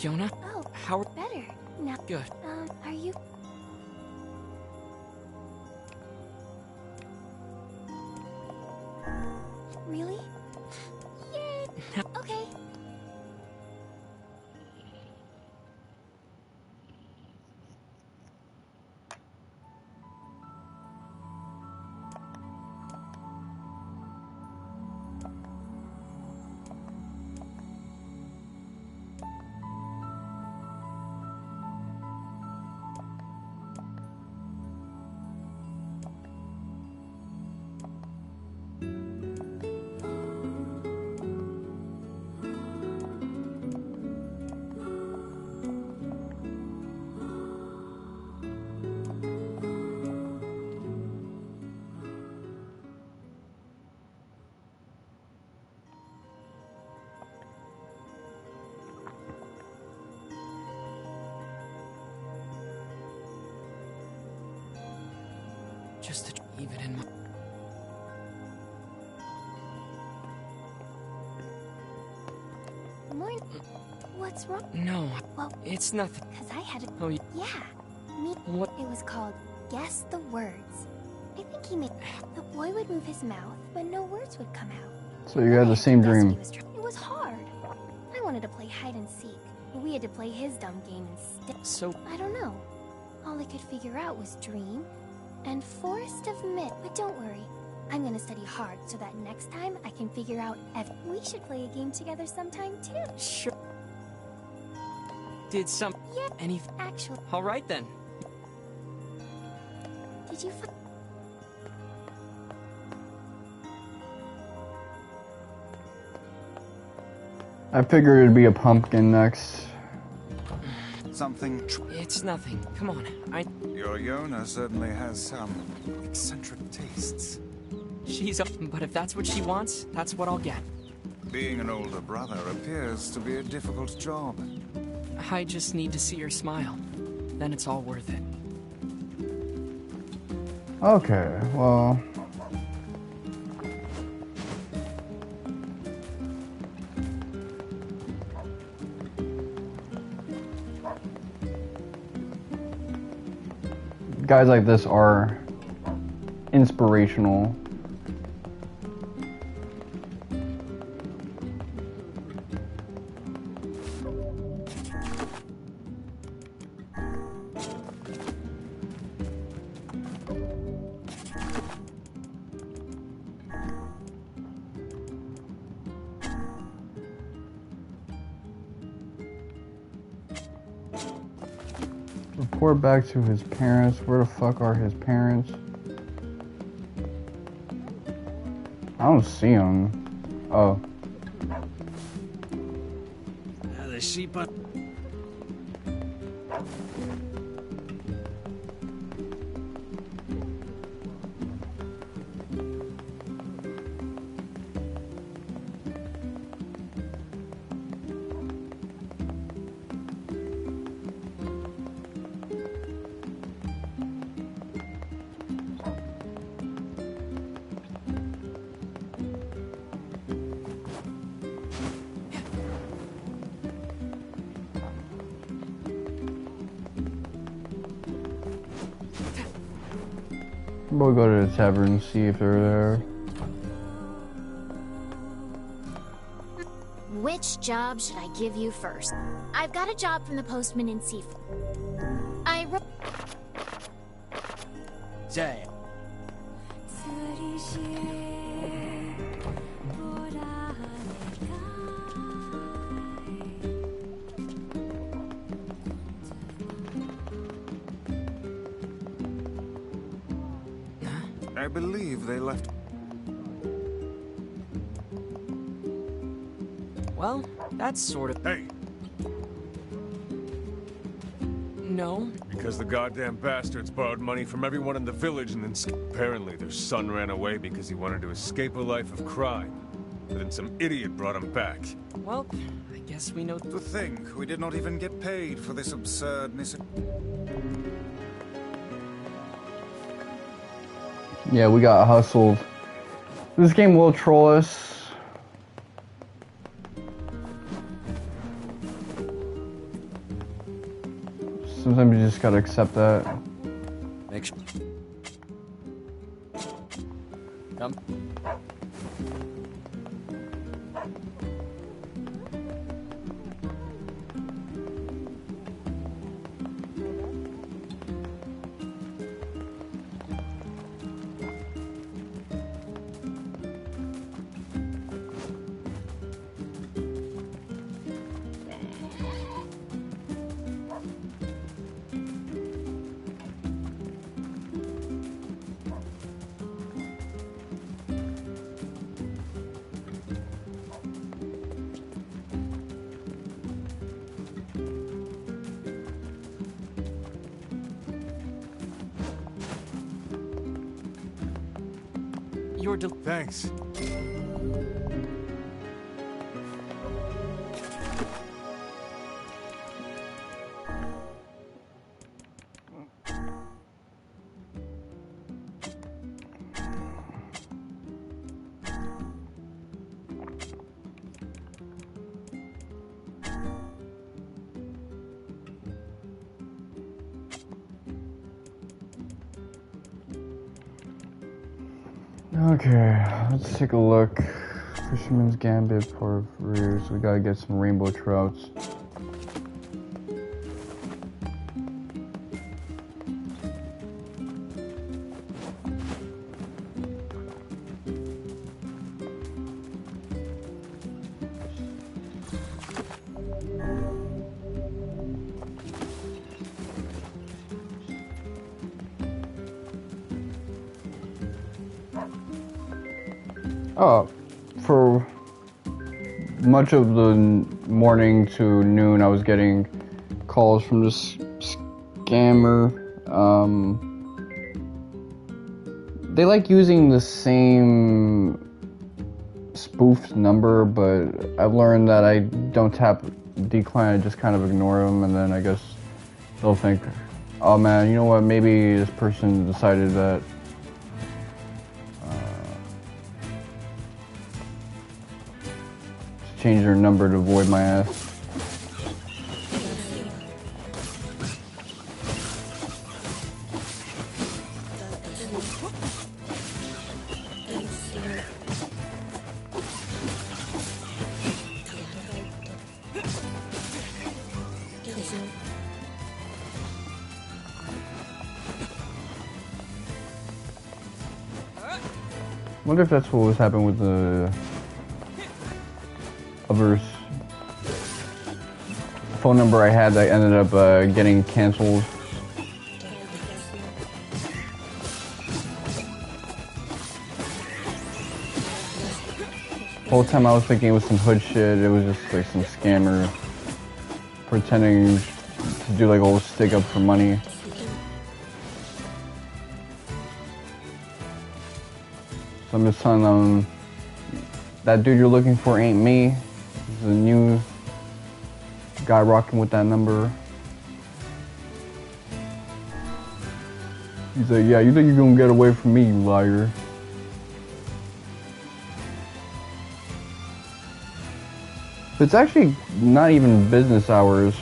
Yonah? Oh, how better. Now, good. Are you? Really? Yay! Okay. Just to leave it in my... Morning. What's wrong? No, Well, it's nothing. because I had a... Oh, Yeah. Me. What? It was called Guess the Words. I think he made... The boy would move his mouth, but no words would come out. So you had the same Guess what dream. he was It was hard. I wanted to play hide and seek. We had to play his dumb game instead. So... I don't know. All I could figure out was dream and Forest of Myth. But don't worry. I'm gonna study hard so that next time I can figure out We should play a game together sometime too. Sure. Did some... Yeah. Any... Actually, All right then. did you I figured it'd be a pumpkin next. Something. It's nothing. Come on. Your Yonah certainly has some eccentric tastes. She's up, but if that's what she wants, that's what I'll get. Being an older brother appears to be a difficult job. I just need to see her smile. Then it's all worth it. Okay, well... Guys like this are inspirational. Report back to his parents. Where the fuck are his parents? I don't see them. Oh. The sheep are... We'll go to the tavern and see if they're there. Which job should I give you first? I've got a job from the postman in Seafood. Say. I believe they left. Well, that's sort of... Hey! No. Because the goddamn bastards borrowed money from everyone in the village and then apparently their son ran away because he wanted to escape a life of crime. But then some idiot brought him back. Well, I guess we know... To think we did not even get paid for this absurdness. Yeah, we got hustled. This game will troll us. Sometimes you just gotta accept that. Make sure. Come. Thanks. Okay, let's take a look. Fisherman's Gambit, Port of Rear, so we gotta get some rainbow trouts. Oh, for much of the morning to noon, I was getting calls from this scammer. They like using the same spoofed number, but I've learned that I don't tap decline, I just kind of ignore them, and then I guess they'll think, oh man, you know what, maybe this person decided that change their number to avoid my ass. Wonder if that's what was happening with the other phone number I had that ended up getting canceled. The whole time I was thinking it was some hood shit, it was just like some scammer pretending to do like a little stick up for money. So I'm just telling them, that dude you're looking for ain't me. This is a new guy rocking with that number. He's like, yeah, you think you're gonna get away from me, you liar. It's actually not even business hours.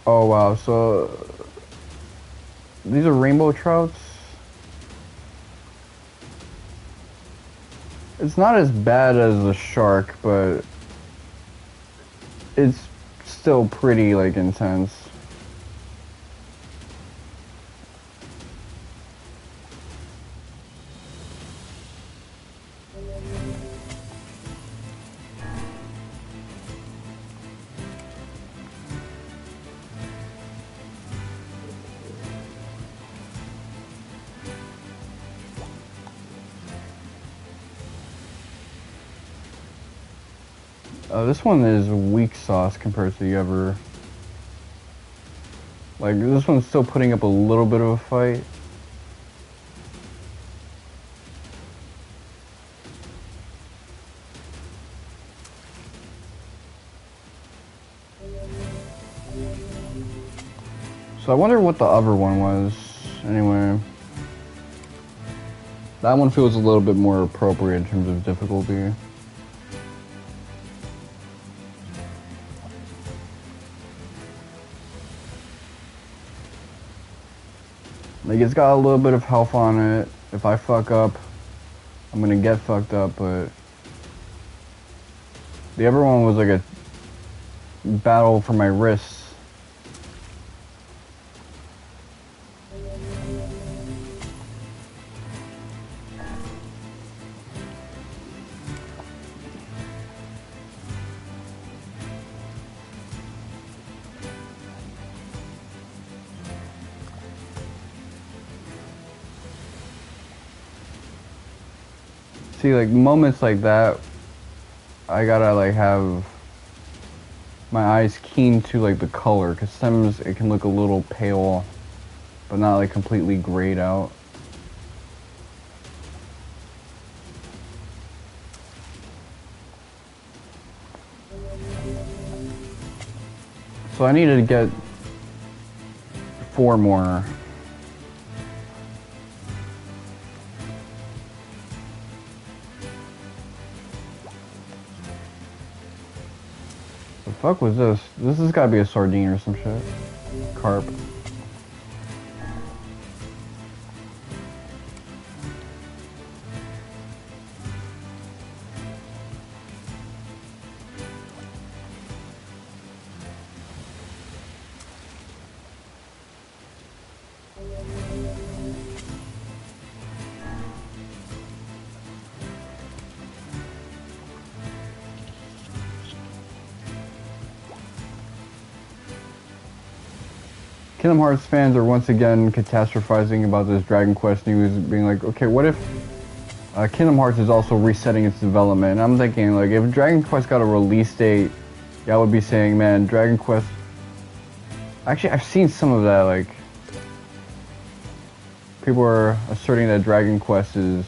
Oh wow, so these are rainbow trouts. It's not as bad as the shark, but it's still pretty like intense. This one is weak sauce compared to the other. Like, this one's still putting up a little bit of a fight. So I wonder what the other one was. Anyway. That one feels a little bit more appropriate in terms of difficulty. Like, it's got a little bit of health on it. If I fuck up, I'm gonna get fucked up, but... The other one was like a battle for my wrists. See, like, moments like that, I gotta, like, have my eyes keen to, like, the color, because sometimes it can look a little pale, but not, like, completely grayed out. So I needed to get 4 more. The fuck was this? This has gotta be a sardine or some shit. Carp. Kingdom Hearts fans are once again catastrophizing about this Dragon Quest news, being like, okay, what if Kingdom Hearts is also resetting its development? And I'm thinking, like, if Dragon Quest got a release date, y'all would be saying, man, Dragon Quest... Actually, I've seen some of that, like... People are asserting that Dragon Quest is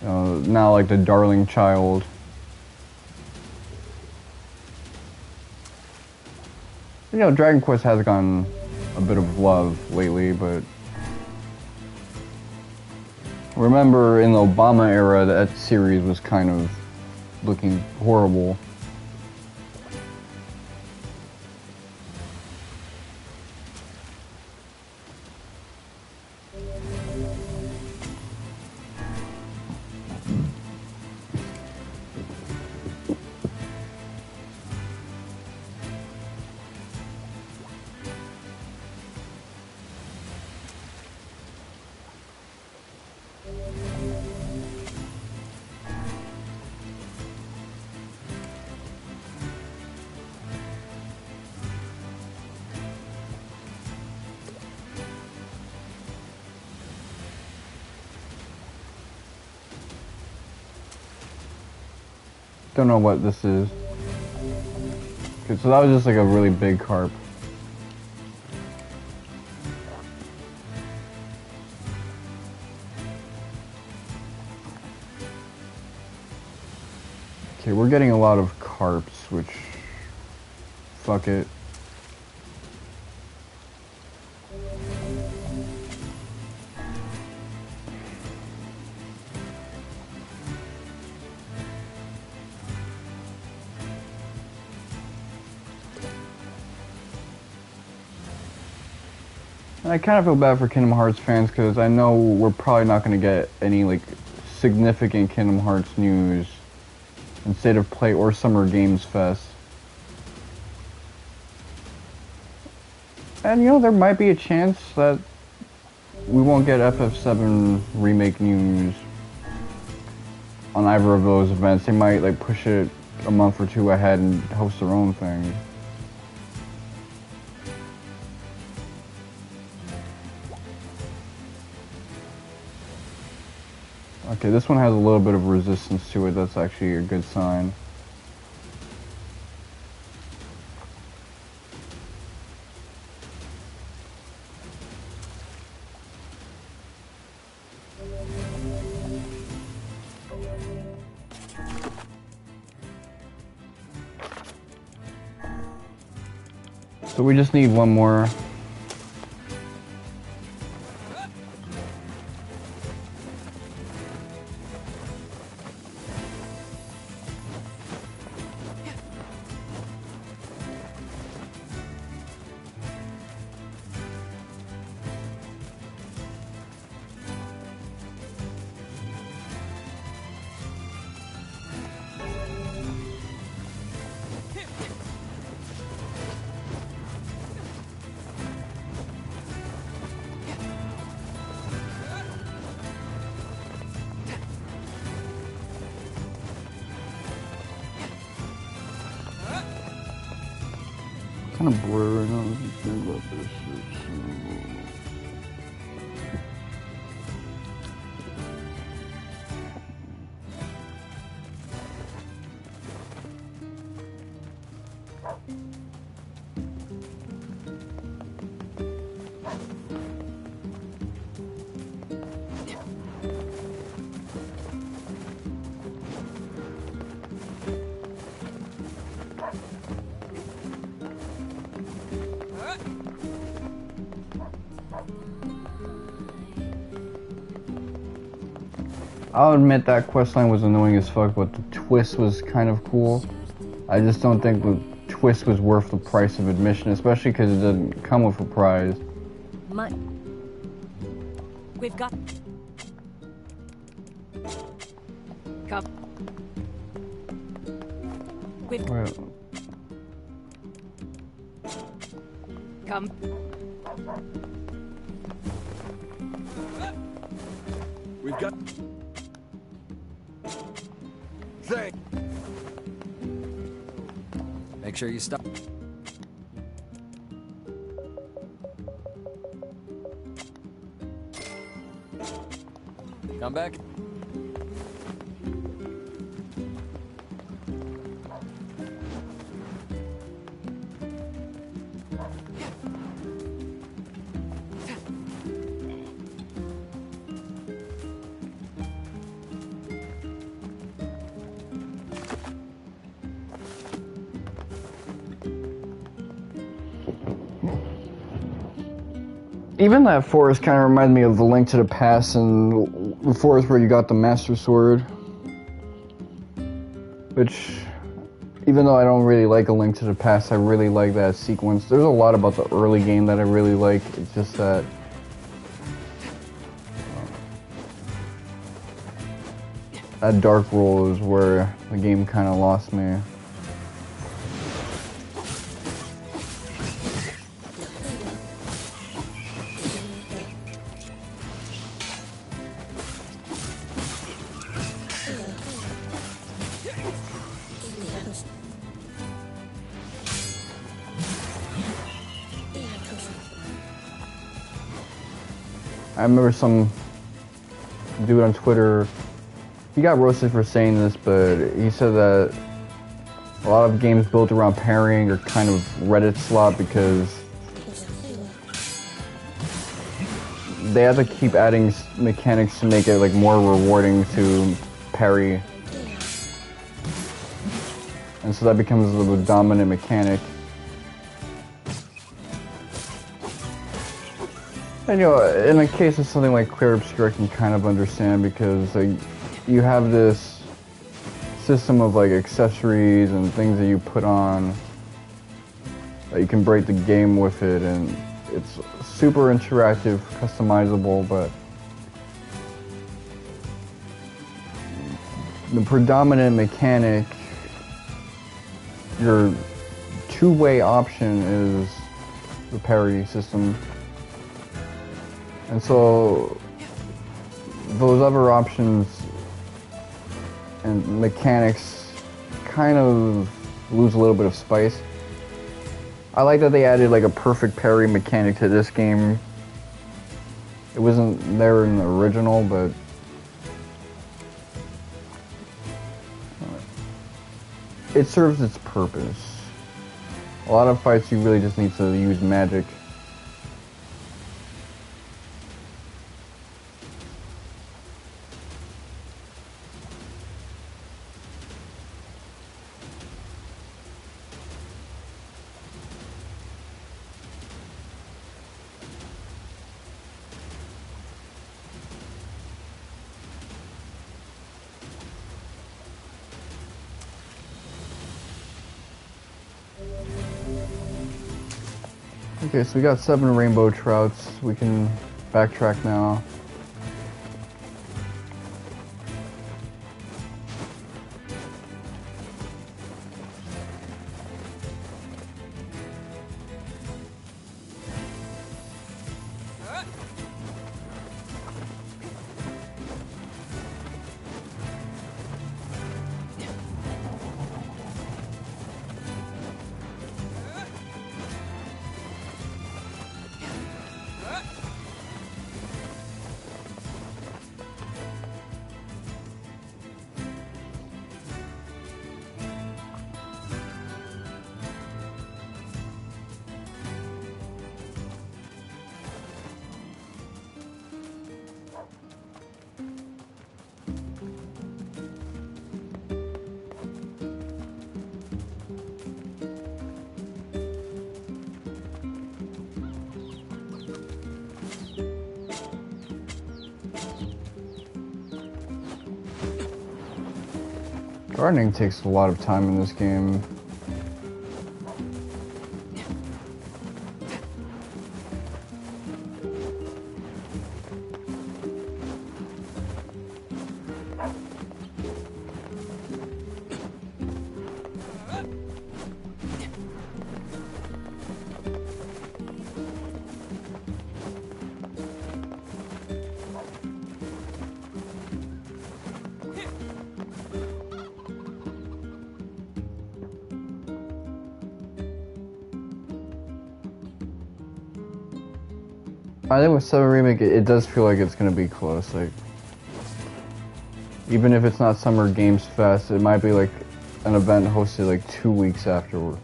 now, like, the darling child. You know, Dragon Quest has gotten a bit of love lately, but remember in the Obama era that series was kind of looking horrible. Don't know what this is. Okay, so that was just like a really big carp. Okay, we're getting a lot of carps, which... Fuck it. I kind of feel bad for Kingdom Hearts fans because I know we're probably not going to get any like significant Kingdom Hearts news in State of Play or Summer Games Fest. And you know, there might be a chance that we won't get FF7 remake news on either of those events. They might like push it a month or two ahead and host their own thing. Okay, this one has a little bit of resistance to it. That's actually a good sign. So we just need one more. kind of blurry right now. If you think about this. I'll admit that questline was annoying as fuck, but the twist was kind of cool. I just don't think the twist was worth the price of admission, especially because it didn't come with a prize. We've got... Come. Well, Come. We've got... Thank. Make sure you stop. Come back. even that forest kind of reminded me of the Link to the Past and the forest where you got the Master Sword. Which, even though I don't really like A Link to the Past, I really like that sequence. There's a lot about the early game that I really like. It's just that that dark roll is where the game kind of lost me. I remember some dude on Twitter, he got roasted for saying this, but he said that a lot of games built around parrying are kind of Reddit slop because they have to keep adding mechanics to make it like more rewarding to parry. And so that becomes the dominant mechanic. And you know, in a case of something like Clear Obscure, I can kind of understand because you have this system of like accessories and things that you put on that you can break the game with it, and it's super interactive, customizable, but the predominant mechanic, your two-way option is the parry system. And so those other options and mechanics kind of lose a little bit of spice. I like that they added like a perfect parry mechanic to this game. It wasn't there in the original, but it serves its purpose. A lot of fights you really just need to use magic. Okay, so we got 7 rainbow trouts. We can backtrack now. Gardening takes a lot of time in this game. I think with 7 Remake, it does feel like it's gonna be close. Like, even if it's not Summer Games Fest, it might be like an event hosted like 2 weeks afterward.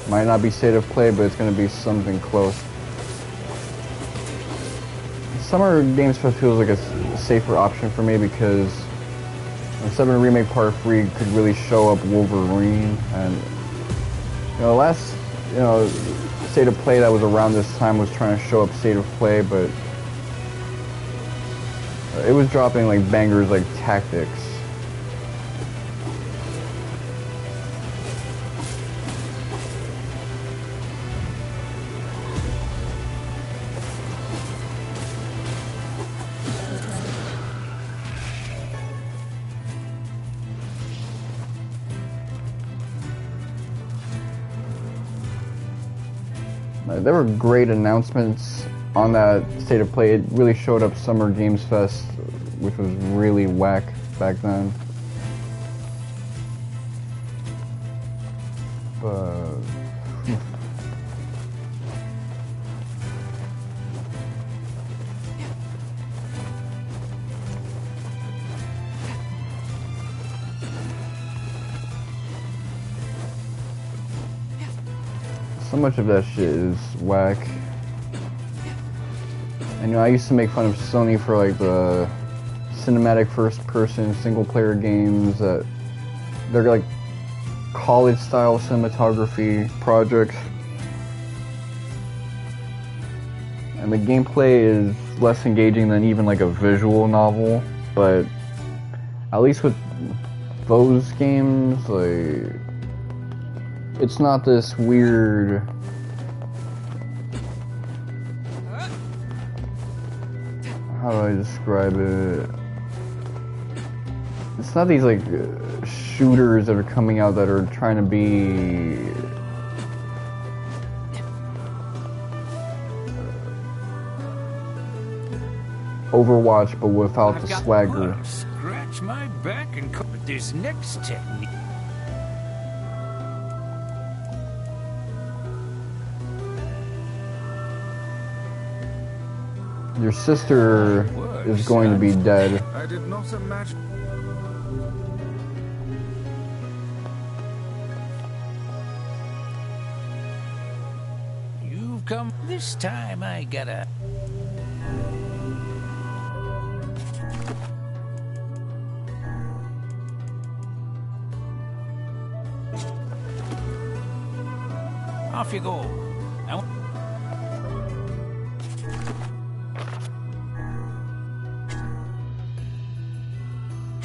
Might not be State of Play, but it's gonna be something close. Summer Games Fest feels like a safer option for me because 7 Remake Part 3 could really show up Wolverine, and last State of Play that was around this time was trying to show up State of Play, but it was dropping like bangers like Tactics. There were great announcements on that State of Play. It really showed up Summer Games Fest, which was really whack back then. But so much of that shit is whack. And I used to make fun of Sony for like the cinematic first-person single-player games that they're like college-style cinematography projects. And the gameplay is less engaging than even like a visual novel, but at least with those games, like, it's not this weird, how do I describe it? It's not these like shooters that are coming out that are trying to be Overwatch, but without the swagger. Scratch my back and cover this next technique. Your sister is going to be dead. I did not imagine. You've come. This time I gotta. Off you go.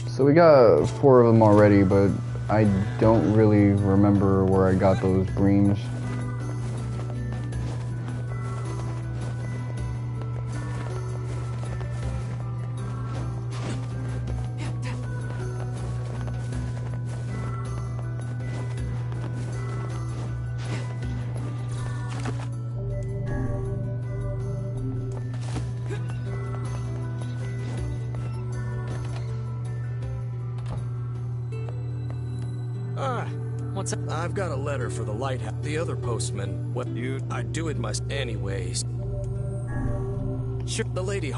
So we got 4 of them already, but I don't really remember where I got those breams. What's up? I've got a letter for the lighthouse. The other postman. What I'd do it myself anyways. Sure, the lady.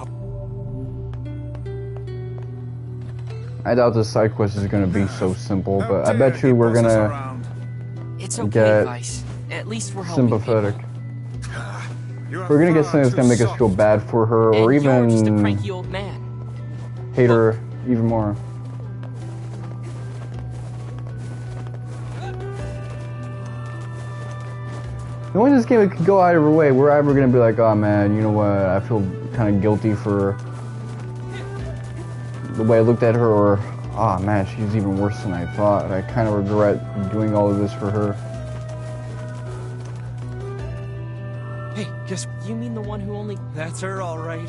I doubt this side quest is gonna be so simple, but I bet you we're gonna It's okay, get Vice. At least we're helping sympathetic. We're gonna get something that's gonna make us feel bad for her, or And you're just a even cranky old man. hate her even more. The way this game could go either way, we're either gonna be like, oh man, you know what, I feel kind of guilty for the way I looked at her, or Oh man, she's even worse than I thought. I kind of regret doing all of this for her. Hey, guess you mean the one who only... That's her, all right.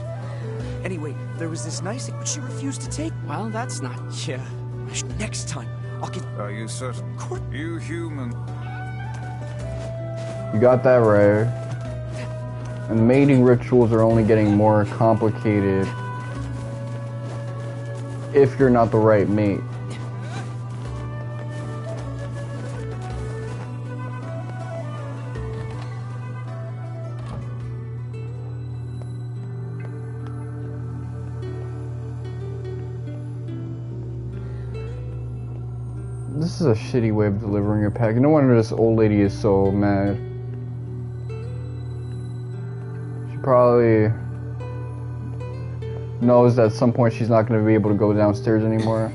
Anyway, there was this nice... But she refused to take... Well, that's not... Yeah. Next time, I'll get... Are you certain? You human. You got that right. And mating rituals are only getting more complicated if you're not the right mate. This is a shitty way of delivering a package. No wonder this old lady is so mad. She probably knows that at some point she's not going to be able to go downstairs anymore.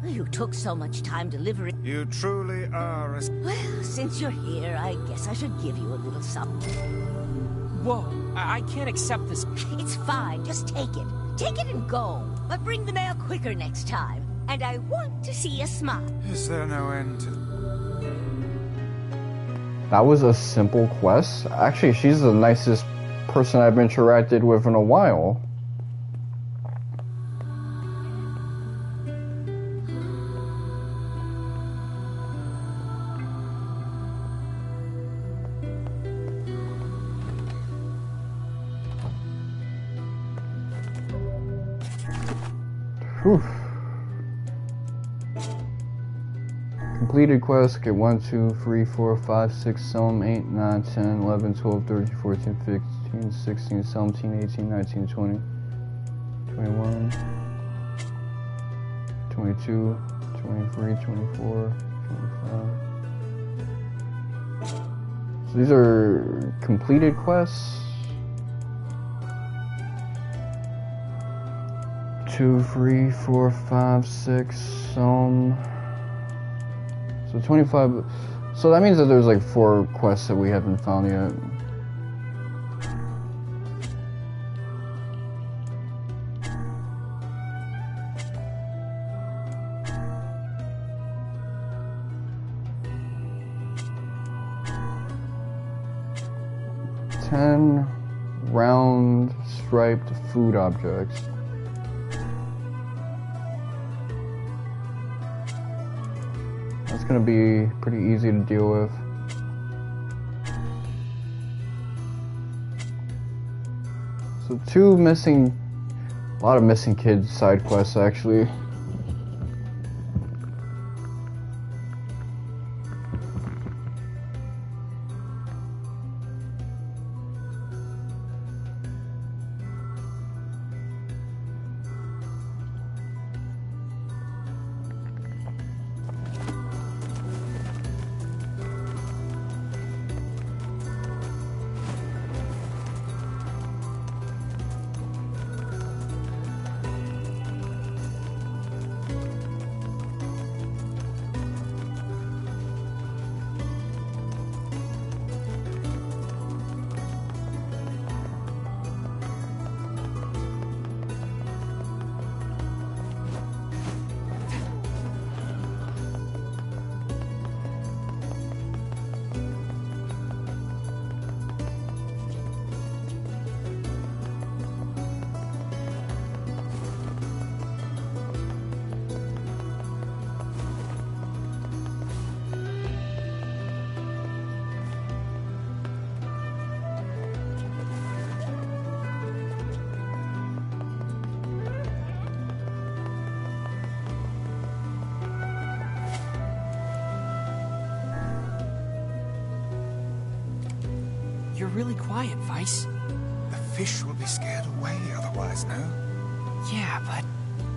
You took so much time delivering. You truly are a... Well, since you're here, I guess I should give you a little something. Whoa, I can't accept this. It's fine, just take it. Take it and go. But bring the mail quicker next time. And I want to see a smile. Is there no end to... That was a simple quest. Actually, she's the nicest person I've interacted with in a while. Whew. Completed quests, get 1, 2, 3, 4, 5, 6, 7, 8, 9, 10, 11, 12, 13, 14, 15, 16, 17, 18, 19, 20, 21, 22, 23, 24, 25. So these are completed quests. 2, 3, 4, 5, 6, So 25, so that means that there's like 4 quests that we haven't found yet. Ten round striped food objects. That's gonna be pretty easy to deal with. So 2 missing, a lot of missing kids side quests actually. You're really quiet, Vice. The fish will be scared away otherwise, no? Yeah, but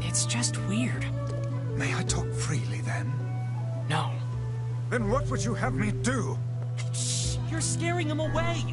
it's just weird. May I talk freely then? No. Then what would you have me do? Shh, you're scaring him away.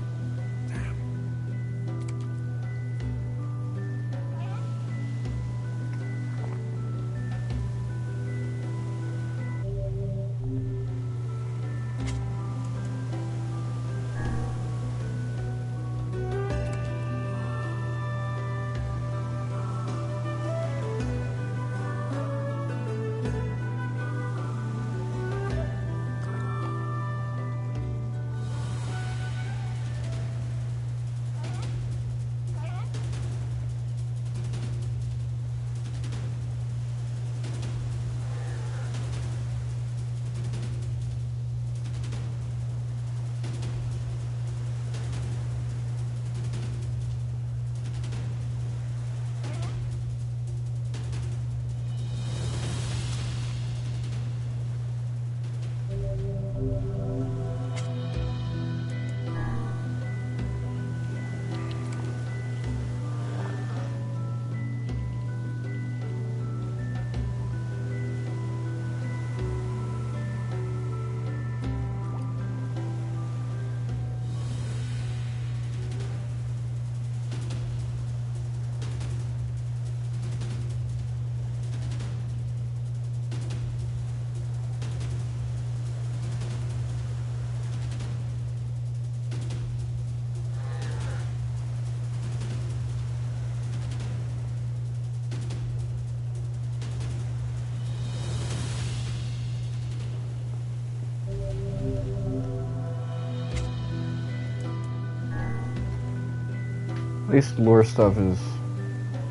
least lore stuff is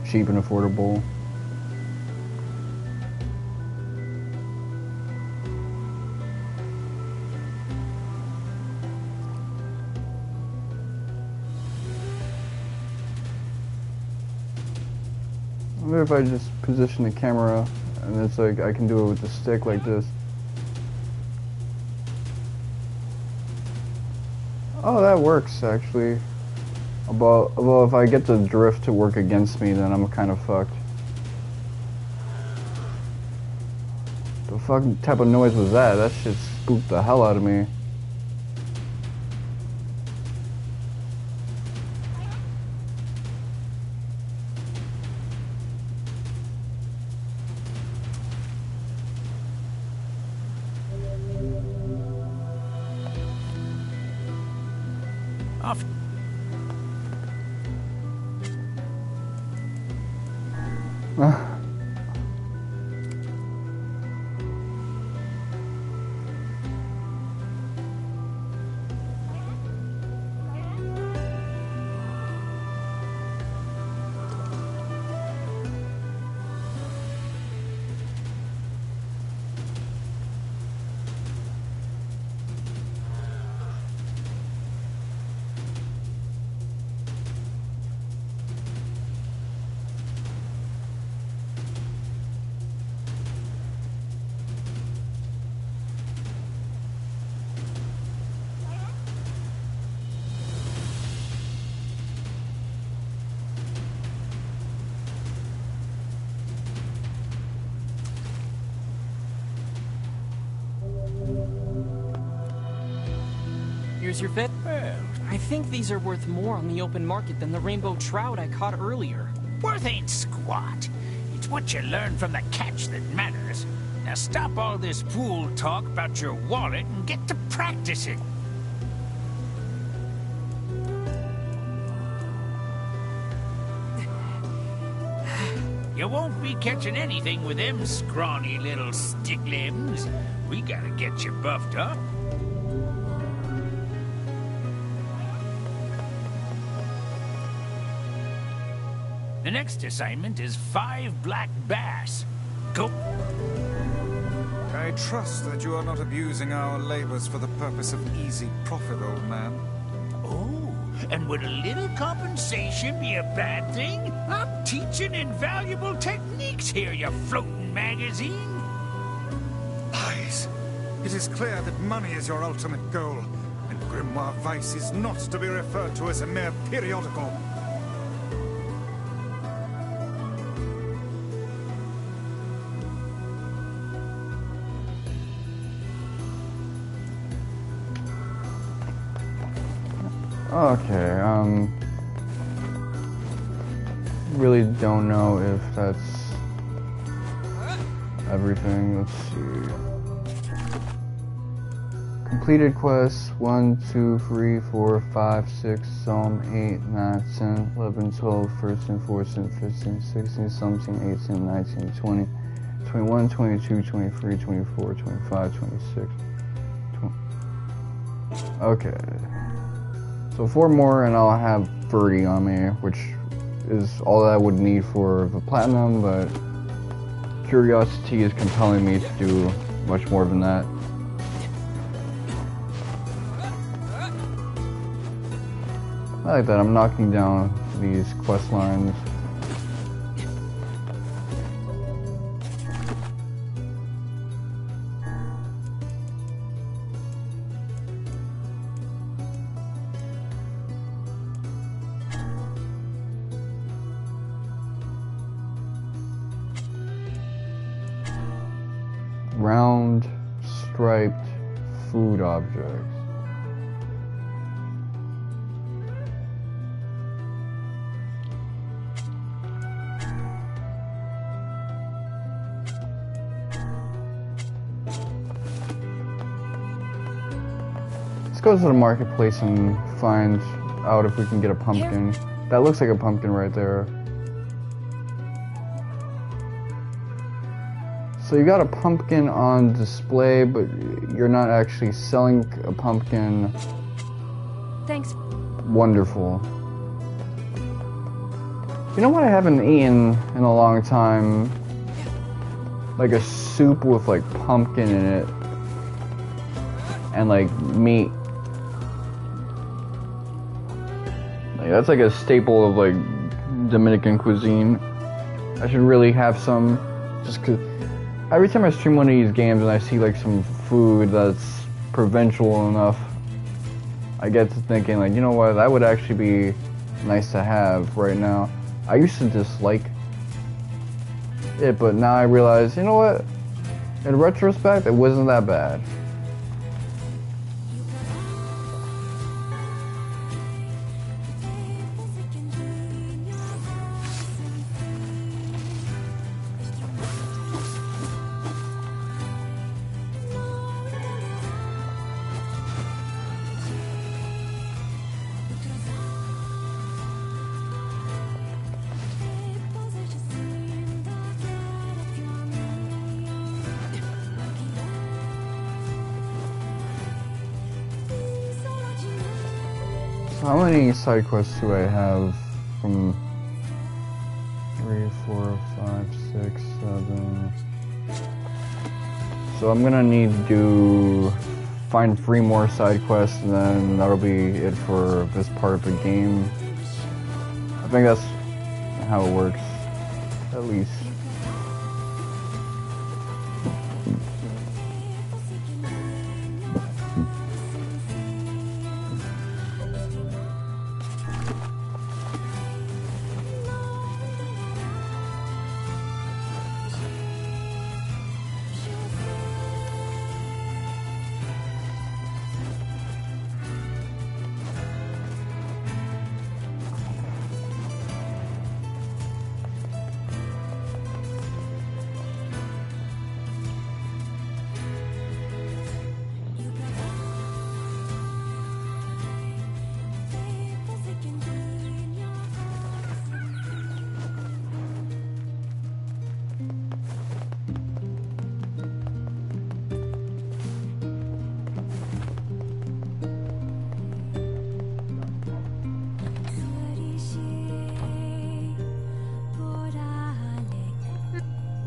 cheap and affordable. I wonder if I just position the camera and it's like I can do it with the stick like this. Oh, that works actually. Well, if I get the drift to work against me, then I'm kind of fucked. The fucking type of noise was that? That shit spooked the hell out of me. Off. Here's your fit. Well, I think these are worth more on the open market than the rainbow trout I caught earlier. Worth ain't squat. It's what you learn from the catch that matters. Now stop all this fool talk about your wallet and get to practicing. You won't be catching anything with them scrawny little stick limbs. We gotta get you buffed up. The next assignment is 5 black bass. Go. I trust that you are not abusing our labors for the purpose of easy profit, old man. Oh, and would a little compensation be a bad thing? I'm teaching invaluable techniques here, you floating magazine. Lies. It is clear that money is your ultimate goal, and Grimoire Vice is not to be referred to as a mere periodical. Okay, really don't know if that's everything. Let's see. Completed quests 1, 2, 3, 4, 5, 6, some 8, 9, 10, 11, 12, 13, 14, 15, 16, 17, 18, 19, 20, 21, 22, 23, 24, 25, 26, 20. Okay. So 4 more and I'll have 30 on me, which is all that I would need for the platinum, but curiosity is compelling me to do much more than that. I like that, I'm knocking down these quest lines. Round, striped food objects. Let's go to the marketplace and find out if we can get a pumpkin. That looks like a pumpkin right there. So you got a pumpkin on display, but you're not actually selling a pumpkin. Thanks. Wonderful. You know what I haven't eaten in a long time? Like a soup with like pumpkin in it. And like meat. Like, that's like a staple of like Dominican cuisine. I should really have some, just cause every time I stream one of these games and I see like some food that's provincial enough, I get to thinking like, you know what, that would actually be nice to have right now. I used to dislike it, but now I realize, you know what, in retrospect, it wasn't that bad. How many side quests do I have from 3, 4, 5, 6, 7? So I'm gonna need to find 3 more side quests and then that'll be it for this part of the game. I think that's how it works, at least.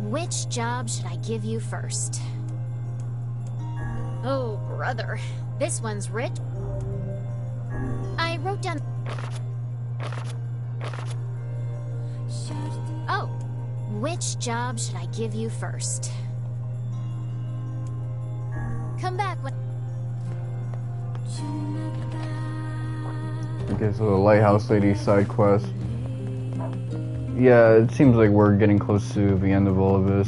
Which job should I give you first? Oh, brother. This one's rich. I wrote down... Oh, which job should I give you first? Come back when... Okay, so the Lighthouse Lady side quest. Yeah, it seems like we're getting close to the end of all of this.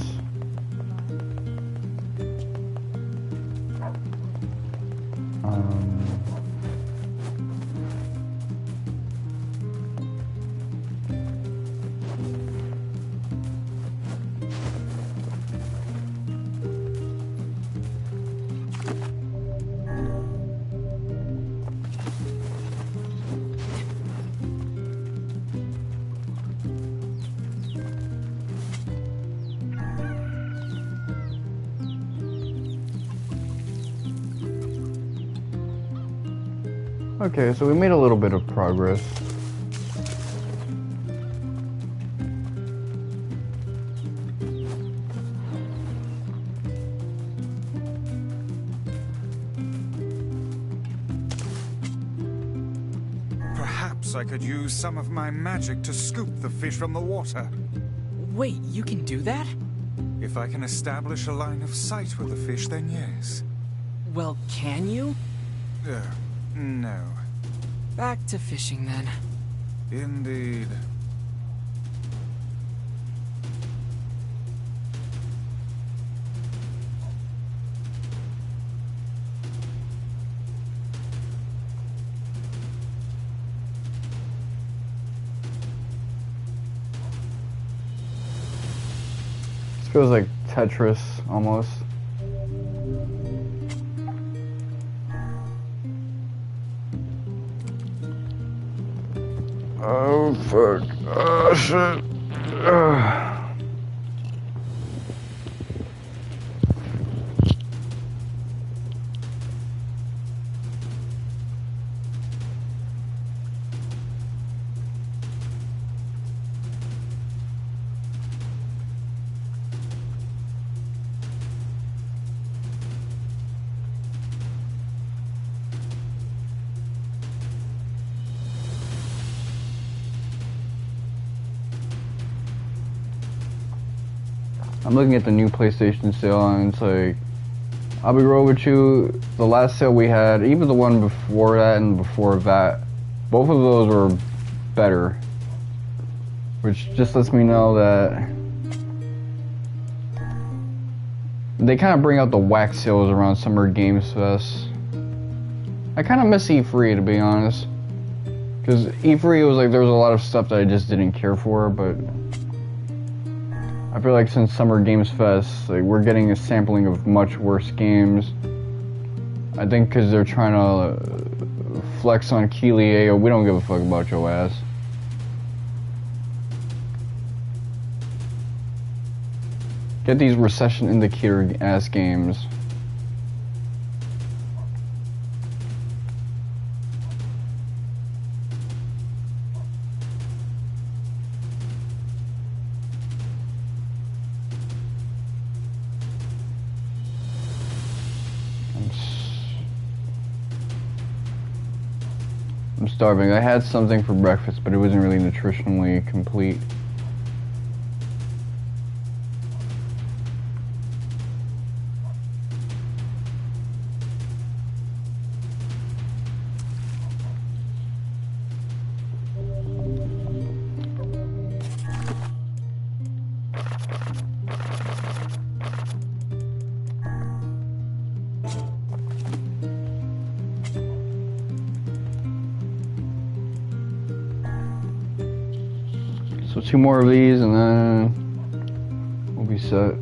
Okay, so we made a little bit of progress. Perhaps I could use some of my magic to scoop the fish from the water. Wait, you can do that? If I can establish a line of sight with the fish, then yes. Well, can you? No. Back to fishing, then. Indeed. This feels like Tetris, almost. Oh, fuck. Oh, shit. I'm looking at the new PlayStation sale, and it's like, I'll be real with you, the last sale we had, even the one before that and before that, both of those were better. Which just lets me know that they kind of bring out the whack sales around Summer Games Fest. I kind of miss E3, to be honest. Because E3, it was like there was a lot of stuff that I just didn't care for, but I feel like since Summer Games Fest, like, we're getting a sampling of much worse games. I think because they're trying to flex on Keely, hey, we don't give a fuck about your ass. Get these recession indicator ass games. I'm starving. I had something for breakfast, but it wasn't really nutritionally complete. So 2 more of these and then we'll be set.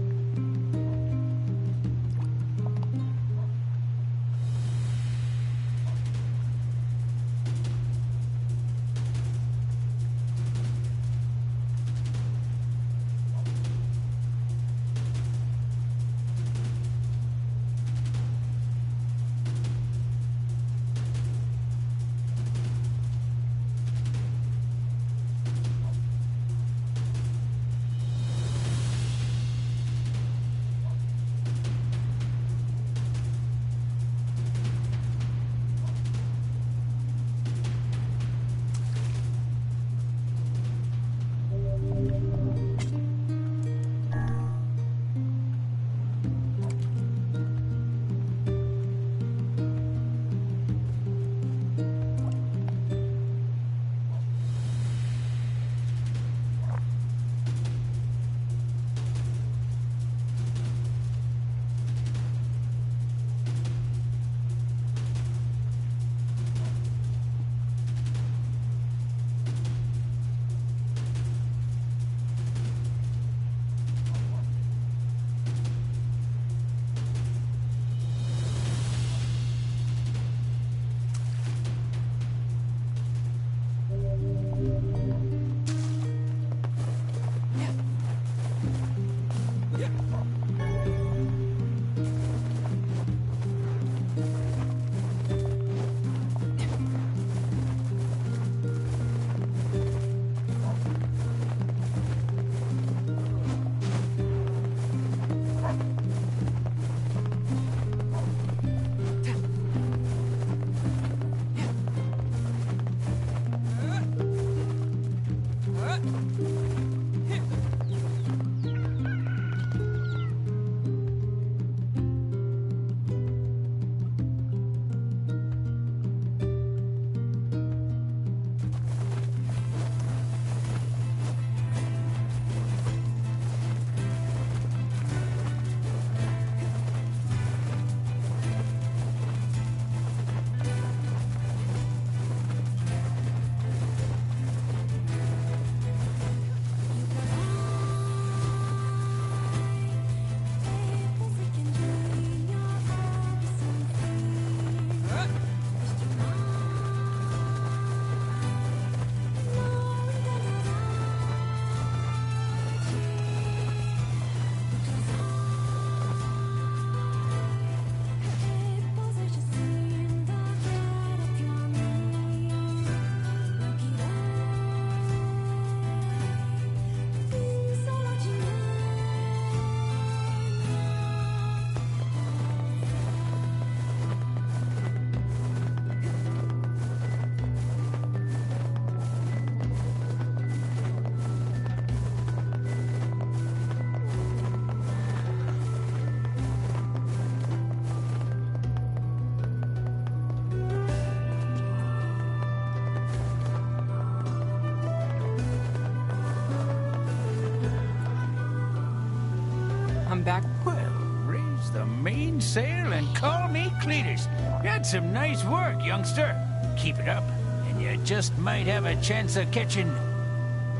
back. Well, raise the mainsail and call me Cletus. That's some nice work, youngster. Keep it up, and you just might have a chance of catching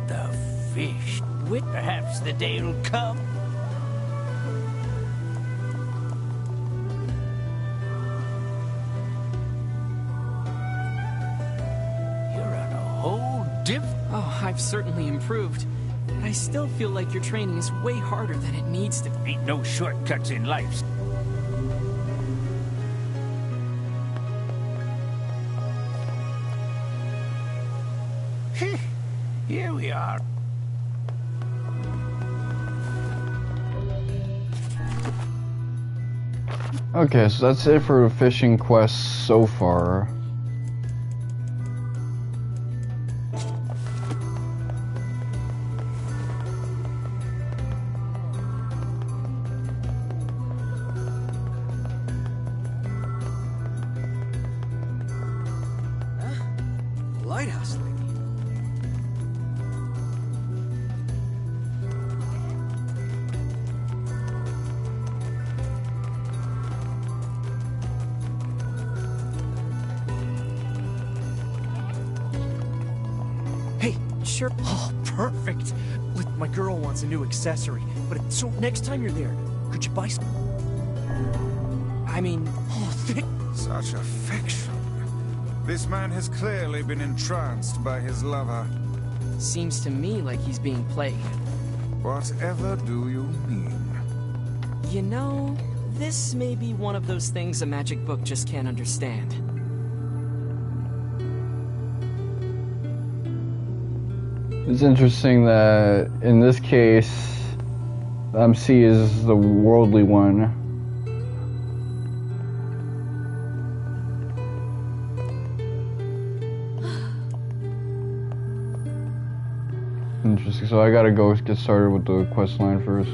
the fish. Perhaps the day will come. You're on a whole Oh, I've certainly improved. But I still feel like your training is way harder than it needs to be. Ain't no shortcuts in life. Here we are. Okay, so that's it for the fishing quests so far. Lighthouse lady. Hey, sure. Oh, perfect. My girl wants a new accessory, so next time you're there, could you buy some? I mean, Such affection. This man has clearly been entranced by his lover. Seems to me like he's being played. Whatever do you mean? You know, this may be one of those things a magic book just can't understand. It's interesting that in this case, MC is the worldly one. Interesting. So I gotta go get started with the quest line first.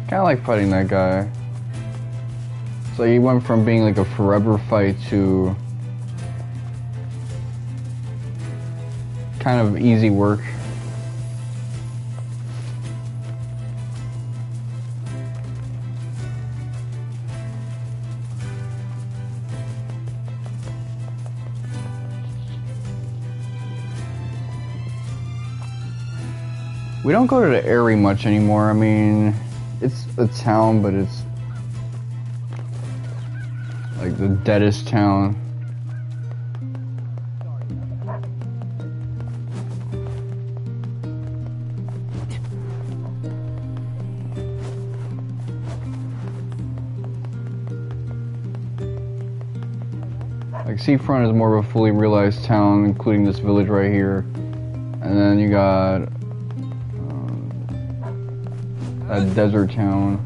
Kinda like fighting that guy. So he went from being like a forever fight to kind of easy work. We don't go to the Airy much anymore. I mean, it's a town, but it's like the deadest town. Like Seafront is more of a fully realized town, including this village right here. And then you got a desert town.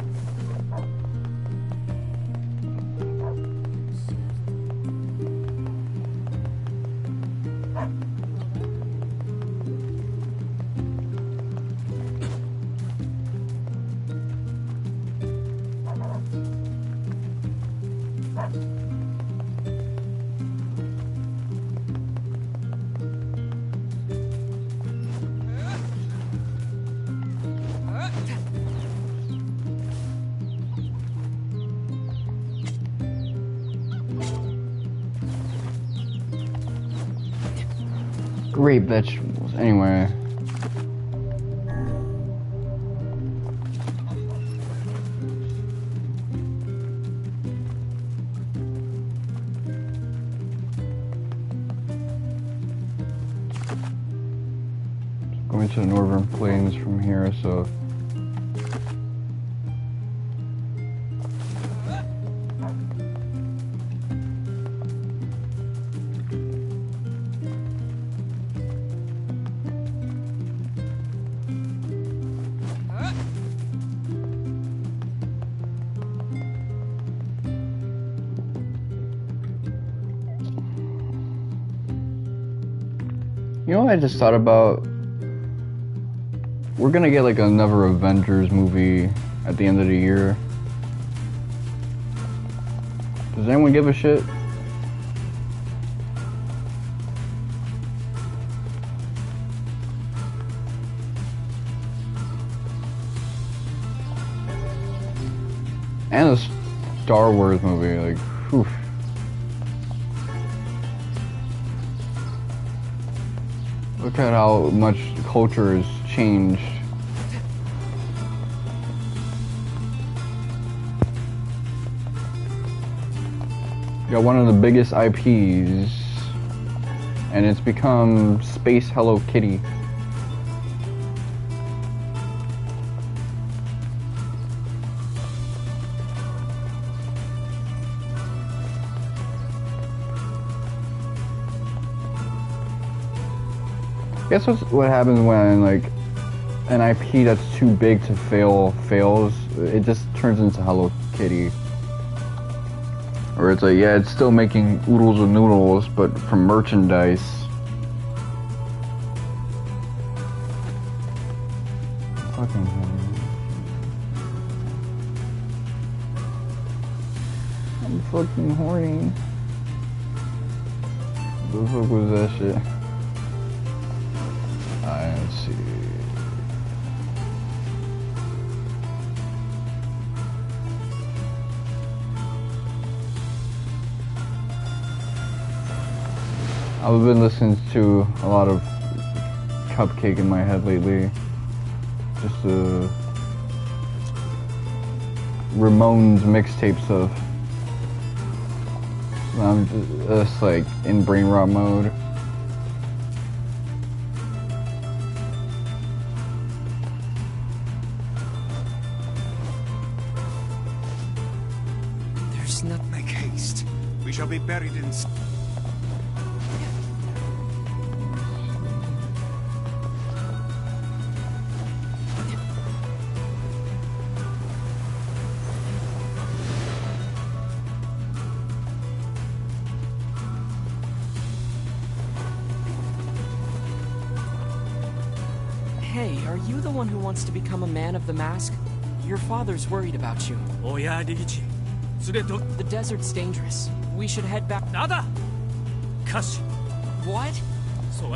Great vegetables. Anyway. Going to the northern plains from here, so you know what I just thought about? We're gonna get like another Avengers movie at the end of the year. Does anyone give a shit? And a Star Wars movie, like, whew. Look at how much culture has changed. You got one of the biggest IPs, and it's become Space Hello Kitty. Guess what happens when like an IP that's too big to fails? It just turns into Hello Kitty. Or it's like, yeah, it's still making oodles and noodles, but from merchandise. Fucking I'm fucking horny. What the fuck was that shit? Let's see. I've been listening to a lot of Cupcake in my head lately. Just the Ramones mixtape stuff. I'm just like in brain rot mode. Make haste. We shall be buried in... Hey, are you the one who wants to become a man of the mask? your father's worried about you. Oh yeah, Digichi. The desert's dangerous. We should head back. Nada! Kashi. What? So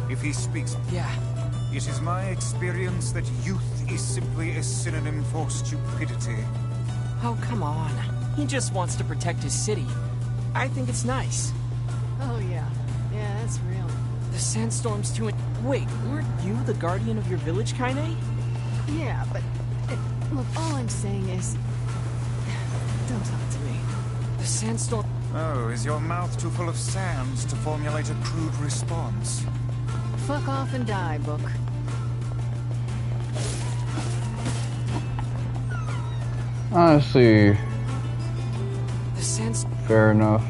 If he speaks... Yeah. It is my experience that youth is simply a synonym for stupidity. Oh, come on. He just wants to protect his city. I think it's nice. Oh, yeah. Yeah, that's real. The sandstorm's too... Wait, weren't you the guardian of your village, Kaine? Yeah, but... look, all I'm saying is... Don't talk to me. The sandstorm... Oh, is your mouth too full of sands to formulate a crude response? Fuck off and die, book. Honestly, the sense. Fair enough.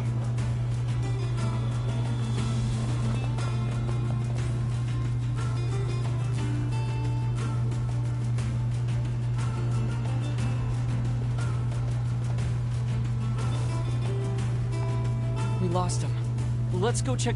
We lost him. Let's go check.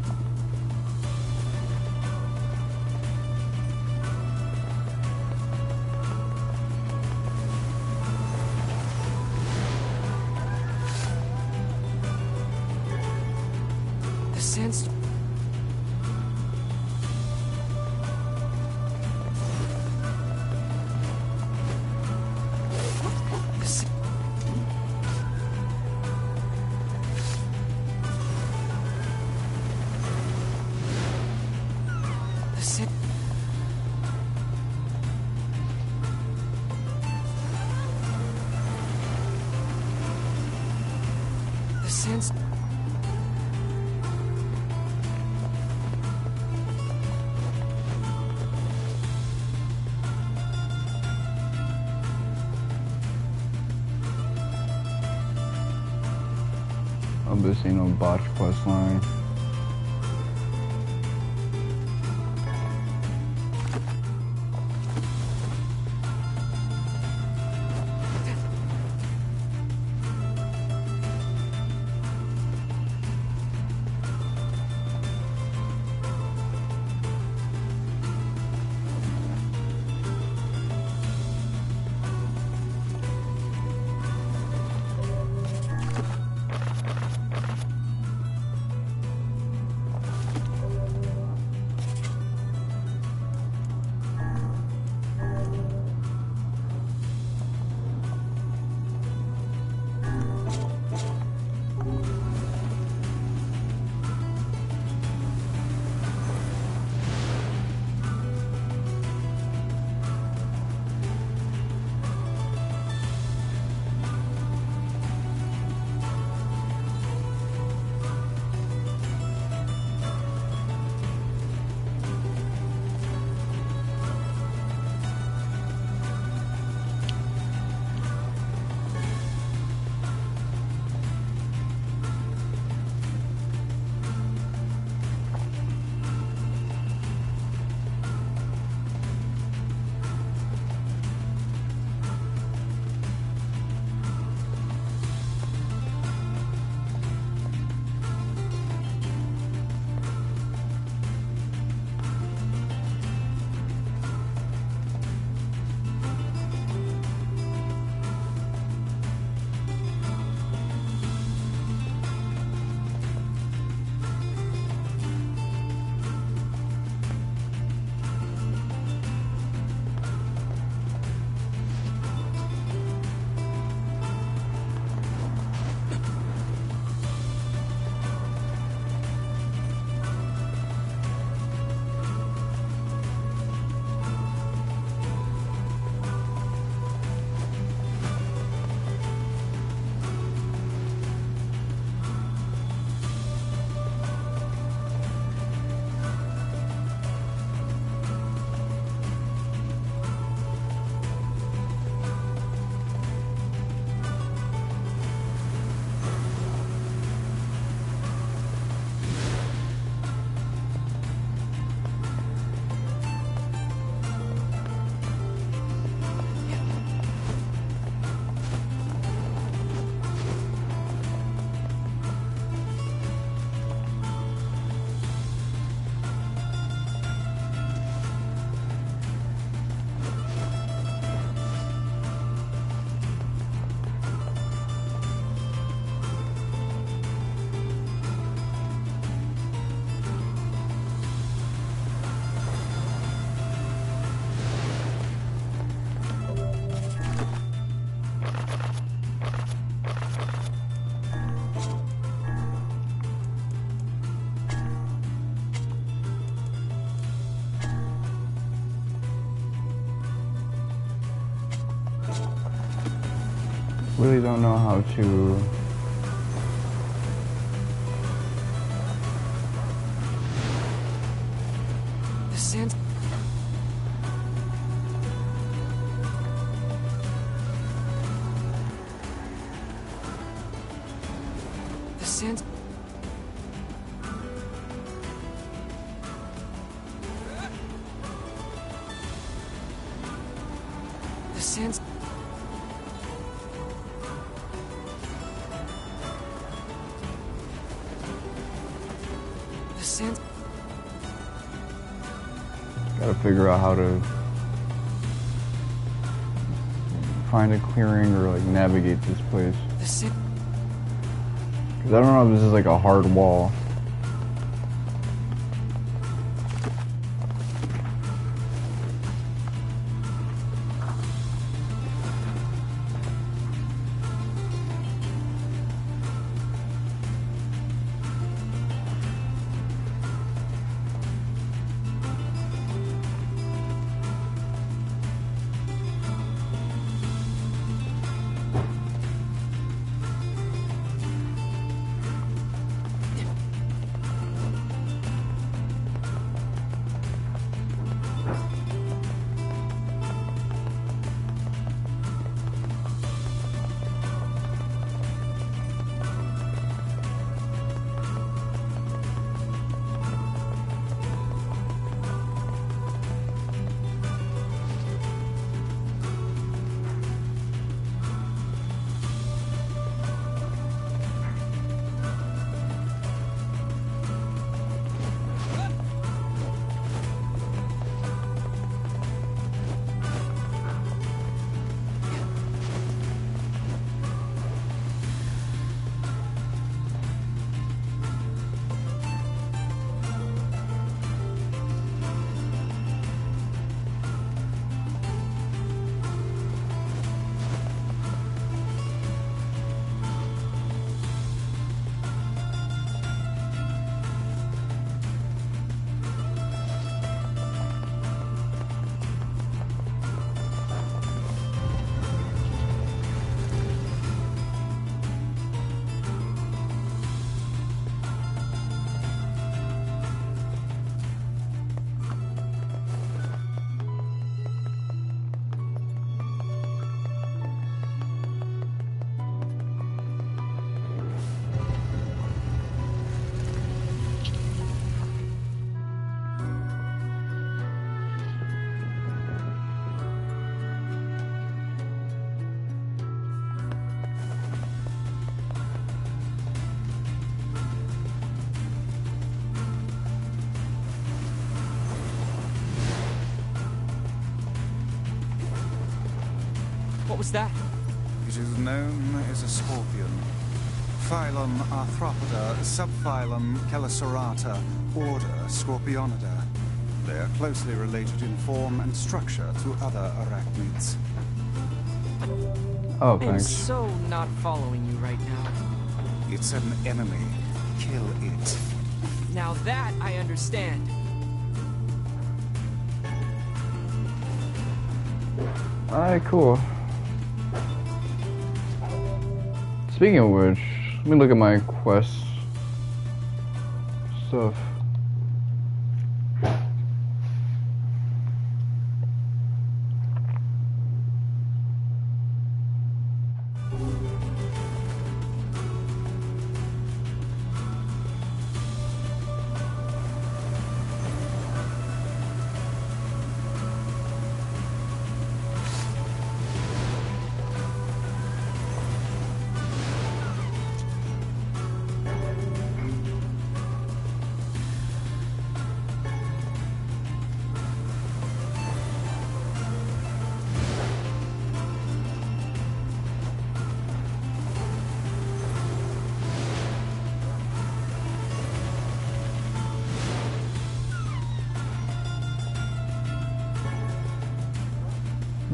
This ain't no botch quest line. Really don't know how to... The sand... The sand... The sand... The sand... Gotta figure out how to find a clearing or like navigate this place. Cause I don't know if this is like a hard wall. What was that? It is known as a scorpion. Phylum Arthropoda, subphylum Chelicerata, order Scorpionidae. They are closely related in form and structure to other arachnids. Oh, I'm thanks. so not following you right now. It's an enemy. Kill it. Now that I understand. Alright, cool. Speaking of which, let me look at my quest stuff.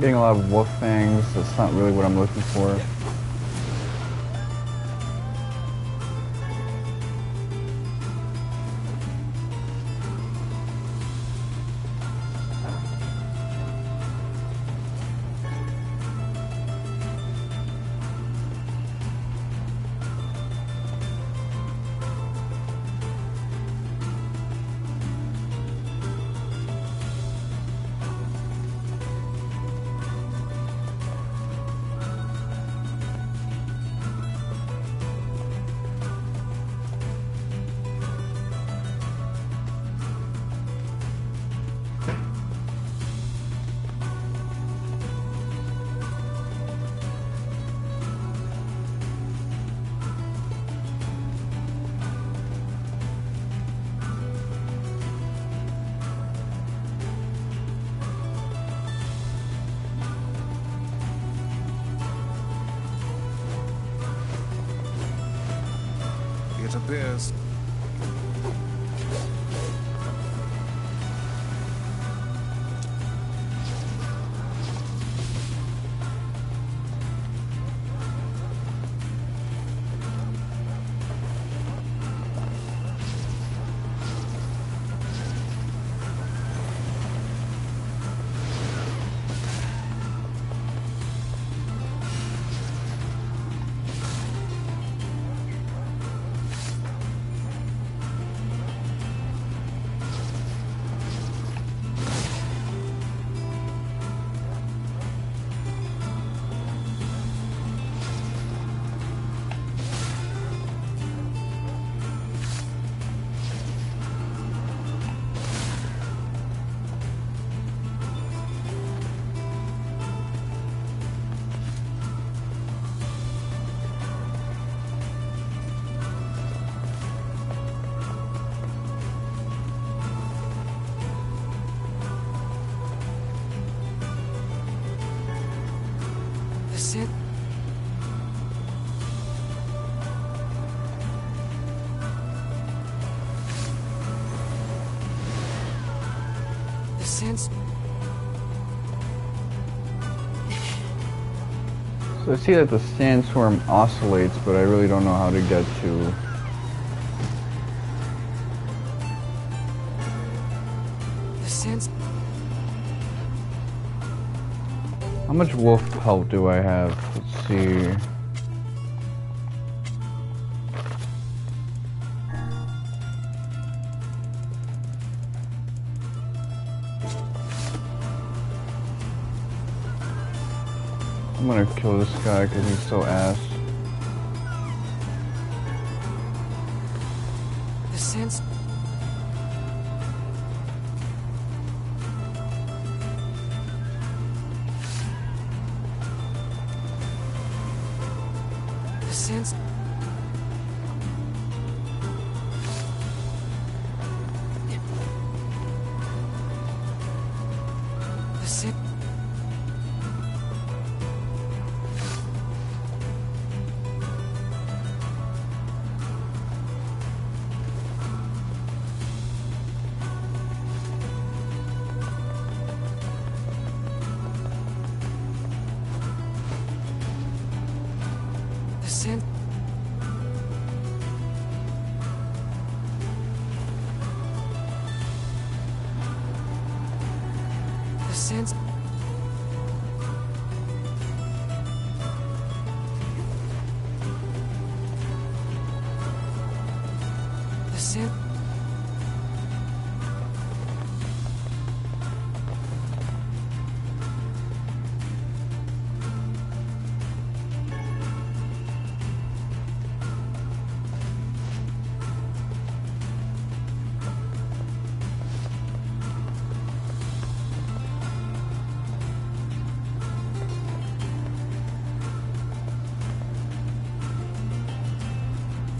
Getting a lot of wolf fangs, that's not really what I'm looking for. it appears. So I see that the sandstorm oscillates, but I really don't know how to get to. How much wolf pelt do I have? Let's see. I'm gonna kill this guy because he's so ass. The sense. The sense. The sense.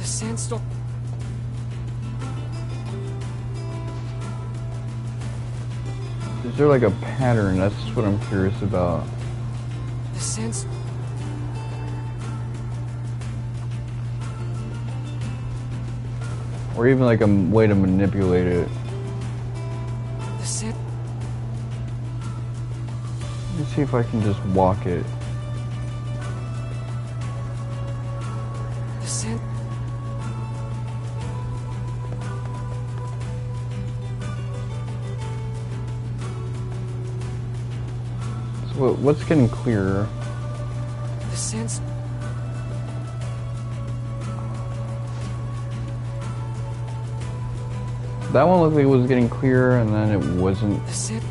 Sandstorm. Is there like a pattern? That's what I'm curious about. The sense. Or even like a way to manipulate it. The sense. Let's see if I can just walk it. The sense. What's getting clearer? The sense. That one looked like it was getting clearer, and then it wasn't. The sense.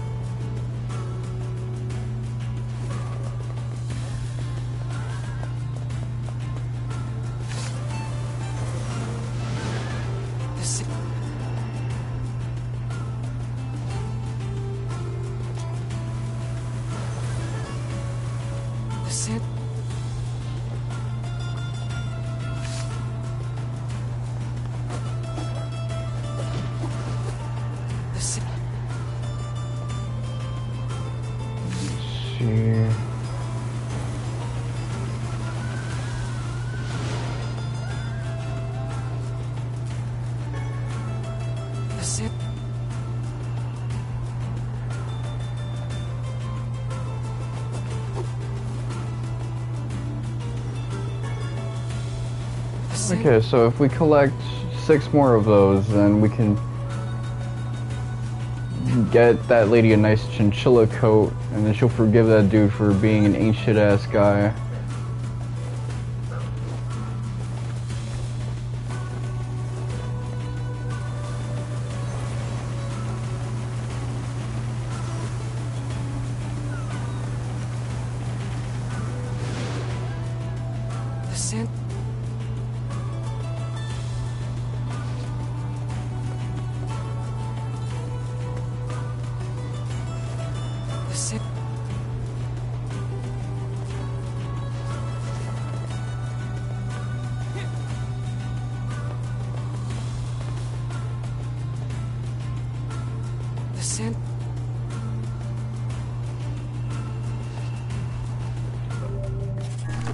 Okay, so if we collect 6 more of those, then we can get that lady a nice chinchilla coat, and then she'll forgive that dude for being an ancient ass guy.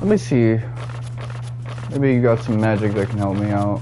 Let me see. Maybe you got some magic that can help me out.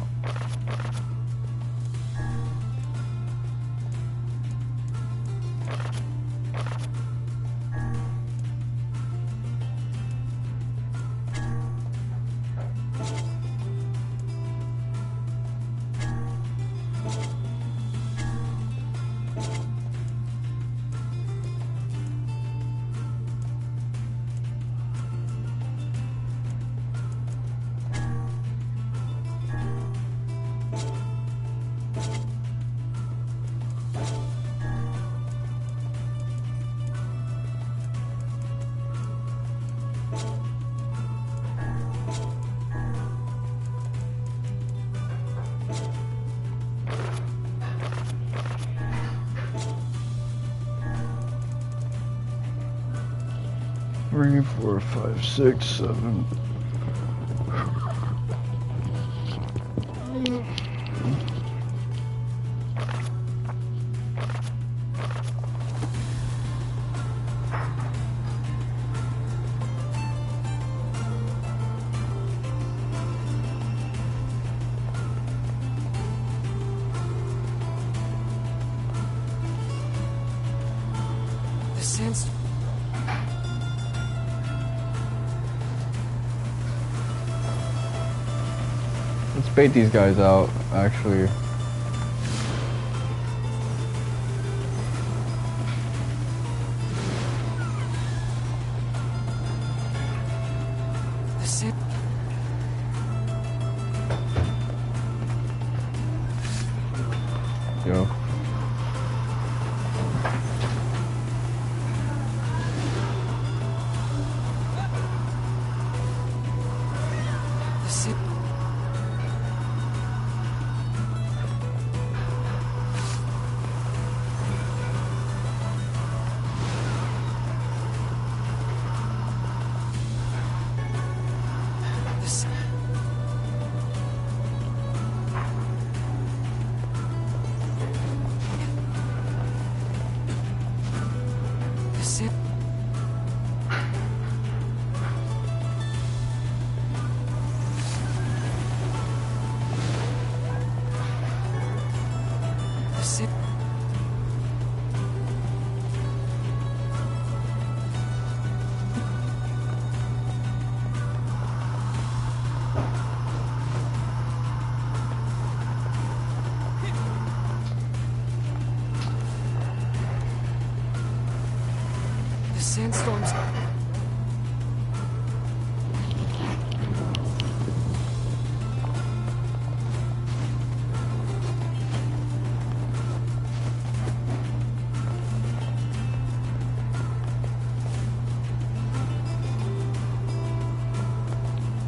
Three, 4, 5, 6, 7. The sandstorm. Let's bait these guys out, actually. Yo. Sandstorms.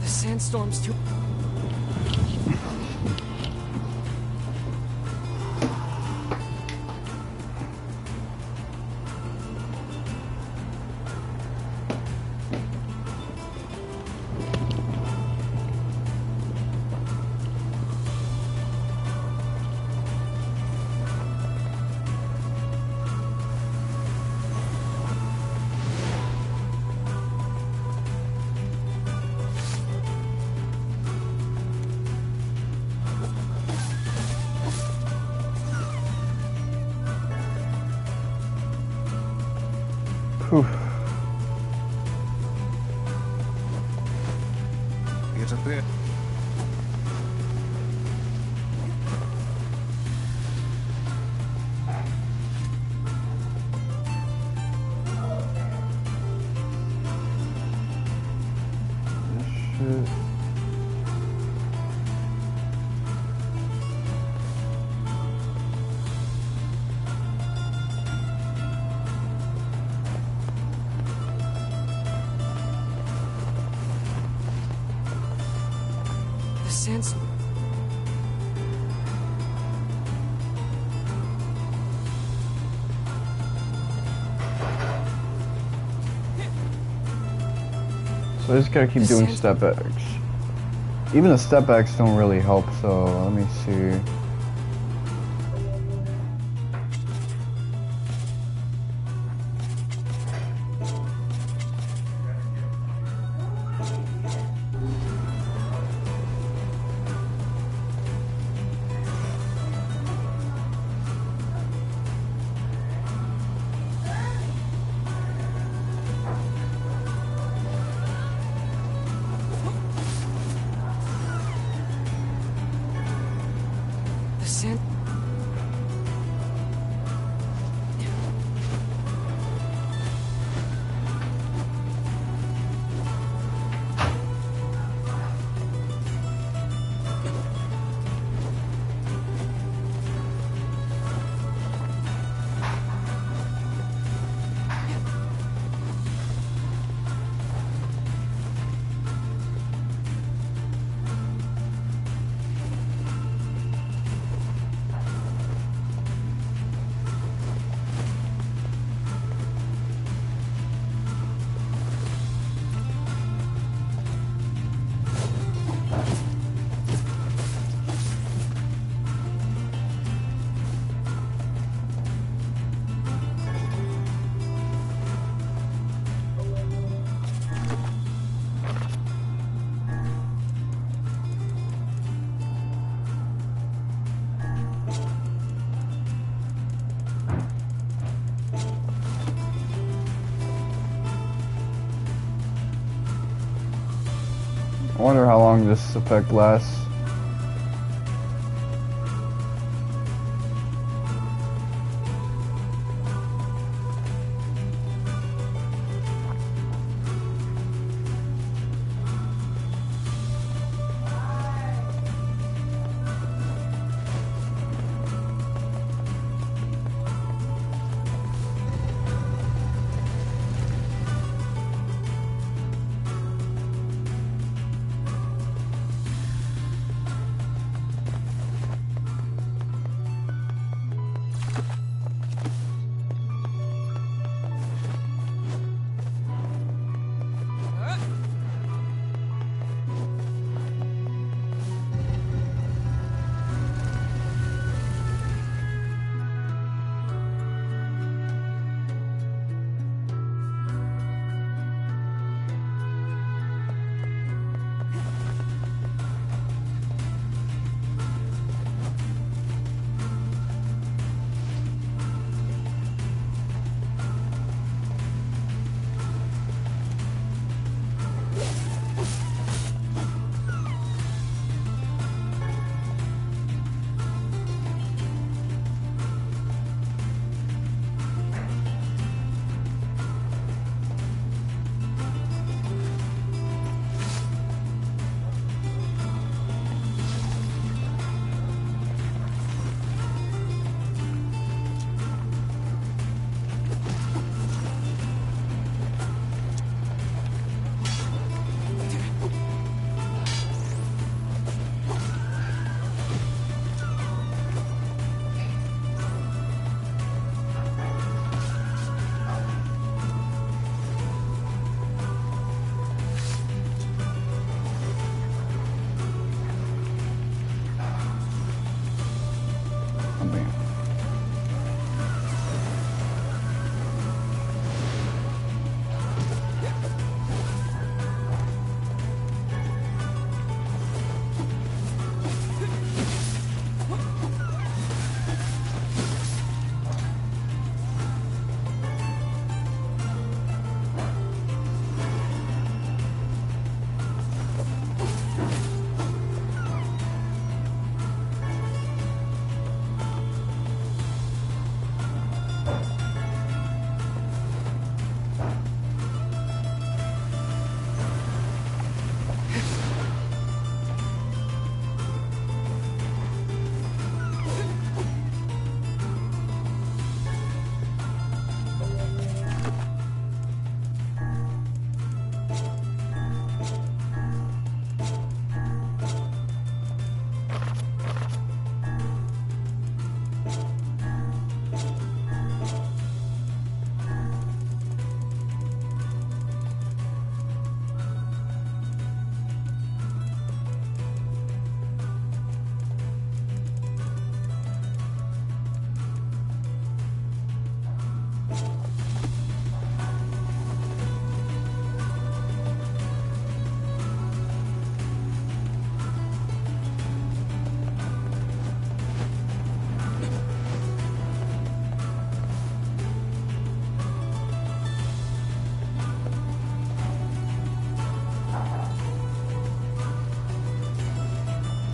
The sandstorms too. Whew. It appears. Shit. The sandstorm. So I just gotta keep doing step X. Even the step X don't really help, so let me see. The sand. I wonder how long this effect lasts.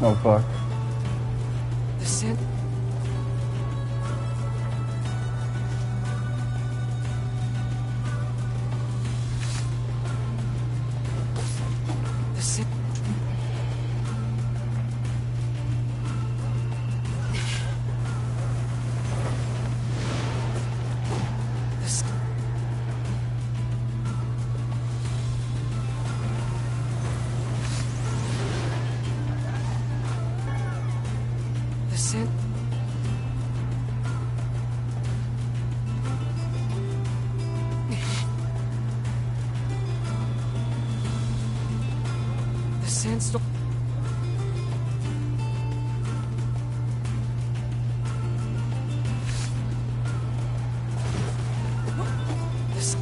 Oh fuck. The sand. The sand. Sandstorm. The sand.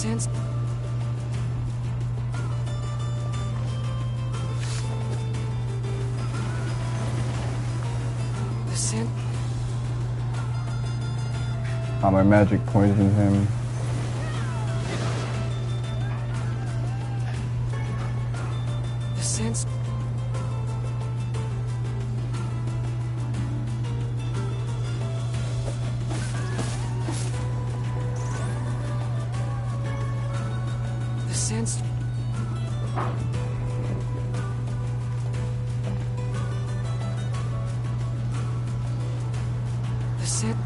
Sense. The scent. Oh, my magic poisoned him. The sense. Sense. The scent.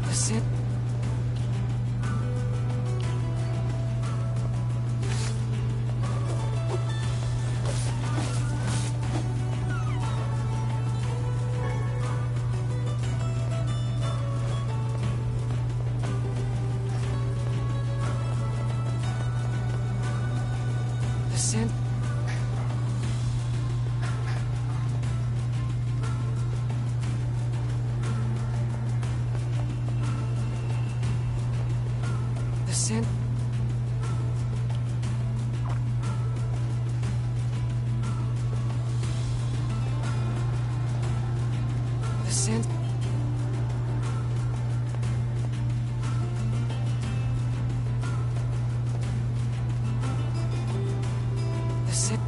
The scent. The scent. The scent. The scent.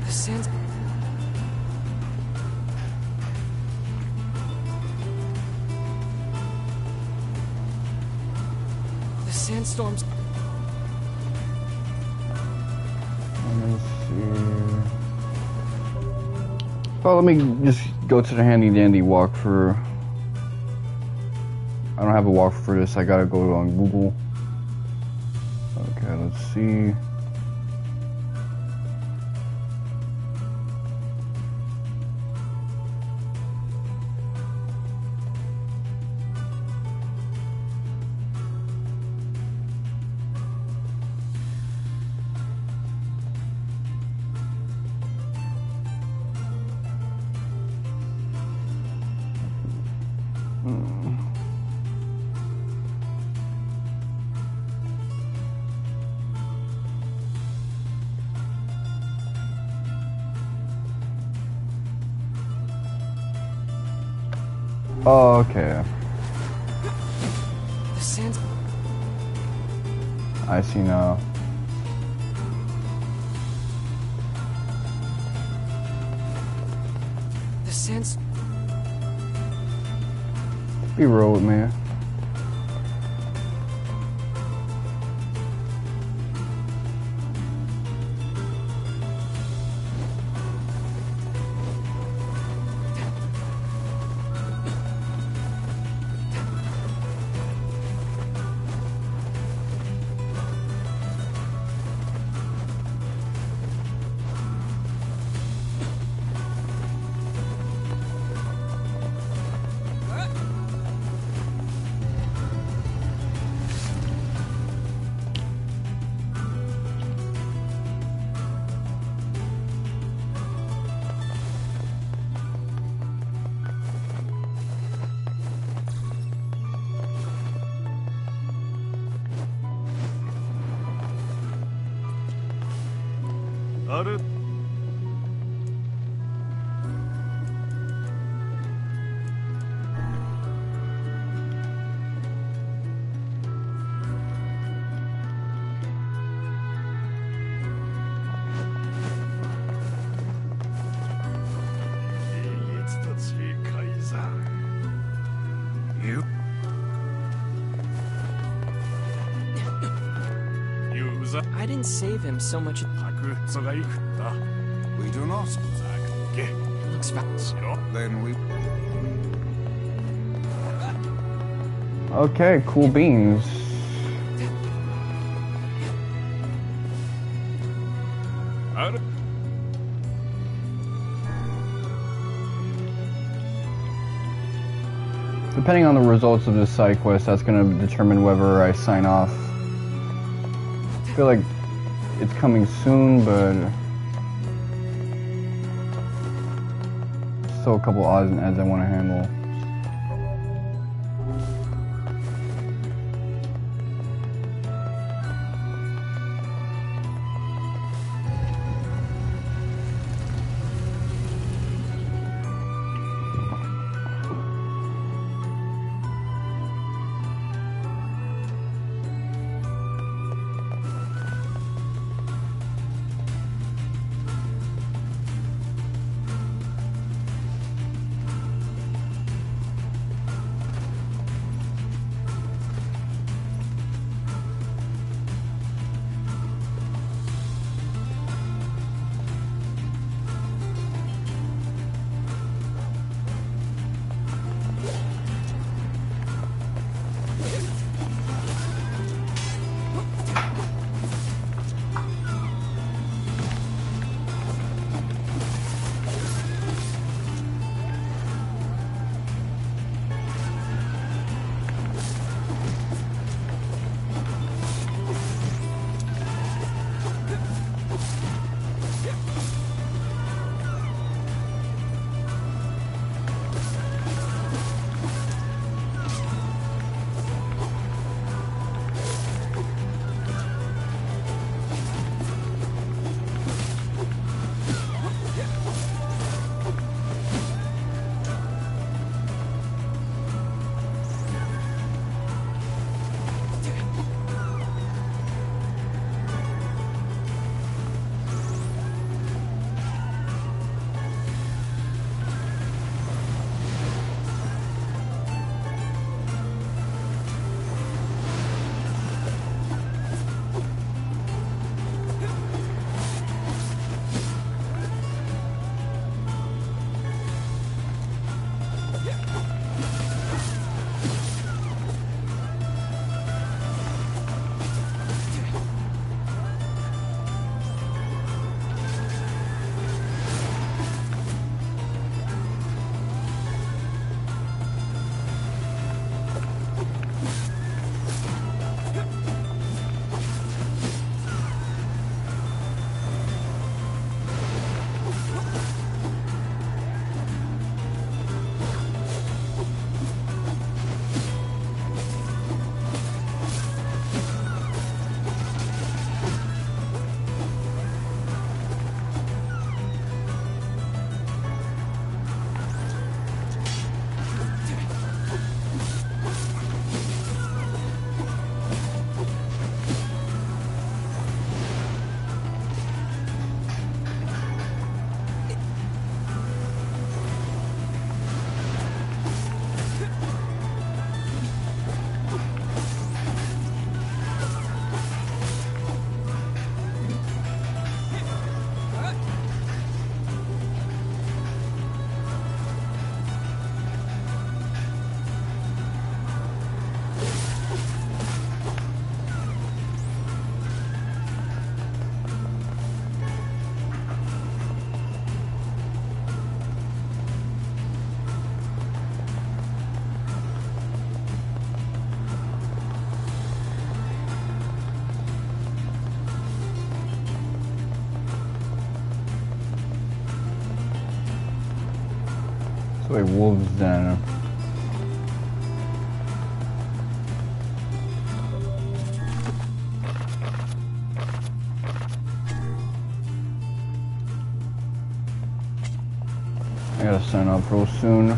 The scent. The sandstorms. Let me see. Oh, let me just go to the handy dandy walkthrough. I don't have a walkthrough for this. I gotta go on Google. Okay, let's see. Oh, okay. The sand. I see now. sense. Be real with me. I didn't save him so much. We do not. It looks fast. Then we... Okay, cool beans. Depending on the results of this side quest, that's going to determine whether I sign off. I feel like it's coming soon, but still a couple odds and ends I want to handle. So a wolf's den. I gotta sign up real soon.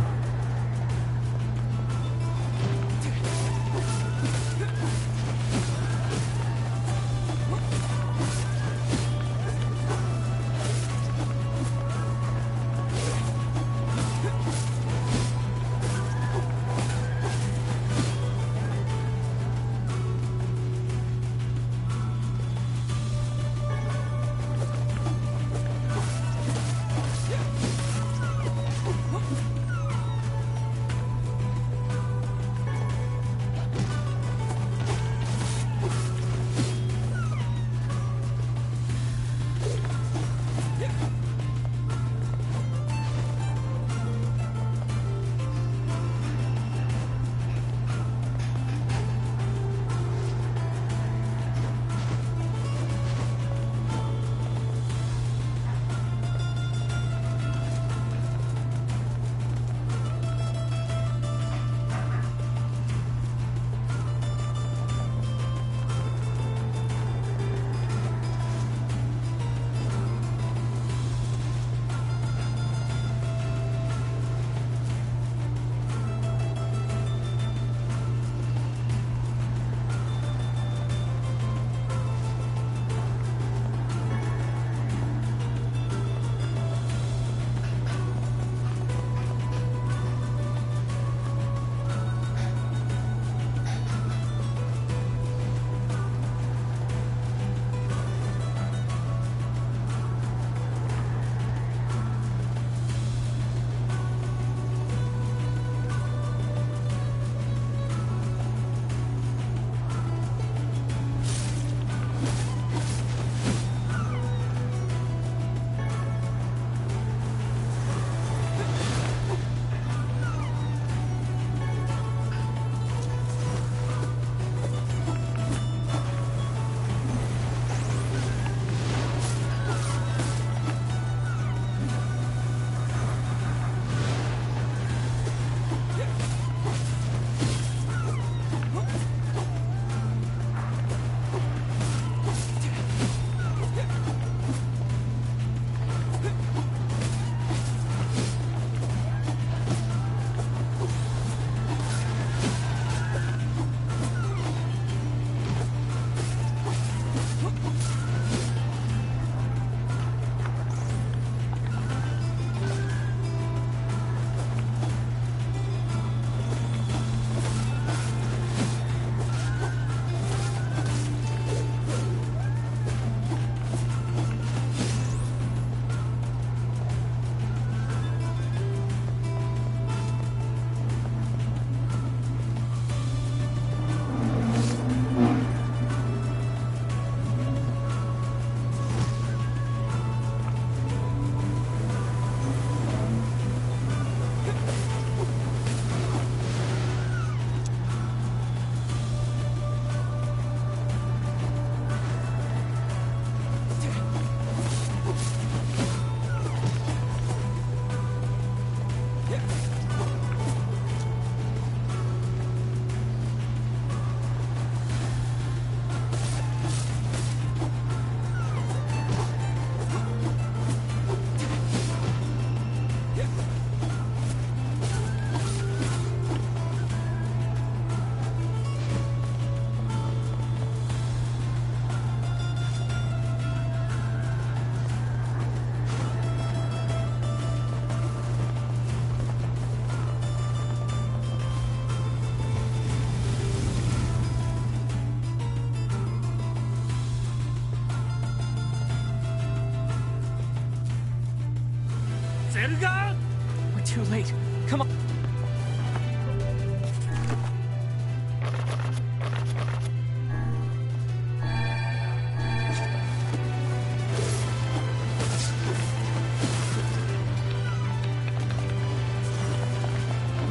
We're too late. Come on.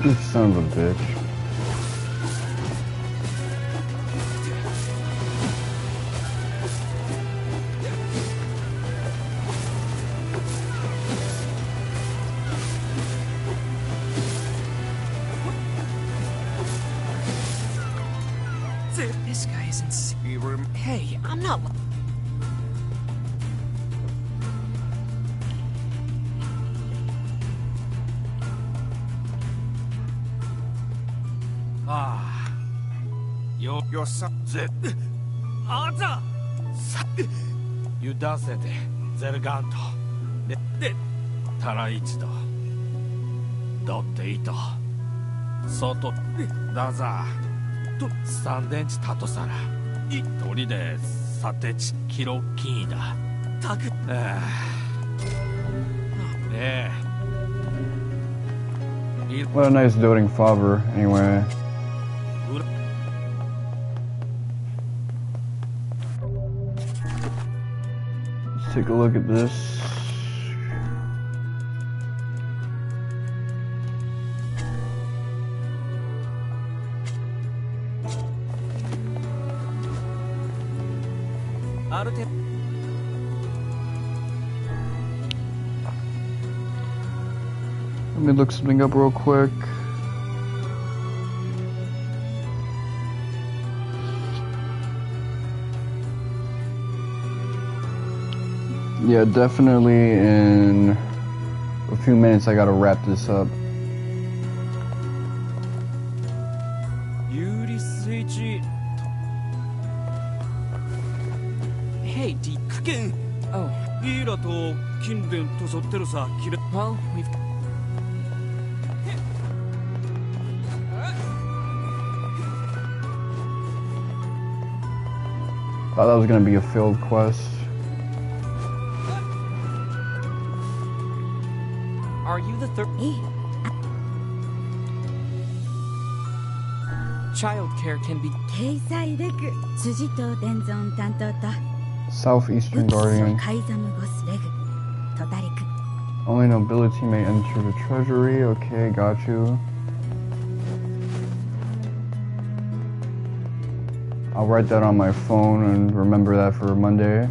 You son of a bitch. is insane. Hey, I'm not... Ah. Your son... Aza! Yudasete, Zerganto. Taraichido. Dotteito. Soto. Daza. Sandenchi Tatosara. Tori de Satechi Kiro Kinda. Taku. What a nice doting father, anyway. Let's take a look at this. Let me look something up real quick. Yeah, definitely in a few minutes I gotta wrap this up. Hey, D. Oh. Well, we've... Thought that was gonna be a failed quest. Are you the third? Childcare can be... Southeastern Guardian. Only nobility may enter the treasury. Okay, got you. I'll write that on my phone and remember that for Monday.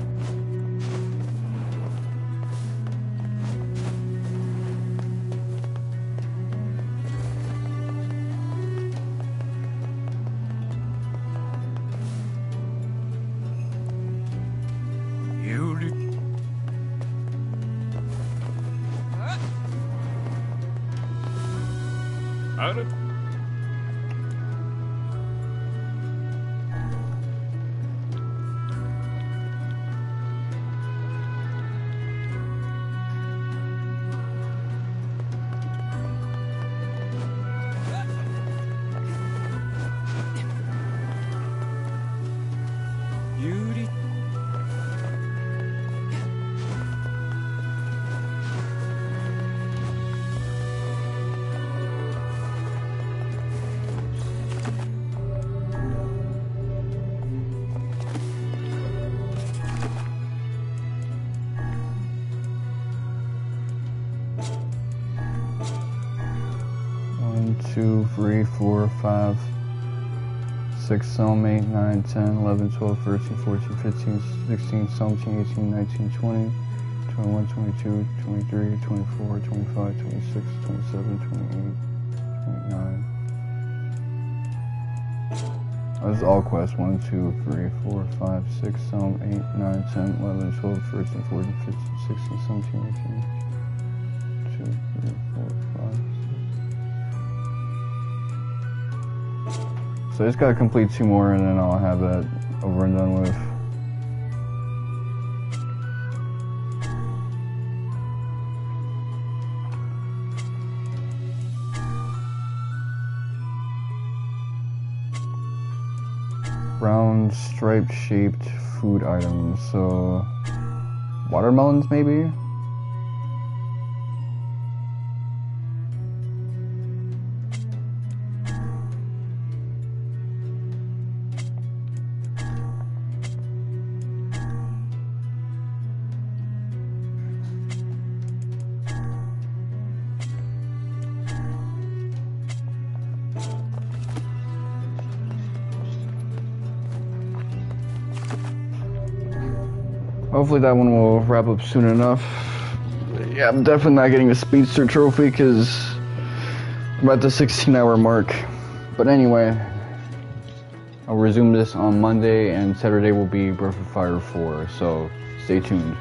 Two, 3, 4, 5, 6, 7, 8, 9, 10, 11, 12, 13, 14, 15, 16, 17, 18, 19, 20, 21, 22, 23, 24, 25, 26, 27, 28, 29. This is all quests. 1, 2, 3, 4, 5, 6, 7, 8, 9, 10, 11, 12, 13, 14, 15, 16, 17, 18, 2, 3, 4, 5, 6. So I just gotta complete 2 more and then I'll have that over and done with. Round striped shaped food items, so watermelons maybe? Hopefully that one will wrap up soon enough. Yeah, I'm definitely not getting the Speedster trophy because I'm at the 16-hour mark. But anyway, I'll resume this on Monday, and Saturday will be Breath of Fire 4, so stay tuned.